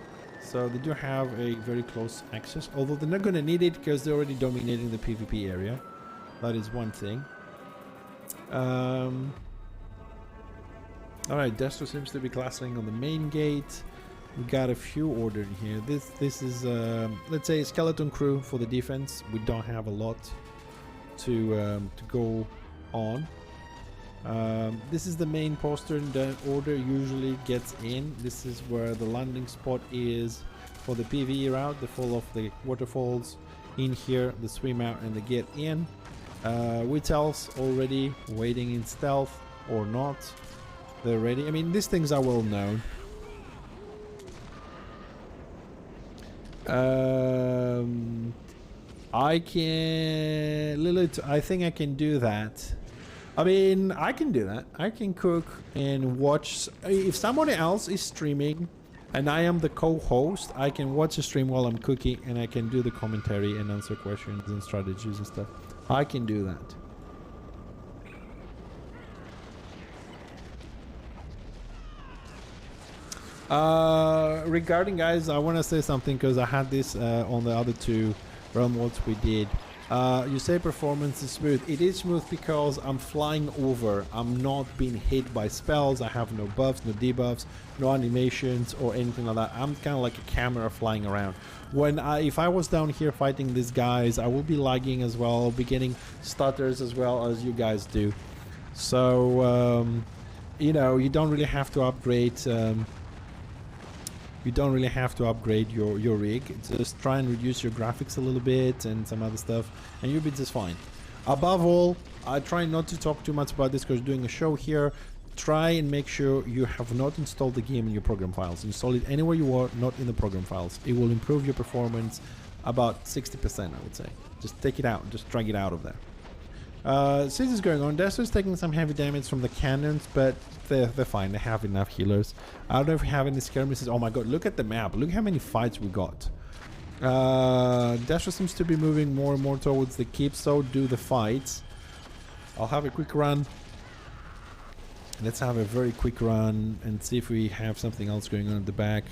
S1: So they do have a very close access, although they're not going to need it because they're already dominating the PvP area. That is one thing. Alright, Destro seems to be clustering on the main gate. We got a few ordered here. This is let's say a skeleton crew for the defense. We don't have a lot to go on. This is the main postern that order usually gets in. This is where the landing spot is for the PvE route. They fall off the waterfalls. In here, the swim out and the get in. Witels already waiting in stealth or not. They're ready. I mean, these things are well known. I can... Lilith, I think I can do that. I mean, I can do that. I can cook and watch. If someone else is streaming and I am the co-host, I can watch the stream while I'm cooking and I can do the commentary and answer questions and strategies and stuff. I can do that. Regarding, guys, I want to say something because I had this on the other 2 realm mods we did. You say performance is smooth. It is smooth because I'm flying over. I'm not being hit by spells. I have no buffs, no debuffs, no animations or anything like that. I'm kind of like a camera flying around. If I was down here fighting these guys, I will be lagging as well. I'll be getting stutters as well as you guys do. So you know, you don't really have to upgrade. You don't really have to upgrade your rig. Just try and reduce your graphics a little bit and some other stuff, and you'll be just fine. Above all, I try not to talk too much about this because doing a show here. Try and make sure you have not installed the game in your program files. Install it anywhere you are, not in the program files. It will improve your performance about 60%, I would say. Just take it out, just drag it out of there. Since it's going on, Destro's taking some heavy damage from the cannons, but they're fine. They have enough healers. I don't know if we have any skirmishes. Oh my god, look at the map. Look how many fights we got. Destro seems to be moving more and more towards the keep, so do the fights. I'll have a quick run. Let's have a very quick run and see if we have something else going on at the back.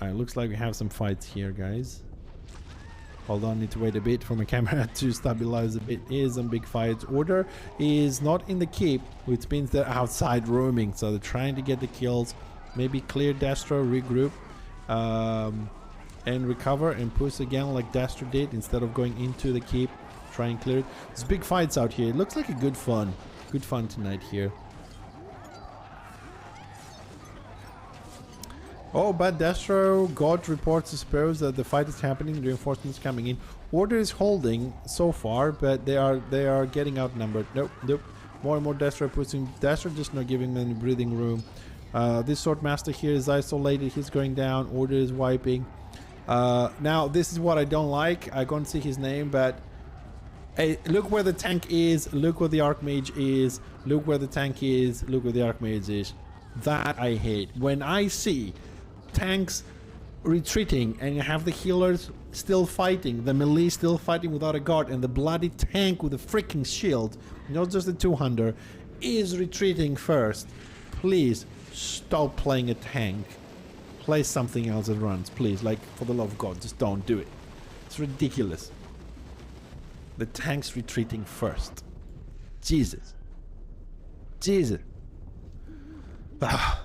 S1: Alright, looks like we have some fights here, guys. Hold on, need to wait a bit for my camera to stabilize a bit. Here's some big fights. Order is not in the keep, which means they're outside roaming, so they're trying to get the kills. Maybe clear Destro, regroup, and recover and push again like Destro did instead of going into the keep. Try and clear it. There's big fights out here. It looks like a good fun tonight here. Oh, but Destro got reports, I suppose, that the fight is happening. Reinforcements coming in. Order is holding so far, but they are getting outnumbered. Nope. More and more Destro pushing. Destro just not giving them any breathing room. This Swordmaster here is isolated. He's going down. Order is wiping. Now, this is what I don't like. I can't see his name, but hey, look where the tank is. Look where the Archmage is. Look where the tank is. Look where the Archmage is. That I hate. When I see tanks retreating and you have the healers still fighting, the melee still fighting without a guard, and the bloody tank with a freaking shield, not just the 200, is retreating first. Please stop playing a tank. Play something else that runs, please. Like, for the love of God, just don't do it. It's ridiculous. The tank's retreating first. Jesus.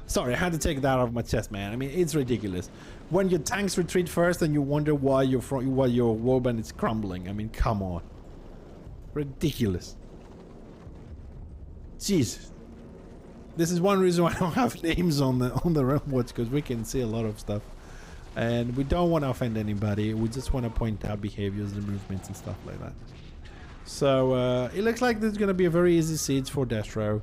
S1: Sorry, I had to take that out of my chest, man. I mean, it's ridiculous. When your tanks retreat first and you wonder why your warband is crumbling. I mean, come on. Ridiculous. Jesus. This is one reason why I don't have names on the realm watch, because we can see a lot of stuff. And we don't want to offend anybody. We just want to point out behaviors and movements and stuff like that. So it looks like there's going to be a very easy siege for Destro.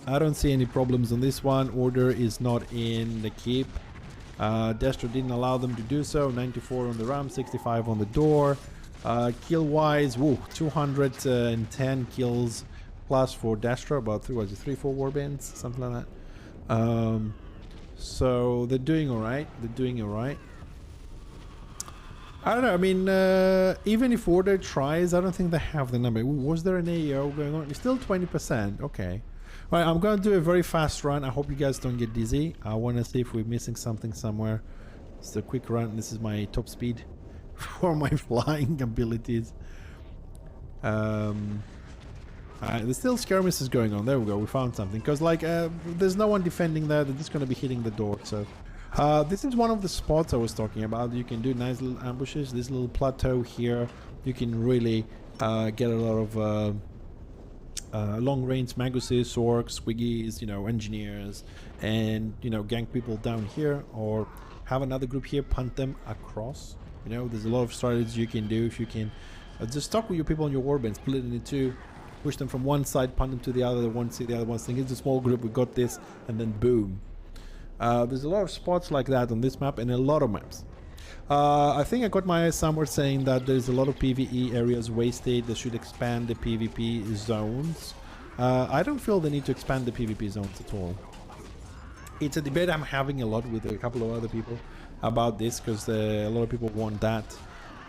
S1: I don't see any problems on this one. Order is not in the keep. Destro didn't allow them to do so. 94 on the ram, 65 on the door. Kill wise, woo, 210 kills plus for Destro. About 3 4 warbands, something like that. So they're doing alright. They're doing alright. I don't know. I mean, even if Order tries, I don't think they have the number. Was there an AO going on? It's still 20%. Okay. All right, I'm going to do a very fast run. I hope you guys don't get dizzy. I want to see if we're missing something somewhere. It's a quick run. This is my top speed for my flying abilities. There's still skirmishes going on. There we go. We found something. Because, like, there's no one defending there. They're just going to be hitting the door. So, this is one of the spots I was talking about. You can do nice little ambushes. This little plateau here. You can really get a lot of long-range maguses, orcs, wiggies, you know, engineers, and, you know, gank people down here, or have another group here, punt them across. You know, there's a lot of strategies you can do. If you can just talk with your people on your warband, split it into two, push them from one side, punt them to the other, one see the other one, think it's a small group, we got this, and then boom. There's a lot of spots like that on this map and a lot of maps. I think I got my eyes somewhere saying that there's a lot of PvE areas wasted. They should expand the PvP zones. I don't feel the need to expand the PvP zones at all. It's a debate I'm having a lot with a couple of other people about this, because a lot of people want that.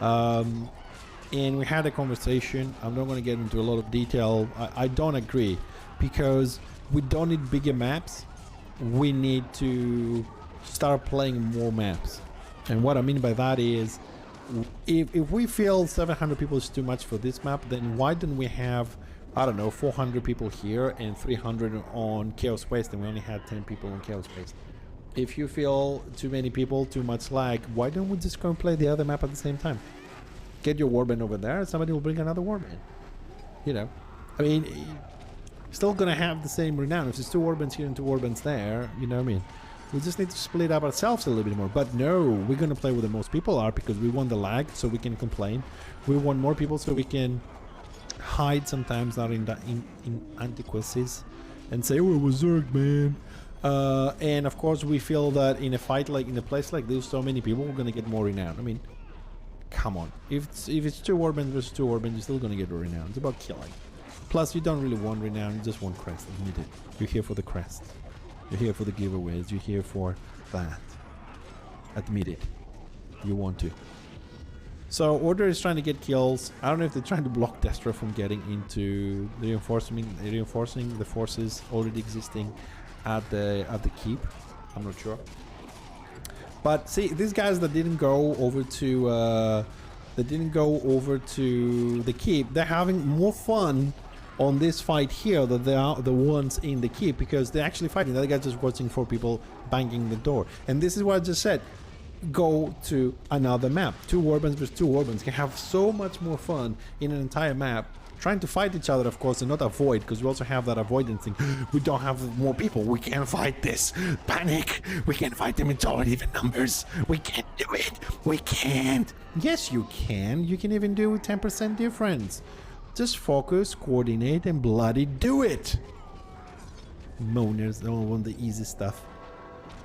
S1: And we had a conversation. I'm not going to get into a lot of detail. I don't agree, because we don't need bigger maps. We need to start playing more maps. And what I mean by that is, if we feel 700 people is too much for this map, then why don't we have, I don't know, 400 people here and 300 on Chaos Waste, and we only had 10 people on Chaos Waste. If you feel too many people, too much lag, why don't we just go and play the other map at the same time? Get your warband over there, and somebody will bring another warband. You know, I mean, still gonna have the same renown. If there's 2 warbands here and 2 warbands there, you know what I mean? We just need to split up ourselves a little bit more. But no, we're gonna play where the most people are, because we want the lag, so we can complain. We want more people so we can hide sometimes our inadequacies and say, "Oh, it was Zerg, man." And of course, we feel that in a fight like in a place like this, so many people, we're gonna get more renown. I mean, come on. If it's 2 warbands versus 2 warbands, you're still gonna get renown. It's about killing. Plus, you don't really want renown. You just want crest. Admit it. You're here for the crest. You're here for the giveaways. You're here for that. Admit it. You want to. So Order is trying to get kills. I don't know if they're trying to block Destro from getting into the reinforcing the forces already existing at the keep. I'm not sure. But see, these guys that didn't go over to the keep, they're having more fun on this fight here than they are the ones in the keep, because they're actually fighting. The other guy's just watching 4 people banging the door. And this is what I just said. Go to another map. 2 warbands versus 2 warbands can have so much more fun in an entire map, trying to fight each other, of course, and not avoid, because we also have that avoidance thing. We don't have more people. We can't fight this. Panic. We can't fight them in total even numbers. We can't do it. We can't. Yes, you can. You can even do 10% difference. Just focus, coordinate, and bloody do it. Moaners, they all want the easy stuff.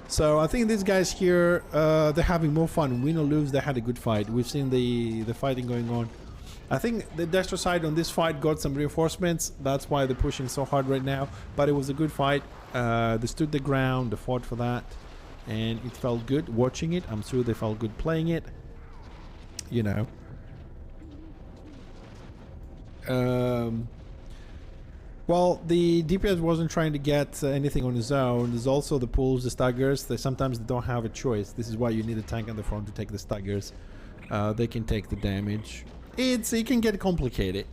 S1: So I think these guys here, they're having more fun. Win or lose, they had a good fight. We've seen the fighting going on. I think the Destro side on this fight got some reinforcements. That's why they're pushing so hard right now. But it was a good fight. They stood the ground. They fought for that. And it felt good watching it. I'm sure they felt good playing it. You know. Well, the DPS wasn't trying to get anything on his own. There's also the pools, the staggers. Sometimes they don't have a choice. This is why you need a tank on the front to take the staggers. They can take the damage. It can get complicated.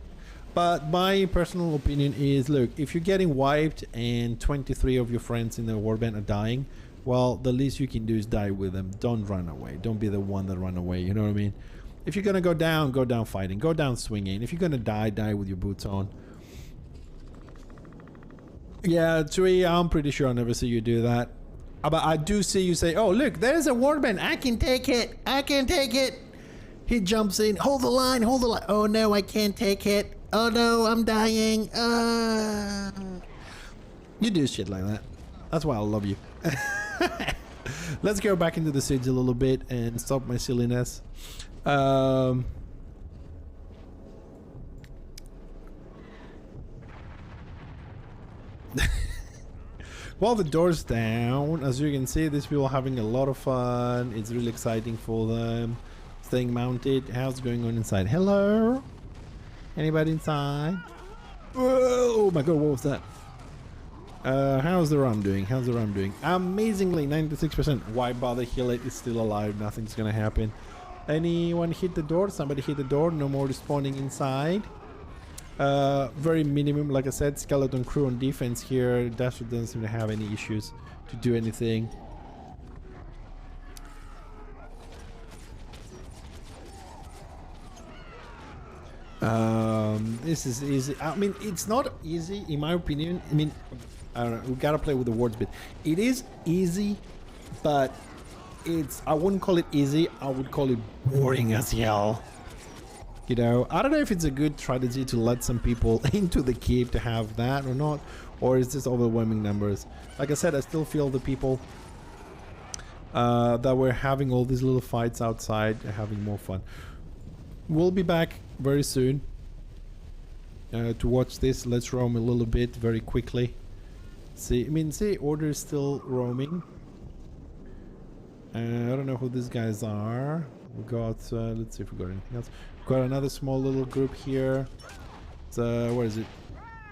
S1: But my personal opinion is, look, if you're getting wiped and 23 of your friends in the warband are dying, well, the least you can do is die with them. Don't run away. Don't be the one that run away. You know what I mean? If you're gonna go down fighting. Go down swinging. If you're gonna die with your boots on. Yeah, Tui, I'm pretty sure I'll never see you do that. But I do see you say, oh, look, there's a warband. I can take it. I can take it. He jumps in. Hold the line. Hold the line. Oh, no, I can't take it. Oh, no, I'm dying. You do shit like that. That's why I love you. Let's go back into the siege a little bit and stop my silliness. While the door's down, as you can see, these people are having a lot of fun. It's really exciting for them. Staying mounted. How's going on inside? Hello? Anybody inside? Oh my god, what was that? How's the ram doing? How's the ram doing? Amazingly, 96%. Why bother heal it? It's still alive. Nothing's gonna happen. Anyone hit the door? Somebody hit the door. No more respawning inside. Very minimum, like I said, skeleton crew on defense here. Dasher doesn't seem to have any issues to do anything. This is easy. I mean, it's not easy in my opinion. I mean, I don't know, we gotta play with the words a bit. It is easy, but I wouldn't call it easy, I would call it boring as hell. You know, I don't know if it's a good strategy to let some people into the cave to have that or not, or is this overwhelming numbers. Like I said, I still feel the people that were having all these little fights outside are having more fun. We'll be back very soon to watch this. Let's roam a little bit very quickly. See, I mean, see, order is still roaming. I don't know who these guys are. We got, let's see if we got anything else. We've got another small little group here. So, where is it?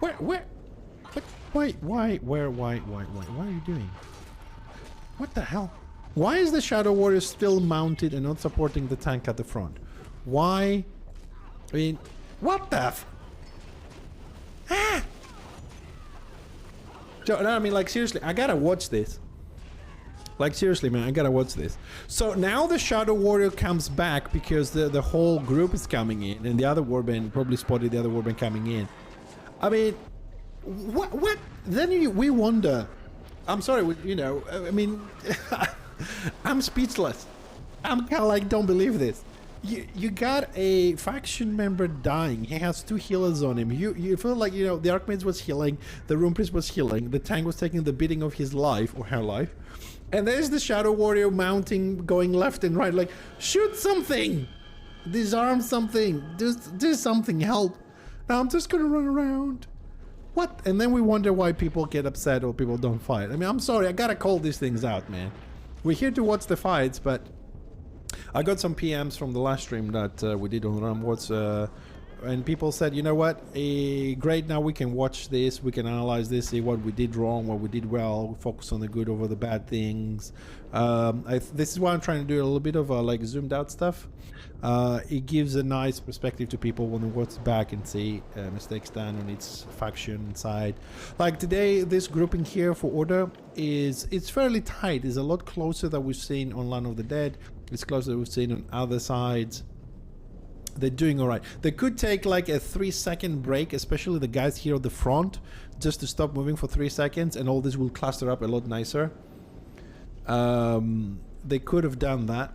S1: Where? What? Why are you doing? What the hell? Why is the Shadow Warrior still mounted and not supporting the tank at the front? Why? I mean, what the f... Ah! No, I mean, like, seriously, I gotta watch this. Like, seriously, man, I gotta watch this. So now the Shadow Warrior comes back because the whole group is coming in, and the other warband probably spotted the other warband coming in. I mean, what? Then we wonder. I'm sorry, you know, I mean, I'm speechless. I'm kind of like, don't believe this. You got a faction member dying. He has 2 healers on him. You feel like, you know, the Archmage was healing, the Rune Priest was healing, the tank was taking the beating of his life or her life, and there's the Shadow Warrior mounting, going left and right, like, shoot something, disarm something, do something, help. Now I'm just gonna run around. What? And then we wonder why people get upset or people don't fight. I mean, I'm sorry, I gotta call these things out, man. We're here to watch the fights, but I got some PMs from the last stream that we did on Rumwatch, and people said, you know what, great, now we can watch this, we can analyze this, see what we did wrong, what we did well, focus on the good over the bad things. This is why I'm trying to do a little bit of like zoomed out stuff. It gives a nice perspective to people when they watch back and see mistakes done on its faction side. Like today, this grouping here for Order it's fairly tight. It's a lot closer than we've seen on Land of the Dead. It's closer than we've seen on other sides. They're doing all right. They could take like a 3-second break, especially the guys here at the front, just to stop moving for 3 seconds, and all this will cluster up a lot nicer. They could have done that.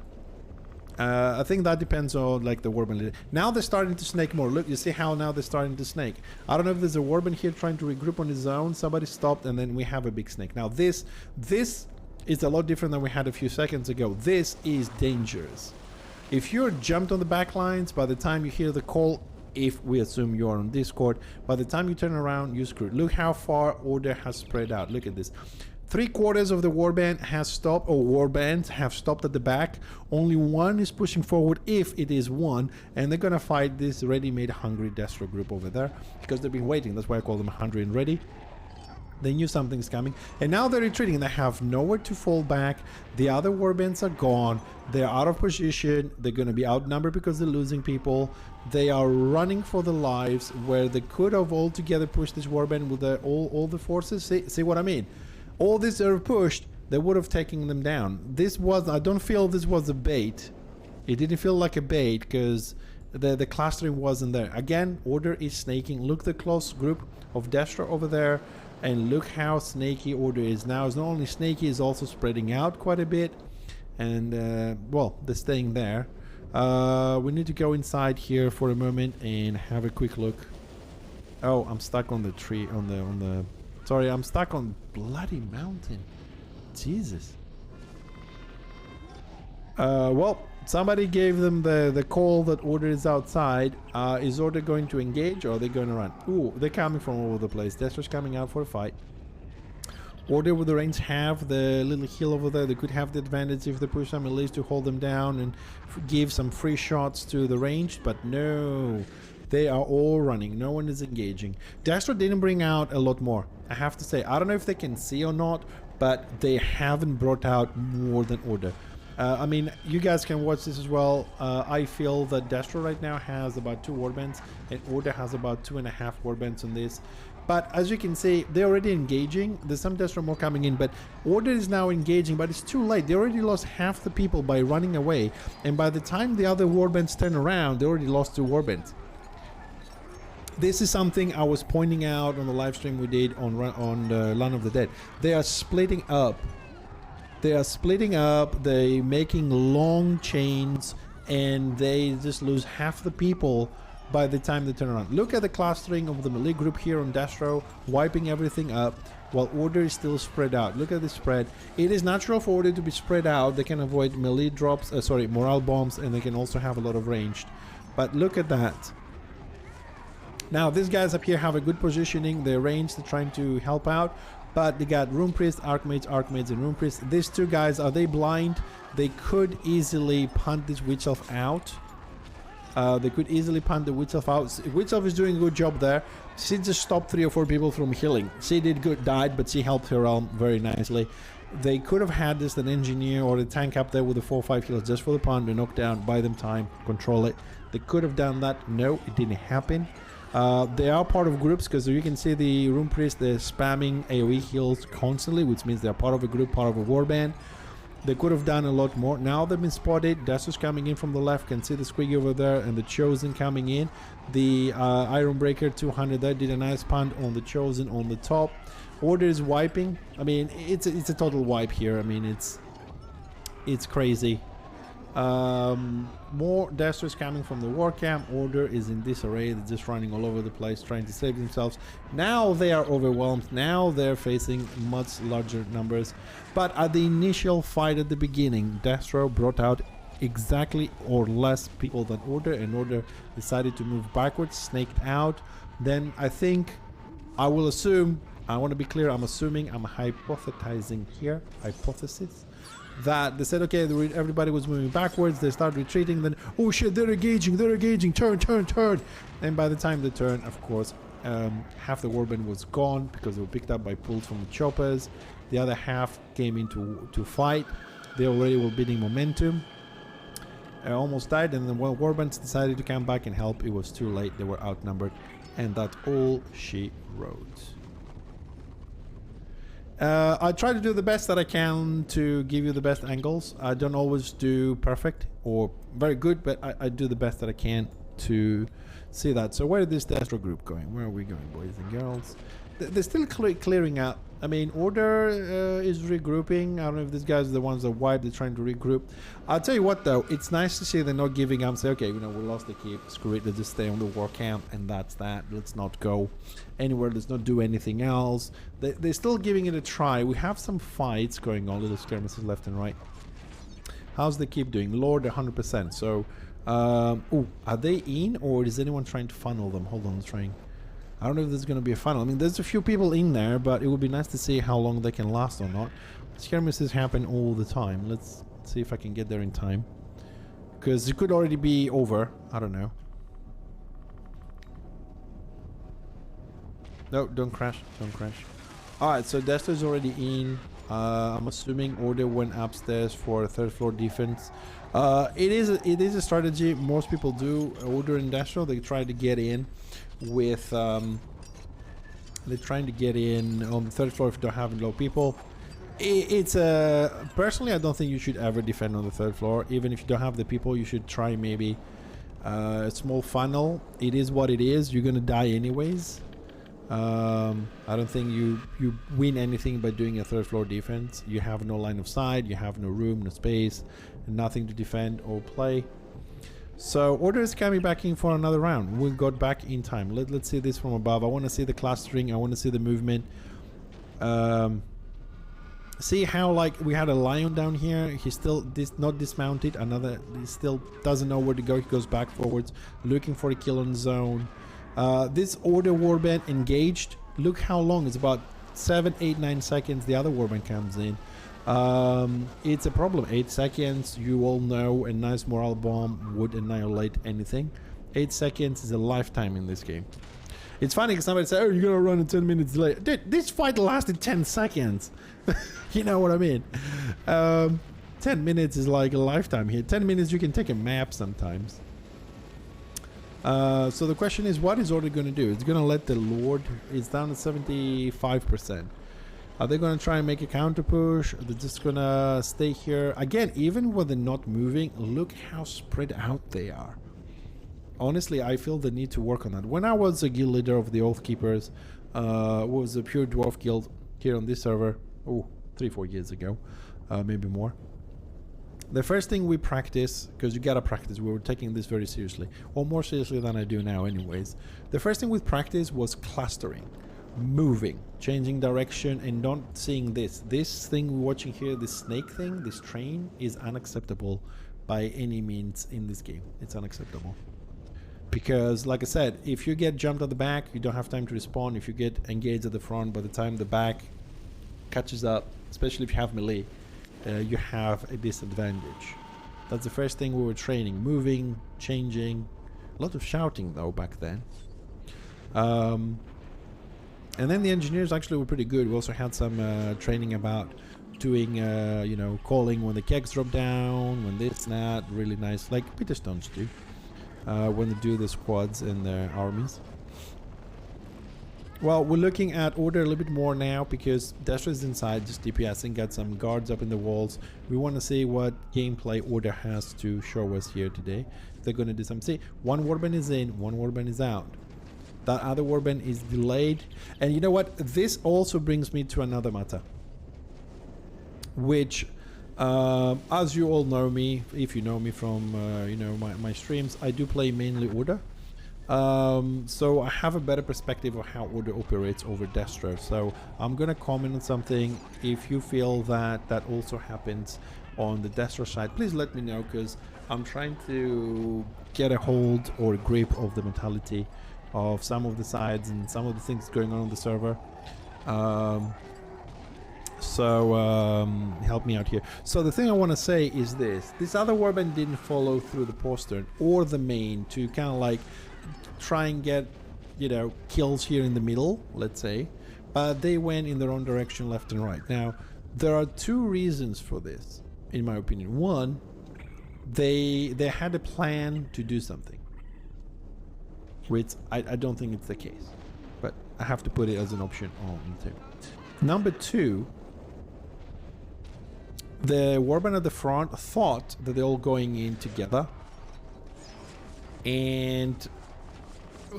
S1: I think that depends on like the warband leader. Now they're starting to snake more. Look, you see how now they're starting to snake. I don't know if there's a warband here trying to regroup on his own. Somebody stopped, and then we have a big snake. Now this is a lot different than we had a few seconds ago. This is dangerous. If you're jumped on the back lines, by the time you hear the call, if we assume you're on Discord, by the time you turn around, you're screwed. Look how far Order has spread out. Look at this. 3/4 of the warband has stopped, or warbands have stopped at the back. Only one is pushing forward, if it is one, and they're gonna fight this ready-made hungry Destro group over there because they've been waiting. That's why I call them hungry and ready. They knew something's coming, and now they're retreating. They have nowhere to fall back. The other warbands are gone. They're out of position. They're going to be outnumbered because they're losing people. They are running for their lives, where they could have altogether pushed this warband with all the forces. See what I mean? All these are pushed. They would have taken them down. I don't feel this was a bait. It didn't feel like a bait because the clustering wasn't there. Again, Order is snaking. Look, the close group of Destro over there. And look how snaky Order is now. It's not only snaky, it's also spreading out quite a bit. And well, they're staying there. We need to go inside here for a moment and have a quick look. Oh, I'm stuck on the tree, on the sorry, I'm stuck on bloody mountain. Jesus. Well, somebody gave them the call that Order is outside. Is Order going to engage, or are they going to run? Ooh, they're coming from all over the place. Destro's coming out for a fight. Order with the range have the little hill over there. They could have the advantage if they push some melees to hold them down and give some free shots to the range, but no. They are all running. No one is engaging. Destro didn't bring out a lot more, I have to say. I don't know if they can see or not, but they haven't brought out more than Order. I mean, you guys can watch this as well. I feel that Destro right now has about 2 warbands, and Order has about 2.5 warbands on this. But as you can see, they're already engaging. There's some Destro more coming in, but Order is now engaging, but it's too late. They already lost half the people by running away, and by the time the other warbands turn around, they already lost 2 warbands. This is something I was pointing out on the live stream we did on the Land of the Dead. They are splitting up. They are splitting up. They're making long chains, and they just lose half the people by the time they turn around. Look at the clustering of the melee group here on Destro, wiping everything up, while Order is still spread out. Look at the spread. It is natural for Order to be spread out. They can avoid melee drops, morale bombs, and they can also have a lot of ranged. But look at that. Now, these guys up here have a good positioning. They're ranged, they're trying to help out. But they got Rune Priest, Archmage, and Rune Priest. These 2 guys, are they blind? They could easily punt this Witch Elf out. They could easily punt the Witch Elf out. Witch Elf is doing a good job there. She just stopped 3 or 4 people from healing. She did good, died, but she helped her realm very nicely. They could have had this, an engineer or a tank up there with the 4 or 5 healers just for the punt, to knock down, buy them time, control it. They could have done that. No, it didn't happen. They are part of groups, because you can see the Rune Priest, they're spamming AoE heals constantly, which means they're part of a group, part of a warband. They could have done a lot more. Now they've been spotted. Destro's coming in from the left. Can see the Squiggy over there, and the Chosen coming in. The Ironbreaker 200 there did a nice punt on the Chosen on the top. Order is wiping. I mean, it's a total wipe here. I mean, it's crazy. More Destros coming from the war camp. Order is in disarray. They're just running all over the place trying to save themselves. Now they are overwhelmed. Now they're facing much larger numbers. But at the initial fight at the beginning, Destro brought out exactly or less people than Order, and Order decided to move backwards, snaked out. Then I think, I will assume, I want to be clear, I'm assuming, I'm hypothesizing here, hypothesis, that they said, okay, everybody was moving backwards, they started retreating, then, oh shit, they're engaging, turn. And by the time they turn, of course, half the warband was gone because they were picked up by pulls from the choppers. The other half came in to fight. They already were building momentum. Almost died, and then when warbands decided to come back and help, it was too late. They were outnumbered, and that's all she wrote. I try to do the best that I can to give you the best angles. I don't always do perfect or very good, but I do the best that I can to see that. So where is this Destro group going? Where are we going, boys and girls? They're still clearing up. I mean, Order is regrouping. I don't know if these guys are the ones that wiped. They're trying to regroup. I'll tell you what, though. It's nice to see they're not giving up. Say, okay, you know, we lost the keep. Screw it. Let's just stay on the war camp, and that's that. Let's not go anywhere. Let's not do anything else. They're still giving it a try. We have some fights going on. Little skirmishes left and right. How's the keep doing? Lord, 100%. So, ooh, are they in, or is anyone trying to funnel them? Hold on, trying. I don't know if there's going to be a funnel. I mean, there's a few people in there, but it would be nice to see how long they can last or not. Skirmishes happen all the time. Let's see if I can get there in time. Because it could already be over. I don't know. No, don't crash. Don't crash. Alright, so Destro is already in. I'm assuming Order went upstairs for a third floor defense. It is a strategy most people do. Order and Destro, they try to get in with they're trying to get in on the third floor if you don't have low people. It's personally, I don't think you should ever defend on the third floor. Even if you don't have the people, you should try maybe a small funnel. It is what it is. You're gonna die anyways. I don't think you win anything by doing a third floor defense. You have no line of sight, you have no room, no space, and nothing to defend or play. So order is coming back in for another round. We got back in time. Let's see this from above. I want to see the clustering. I want to see the movement. See how like we had a lion down here. He's still not dismounted. He still doesn't know where to go. He goes back forwards, looking for a kill on zone. This order warband engaged. Look how long. It's about 7, 8, 9 seconds. The other warband comes in. It's a problem. 8 seconds, you all know a nice morale bomb would annihilate anything. 8 seconds is a lifetime in this game. It's funny because somebody said, oh, you're gonna run in 10 minutes late. Dude, this fight lasted 10 seconds. You know what I mean? 10 minutes is like a lifetime here. 10 minutes you can take a map sometimes. So the question is, what is Order gonna do? It's gonna let the Lord, it's down to 75%. Are they going to try and make a counter push? They're just going to stay here. Again, even when they're not moving, look how spread out they are. Honestly, I feel the need to work on that. When I was a guild leader of the Oath Keepers, was a pure dwarf guild here on this server, 3-4 years ago, maybe more. The first thing we practice, because you gotta practice, we were taking this very seriously, or more seriously than I do now anyways. The first thing we practiced was clustering. Moving, changing direction, and not seeing this thing we're watching here, this snake thing, this train, is unacceptable by any means in this game. It's unacceptable because, like I said, if you get jumped at the back, you don't have time to respawn. If you get engaged at the front, by the time the back catches up, especially if you have melee, you have a disadvantage. That's the first thing we were training: moving, changing. A lot of shouting though back then. And then the engineers actually were pretty good. We also had some training about doing, you know, calling when the kegs drop down, when this, that, really nice, like Peterstones do, when they do the squads and the armies. Well, we're looking at Order a little bit more now because Destra is inside, just DPSing, got some guards up in the walls. We want to see what gameplay Order has to show us here today. They're going to do some. See, one warband is in, one warband is out. That other warband is delayed. And you know what? This also brings me to another matter. Which, as you all know me, if you know me from, you know, my streams, I do play mainly Order. So I have a better perspective of how Order operates over Destra. So I'm going to comment on something. If you feel that that also happens on the Destra side, please let me know, because I'm trying to get a hold or a grip of the mentality of some of the sides and some of the things going on the server. Help me out here. So the thing I want to say is this other warband didn't follow through the postern or the main to kind of like try and get, you know, kills here in the middle, let's say, but they went in their own direction, left and right. Now there are two reasons for this, in my opinion. One, they had a plan to do something, which I don't think it's the case, but I have to put it as an option on the table. Number two, the warband at the front thought that they're all going in together, and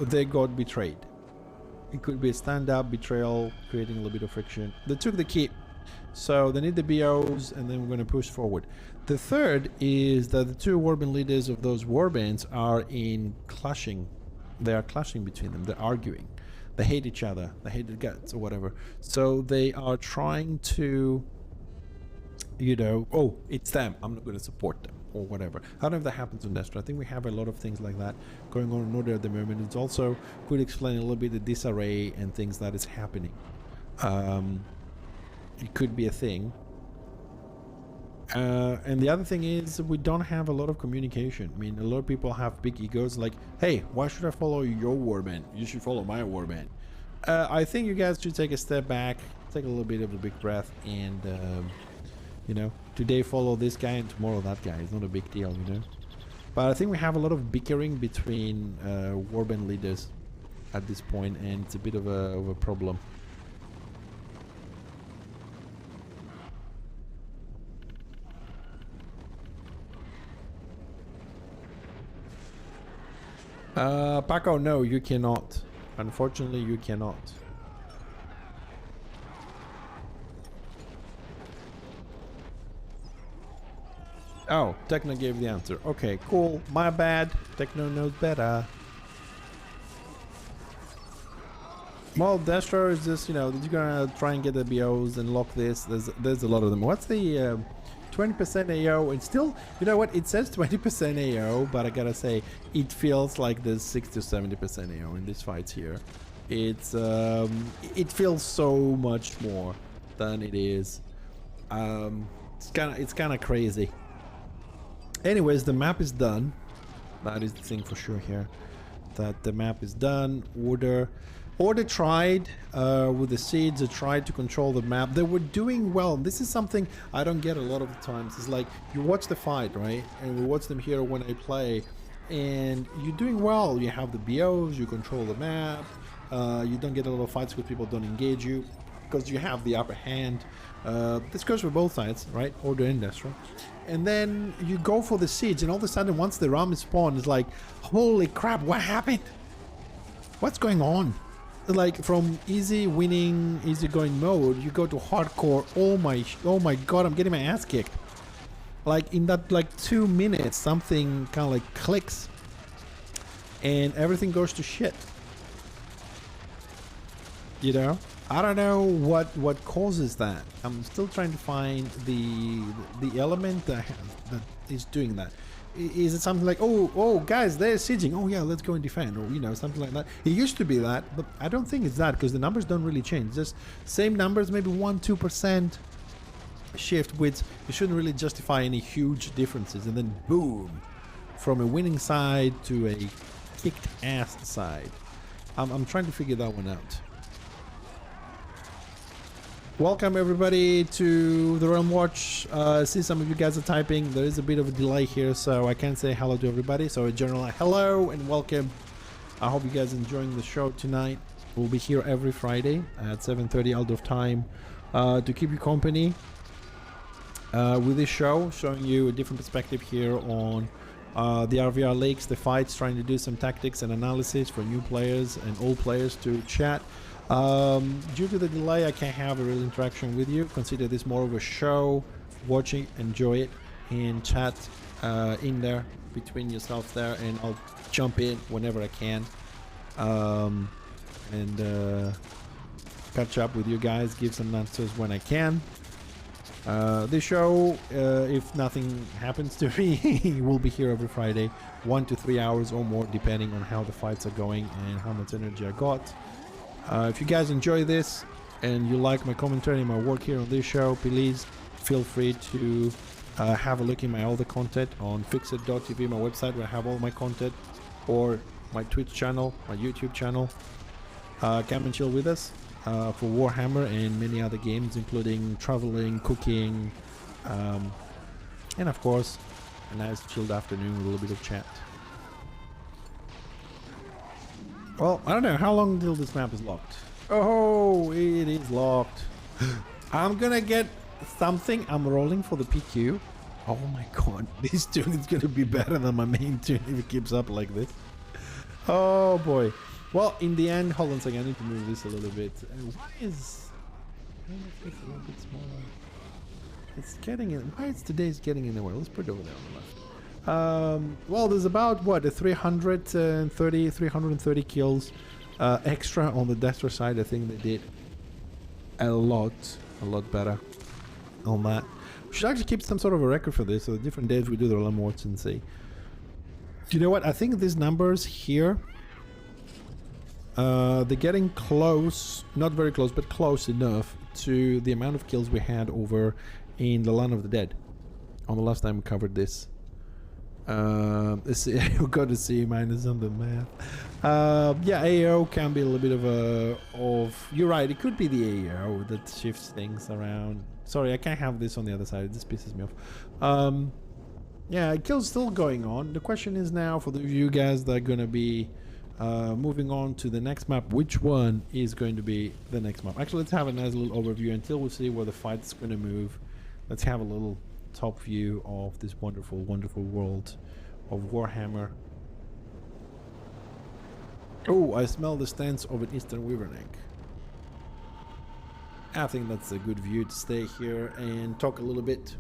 S1: they got betrayed. It could be a stand-up betrayal, creating a little bit of friction. They took the key, so they need the BOs, and then we're going to push forward. The third is that the two warband leaders of those warbands are in clashing. They are clashing between them. They're arguing. They hate each other. They hate their guts or whatever. So they are trying to, you know, oh, it's them, I'm not going to support them or whatever. I don't know if that happens on Destra. I think we have a lot of things like that going on in Order at the moment. It's also could explain a little bit the disarray and things that is happening. It could be a thing. And the other thing is we don't have a lot of communication. I mean, a lot of people have big egos like, hey, why should I follow your warband? You should follow my warband. I think you guys should take a step back, take a little bit of a big breath, and you know, today follow this guy and tomorrow that guy. It's not a big deal, you know. But I think we have a lot of bickering between warband leaders at this point, and it's a bit of a problem. Paco, no, you cannot. Unfortunately, you cannot. Oh, Techno gave the answer. Okay, cool. My bad. Techno knows better. Well, Destro is just, you know, you're gonna try and get the BOs and lock this. There's a lot of them. What's the 20% AO? And still, you know what? It says 20% AO, but I gotta say, it feels like there's 60 to 70% AO in these fights here. It's it feels so much more than it is. It's kind of crazy. Anyways, the map is done. That is the thing for sure here. That the map is done. Order tried with the seeds. They tried to control the map. They were doing well. This is something I don't get a lot of the times. It's like you watch the fight, right? And we watch them here when I play, and you're doing well. You have the BOs. You control the map. You don't get a lot of fights because people don't engage you because you have the upper hand. This goes for both sides, right? Order and Destro. And then you go for the siege, and all of a sudden, once the ram is spawned, it's like, holy crap, what happened? What's going on? Like from easy winning, easy going mode, you go to hardcore. Oh my god, I'm getting my ass kicked. Like in that like 2 minutes, something kind of like clicks, and everything goes to shit. You know, I don't know what causes that. I'm still trying to find the element that is doing that. Is it something like, oh guys, they're sieging, oh yeah, let's go and defend, or you know, something like that? It used to be that, but I don't think it's that, because the numbers don't really change. Just same numbers, maybe 1-2% shift, which you shouldn't really justify any huge differences, and then boom, from a winning side to a kicked ass side. I'm trying to figure that one out. Welcome everybody to the Realm Watch. I see some of you guys are typing. There is a bit of a delay here, so I can't say hello to everybody. So a general hello and welcome. I hope you guys are enjoying the show tonight. We'll be here every Friday at 7:30 out of time to keep you company with this show, showing you a different perspective here on the RVR lakes, the fights, trying to do some tactics and analysis for new players and old players to chat. Due to the delay, I can't have a real interaction with you. Consider this more of a show. Watch it, enjoy it, and chat in there between yourself there, and I'll jump in whenever I can and catch up with you guys, give some answers when I can. This show, if nothing happens to me, will be here every Friday, 1 to 3 hours or more, depending on how the fights are going and how much energy I got. If you guys enjoy this and you like my commentary and my work here on this show, please feel free to have a look in my other content on FixxerTV, my website where I have all my content, or my Twitch channel, my YouTube channel. Come and chill with us for Warhammer and many other games, including traveling, cooking, and of course a nice chilled afternoon with a little bit of chat. Well, I don't know how long until this map is locked. Oh, it is locked. I'm gonna get something. I'm rolling for the PQ. Oh my god, this tune is gonna be better than my main tune if it keeps up like this. Oh boy. Well, in the end, hold on a second, I need to move this a little bit. Why is it's a little bit smaller? It's getting in. Why is today's getting in the way? Let's put it over there on the left. Well, there's about what, a 330 kills extra on the Destro side. I think they did a lot better on that. We should actually keep some sort of a record for this, so the different days we do the Realm Watch and see. Do you know what? I think these numbers here, they're getting close, not very close, but close enough to the amount of kills we had over in the Land of the Dead on the last time we covered this. We got a C- on the math. Yeah, AO can be a little bit of you're right, it could be the AO that shifts things around. Sorry, I can't have this on the other side, this pisses me off. Yeah, kill's still going on. The question is now, for the you guys that are gonna be moving on to the next map, which one is going to be the next map? Actually, let's have a nice little overview until we see where the fight's gonna move. Let's have a little top view of this wonderful world of Warhammer. Oh, I smell the stance of an Eastern Wyvern egg. I think that's a good view to stay here and talk a little bit.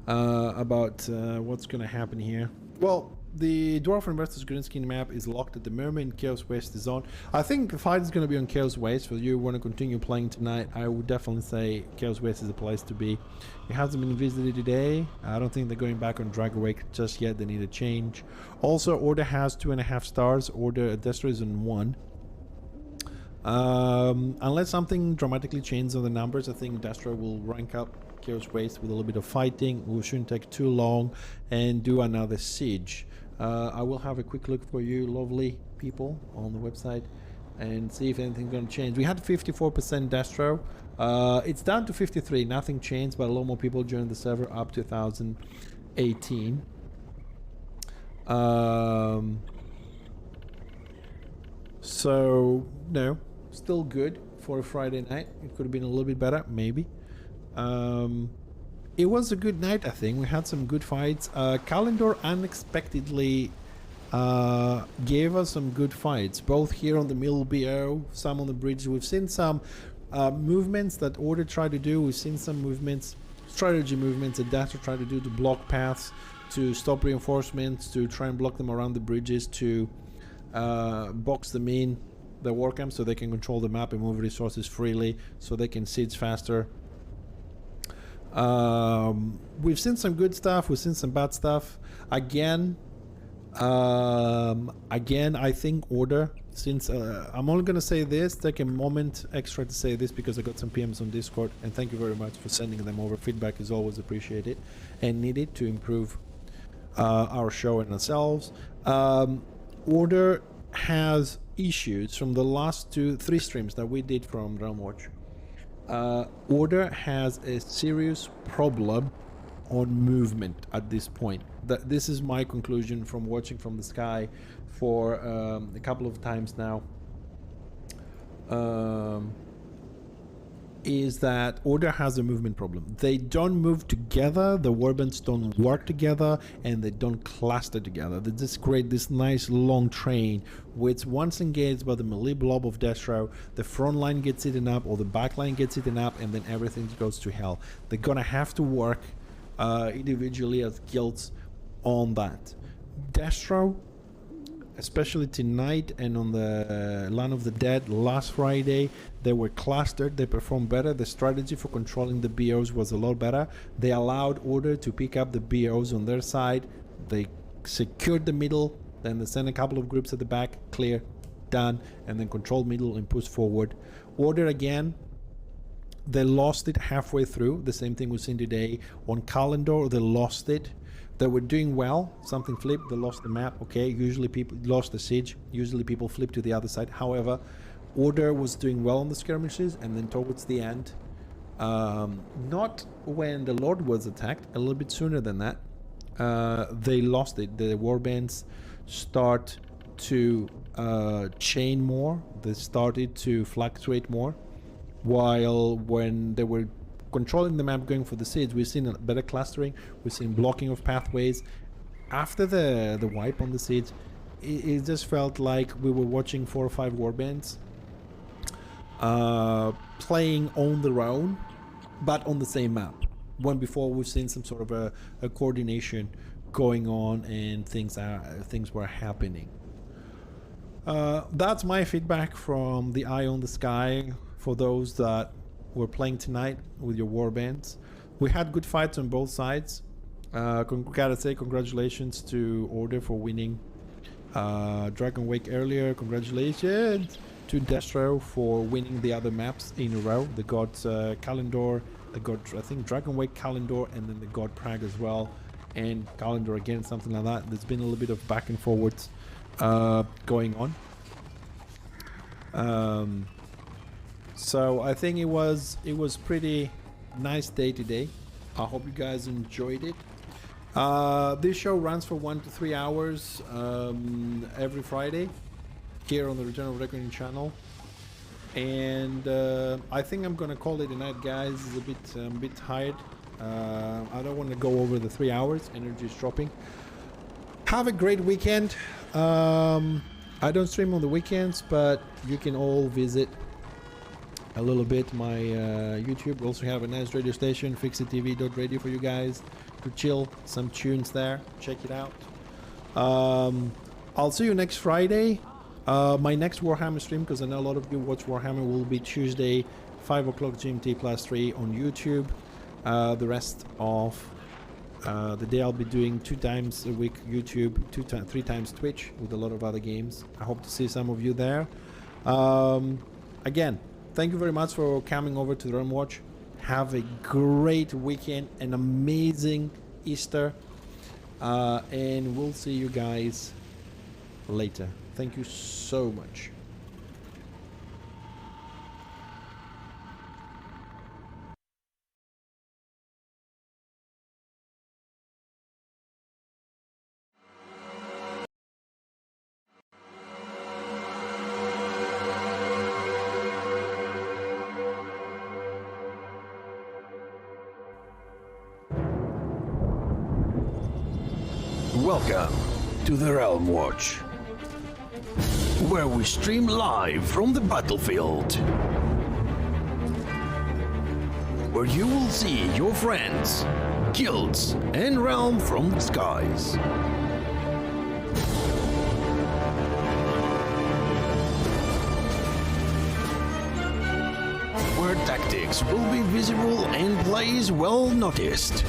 S1: about what's going to happen here. Well, the Dwarf versus Greenskin map is locked at the moment. Chaos Waste is on. I think the fight is going to be on Chaos Waste. For you who want to continue playing tonight, I would definitely say Chaos Waste is a place to be. It hasn't been visited today. I don't think they're going back on Dragawake just yet. They need a change. Also, Order has 2.5 stars. Order Destro is on 1. Unless something dramatically changes on the numbers, I think Destro will rank up Chaos Waste with a little bit of fighting. We shouldn't take too long and do another siege. I will have a quick look for you lovely people on the website and see if anything's going to change. We had 54% Destro. It's down to 53. Nothing changed, but a lot more people joined the server up to 2018. So no, still good for a Friday night. It could have been a little bit better, maybe. It was a good night, I think. We had some good fights. Kalendor unexpectedly gave us some good fights, both here on the middle BO, some on the bridge. We've seen some movements that Order tried to do. We've seen some movements, strategy movements that Dastro tried to do to block paths, to stop reinforcements, to try and block them around the bridges, to box them in the war camp so they can control the map and move resources freely, so they can siege faster. We've seen some good stuff, we've seen some bad stuff. Again, I think Order, since I'm only gonna say this, take a moment extra to say this because I got some PMs on Discord, and thank you very much for sending them over. Feedback is always appreciated and needed to improve our show and ourselves. Order has issues from the last 3 streams that we did from Realm Watch. Order has a serious problem on movement at this point. This is my conclusion from watching from the sky for a couple of times now. Is that Order has a movement problem. They don't move together, the warbands don't work together, and they don't cluster together. They just create this nice long train which, once engaged by the melee blob of Destro, the front line gets eaten up or the back line gets eaten up, and then everything goes to hell. They're gonna have to work individually as guilds on that. Destro, especially tonight and on the Land of the Dead last Friday, they were clustered, they performed better. The strategy for controlling the BOs was a lot better. They allowed Order to pick up the BOs on their side. They secured the middle, then they sent a couple of groups at the back, clear, done, and then control middle and push forward. Order again, they lost it halfway through. The same thing we've seen today on Calendar. They lost it. They were doing well, something flipped, they lost the map. Okay, usually people lost the siege, usually people flip to the other side. However, Order was doing well on the skirmishes, and then towards the end, not when the Lord was attacked, a little bit sooner than that, they lost it. The warbands start to chain more, they started to fluctuate more, while when they were controlling the map going for the siege, we've seen a better clustering, we've seen blocking of pathways. After the wipe on the siege, it just felt like we were watching 4 or 5 warbands playing on their own, but on the same map. When before we've seen some sort of a coordination going on and things were happening. That's my feedback from the eye on the sky for those that were playing tonight with your warbands. We had good fights on both sides. Gotta say congratulations to Order for winning Dragon Wake earlier. Congratulations to Destro for winning the other maps in a row. They got Calendar, they got, I think, Dragon Wake, Calendar, and then they got Prague as well, and Calendar again, something like that. There's been a little bit of back and forwards going on. So I think it was pretty nice day today. I hope you guys enjoyed it. This show runs for 1 to 3 hours every Friday here on the Return of Reckoning channel, and I think I'm gonna call it a night, guys. It's I'm a bit tired. I don't want to go over the 3 hours. Energy is dropping. Have a great weekend. I don't stream on the weekends, but you can all visit a little bit my YouTube. We also have a nice radio station, FixxerTV.radio, for you guys to chill. Some tunes there. Check it out. I'll see you next Friday. My next Warhammer stream, because I know a lot of you watch Warhammer, will be Tuesday, 5 o'clock GMT +3 on YouTube. The rest of the day I'll be doing 2 times a week YouTube, 3 times Twitch with a lot of other games. I hope to see some of you there. Again, thank you very much for coming over to the Realm Watch. Have a great weekend, an amazing Easter, and we'll see you guys later. Thank you so much.
S4: Welcome to the Realm Watch, where we stream live from the battlefield, where you will see your friends, guilds, and realm from the skies. Where tactics will be visible and plays well noticed.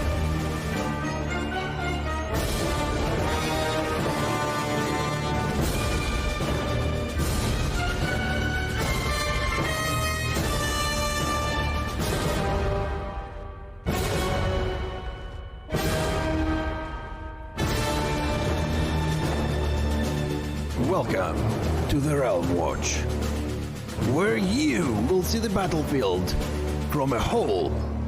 S4: Welcome to the Realm Watch, where you will see the battlefield from a whole